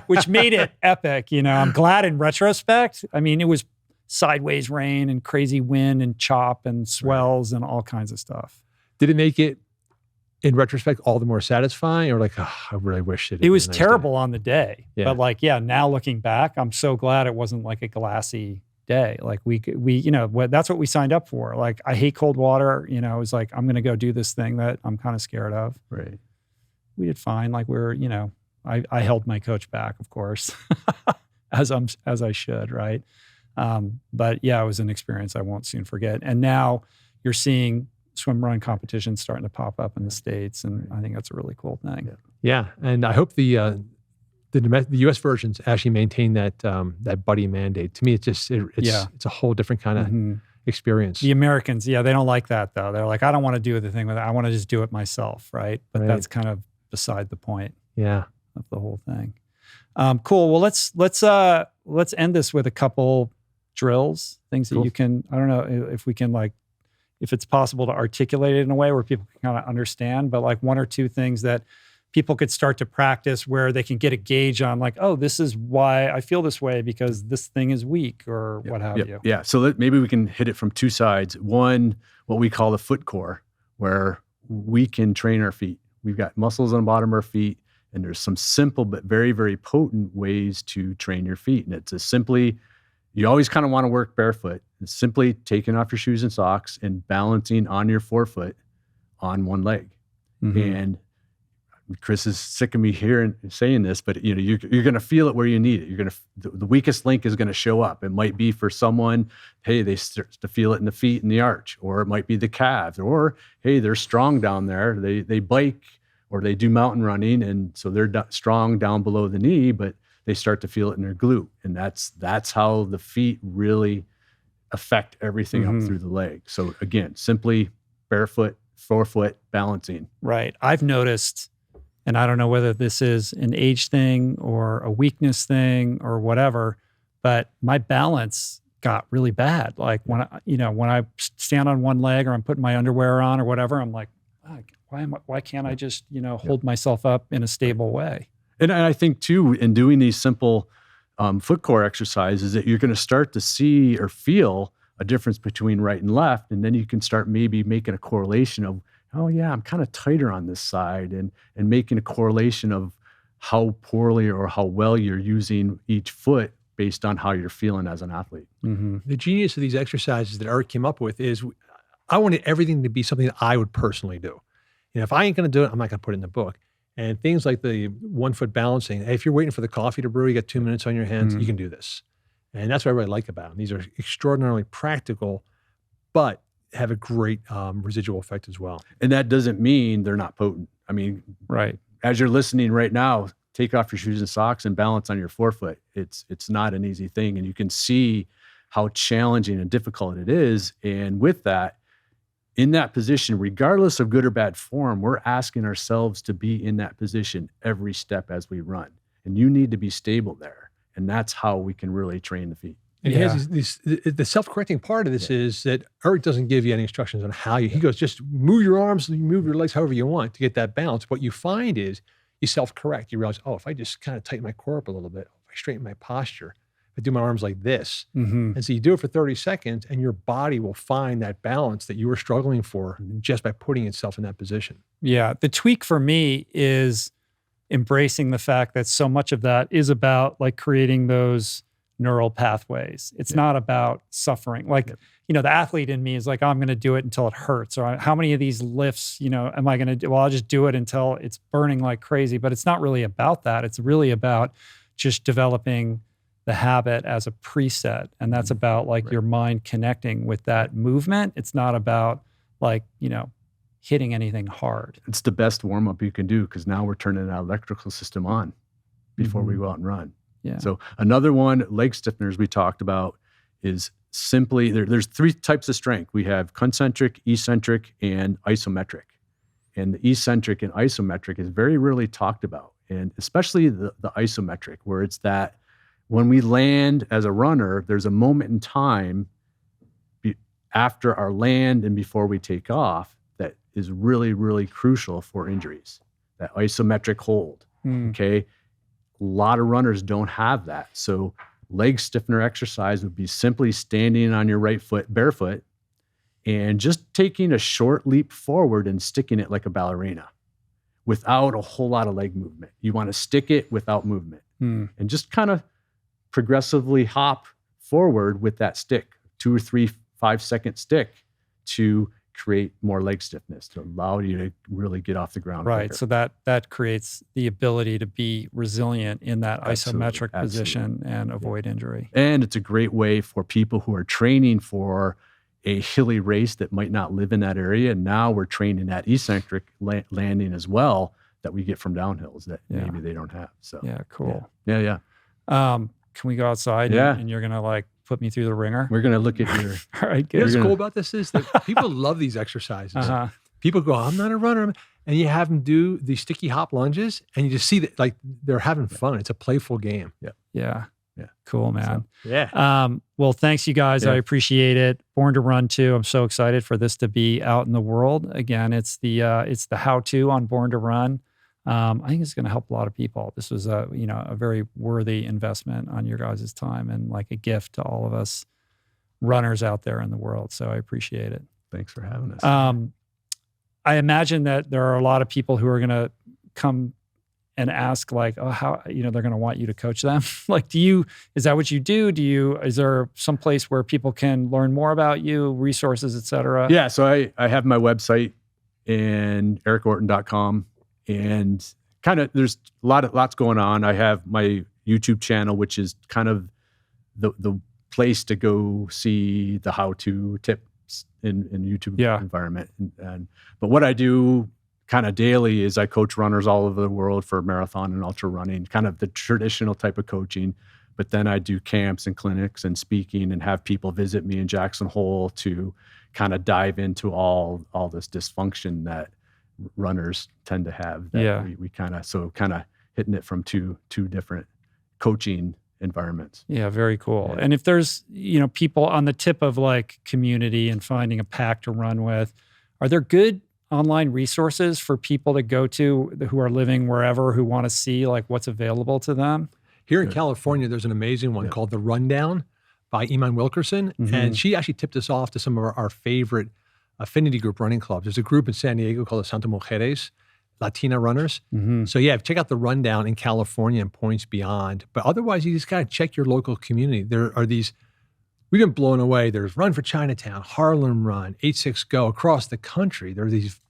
which made it epic. I'm glad in retrospect. It was sideways rain and crazy wind and chop and swells and all kinds of stuff. Did it make it, in retrospect, all the more satisfying, or like, I really wish it was terrible on the day. Yeah. But now looking back, I'm so glad it wasn't like a glassy day. Like we that's what we signed up for. Like I hate cold water. It was like, I'm going to go do this thing that I'm kind of scared of. Right. We did fine. Like I held my coach back, of course, as I should. Right. But it was an experience I won't soon forget. And now you're seeing swim run competitions starting to pop up in the States. And I think that's a really cool thing. Yeah. And I hope the U.S. versions actually maintain that buddy mandate. To me, it's a whole different kind of experience. The Americans, they don't like that though. They're like, I don't want to do the thing with it. I want to just do it myself, right? But that's kind of beside the point. Yeah. Of the whole thing. Cool. Well, let's end this with a couple drills, things that you can, I don't know if we can if it's possible to articulate it in a way where people can kind of understand, but like one or two things that people could start to practice where they can get a gauge on like, oh, this is why I feel this way because this thing is weak or what have you. Yeah. So maybe we can hit it from two sides. One, what we call the foot core, where we can train our feet. We've got muscles on the bottom of our feet, and there's some simple but very, very potent ways to train your feet. And it's you always kind of want to work barefoot. It's simply taking off your shoes and socks and balancing on your forefoot on one leg. Mm-hmm. And Chris is sick of me hearing saying this, but you're going to feel it where you need it. The weakest link is going to show up. It might be for someone, hey, they start to feel it in the feet and the arch, or it might be the calves, or hey, they're strong down there. They bike or they do mountain running, and so they're strong down below the knee, but they start to feel it in their glute, and that's how the feet really affect everything up through the leg. So again, simply barefoot, forefoot balancing. Right. I've noticed. And I don't know whether this is an age thing or a weakness thing or whatever, but my balance got really bad. Like when I stand on one leg or I'm putting my underwear on or whatever, I'm like, why can't I just, hold myself up in a stable way? And I think too, in doing these simple foot core exercises, that you're going to start to see or feel a difference between right and left. And then you can start maybe making a correlation of, oh yeah, I'm kind of tighter on this side, and making a correlation of how poorly or how well you're using each foot based on how you're feeling as an athlete. Mm-hmm. The genius of these exercises that Eric came up with is I wanted everything to be something that I would personally do. If I ain't going to do it, I'm not going to put it in the book. And things like the 1 foot balancing, hey, if you're waiting for the coffee to brew, you got 2 minutes on your hands, you can do this. And that's what I really like about them. These are extraordinarily practical, but have a great residual effect as well. And that doesn't mean they're not potent. I mean, right. As you're listening right now, take off your shoes and socks and balance on your forefoot. It's not an easy thing. And you can see how challenging and difficult it is. And with that, in that position, regardless of good or bad form, we're asking ourselves to be in that position every step as we run. And you need to be stable there. And that's how we can really train the feet. And he has the self-correcting part of this is that Eric doesn't give you any instructions on how he goes, just move your arms, move your legs however you want to get that balance. What you find is you self-correct. You realize, if I just kind of tighten my core up a little bit, if I straighten my posture, if I do my arms like this. Mm-hmm. And so you do it for 30 seconds and your body will find that balance that you were struggling for just by putting itself in that position. Yeah. The tweak for me is embracing the fact that so much of that is about like creating those neural pathways. It's not about suffering. Like, the athlete in me is like, I'm going to do it until it hurts. Or how many of these lifts, am I going to do? Well, I'll just do it until it's burning like crazy. But it's not really about that. It's really about just developing the habit as a preset. And that's about like your mind connecting with that movement. It's not about like, hitting anything hard. It's the best warm up you can do because now we're turning that electrical system on before we go out and run. Yeah. So another one, leg stiffeners we talked about is simply, there's 3 types of strength. We have concentric, eccentric, and isometric. And the eccentric and isometric is very rarely talked about. And especially the isometric, where it's that when we land as a runner, there's a moment in time after our land and before we take off that is really, really crucial for injuries, that isometric hold, okay? A lot of runners don't have that. So leg stiffener exercise would be simply standing on your right foot barefoot and just taking a short leap forward and sticking it like a ballerina without a whole lot of leg movement. You want to stick it without movement and just kind of progressively hop forward with that stick, 2 or 3, 5-second stick to create more leg stiffness to allow you to really get off the ground. Right. quicker. So that creates the ability to be resilient in that isometric position and avoid injury. And it's a great way for people who are training for a hilly race that might not live in that area. And now we're training that eccentric landing as well that we get from downhills that maybe they don't have. So yeah, cool. Yeah. Can we go outside? Yeah. And you're gonna like put me through the ringer? We're gonna look at your. All right, good. What's cool about this is that people love these exercises. People go, I'm not a runner. And you have them do the sticky hop lunges and you just see that like they're having fun. It's a playful game. Yeah. Cool, man. So, yeah. Well, thanks you guys. I appreciate it. Born to Run 2. I'm so excited for this to be out in the world. Again, it's the how-to on Born to Run. I think it's going to help a lot of people. This was a very worthy investment on your guys' time and like a gift to all of us runners out there in the world. So I appreciate it. Thanks for having us. I imagine that there are a lot of people who are going to come and ask like, oh, how, they're going to want you to coach them. Like, is that what you do? Is there some place where people can learn more about you, resources, et cetera? Yeah. So I have my website and ericorton.com and kind of, there's lots going on. I have my YouTube channel, which is kind of the place to go see the how-to tips in YouTube environment. But what I do kind of daily is I coach runners all over the world for marathon and ultra running, kind of the traditional type of coaching. But then I do camps and clinics and speaking and have people visit me in Jackson Hole to kind of dive into all this dysfunction that runners tend to have. We kind of hitting it from two different coaching environments. Yeah, very cool. Yeah. And if there's, people on the tip of like community and finding a pack to run with, are there good online resources for people to go to who are living wherever, who want to see like what's available to them? Here in California, there's an amazing one called The Rundown by Iman Wilkerson. Mm-hmm. And she actually tipped us off to some of our favorite affinity group running clubs. There's a group in San Diego called the Santa Mujeres, Latina runners. Mm-hmm. So check out The Rundown in California and points beyond. But otherwise, you just got to check your local community. There are these, we've been blown away. There's Run for Chinatown, Harlem Run, 8-6 Go across the country. There are these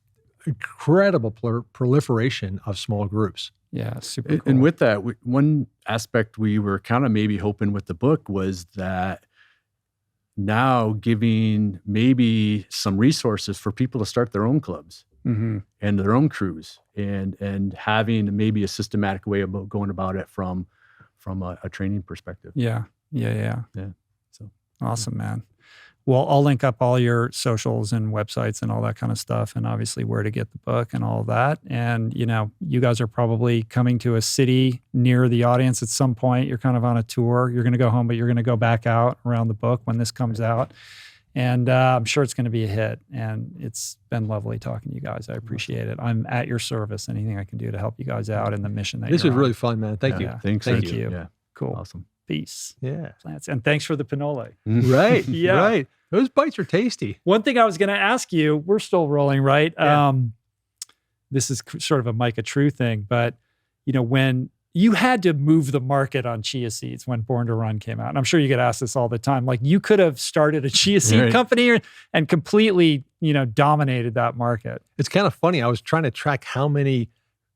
incredible proliferation of small groups. Yeah, super cool. And with that, one aspect we were kind of maybe hoping with the book was that now giving maybe some resources for people to start their own clubs and their own crews and having maybe a systematic way about going about it from a training perspective. Yeah. So awesome, man. Well, I'll link up all your socials and websites and all that kind of stuff, and obviously where to get the book and all of that. And, you guys are probably coming to a city near the audience at some point. You're kind of on a tour. You're going to go home, but you're going to go back out around the book when this comes out. And I'm sure it's going to be a hit. And it's been lovely talking to you guys. I appreciate it. I'm at your service. Anything I can do to help you guys out in the mission that this you're is on. Really fun, man. Thank you. Thank you. Yeah. Cool. Awesome. Peace. Yeah. Plants. And thanks for the pinole. Right. Yeah. Right. Those bites are tasty. One thing I was going to ask you, we're still rolling, right? Yeah. This is sort of a Micah True thing, but when you had to move the market on chia seeds when Born to Run came out, and I'm sure you get asked this all the time, like you could have started a chia seed company and completely, dominated that market. It's kind of funny. I was trying to track how many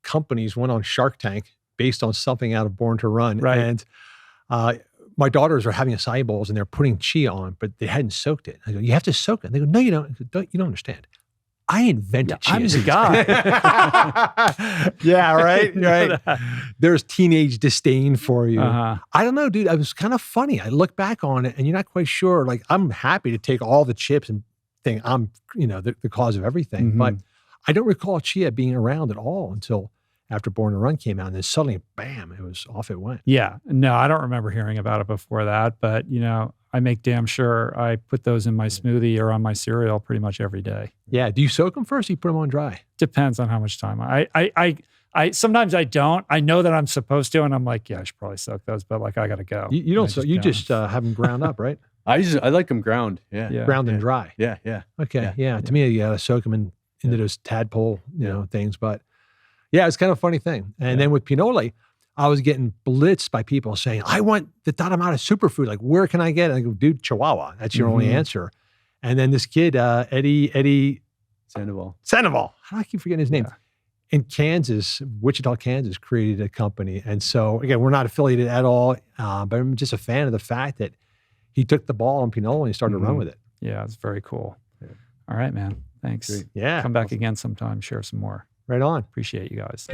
companies went on Shark Tank based on something out of Born to Run. Right. And my daughters are having acai bowls and they're putting chia on, but they hadn't soaked it. I go, you have to soak it. And they go, no, you don't. You don't understand. I invented chia. I'm the guy. Yeah, right. There's teenage disdain for you. I don't know, dude. It was kind of funny. I look back on it and you're not quite sure. Like, I'm happy to take all the chips and think I'm, the cause of everything. Mm-hmm. But I don't recall chia being around at all until after Born to Run came out, and then suddenly, bam, it was off it went. Yeah. No, I don't remember hearing about it before that, but, I make damn sure I put those in my smoothie or on my cereal pretty much every day. Yeah. Do you soak them first or you put them on dry? Depends on how much time. I sometimes I don't. I know that I'm supposed to, and I'm like, yeah, I should probably soak those, but like I got to go. You don't soak, you just have them ground up, right? I like them ground. Yeah. Ground and dry. Yeah. Okay. Yeah. To me, you got to soak them into those tadpole, things, but yeah, it's kind of a funny thing. And then with pinole, I was getting blitzed by people saying, I want the Taramara superfood. Like, where can I get it? I go, dude, Chihuahua. That's your only answer. And then this kid, Eddie Sandoval. How do I keep forgetting his name? Yeah. In Kansas, Wichita, Kansas, created a company. And so, again, we're not affiliated at all, but I'm just a fan of the fact that he took the ball on pinole and he started to run with it. Yeah, it's very cool. Yeah. All right, man. Thanks. Great. Yeah. Come back again sometime, share some more. Right on. Appreciate you guys.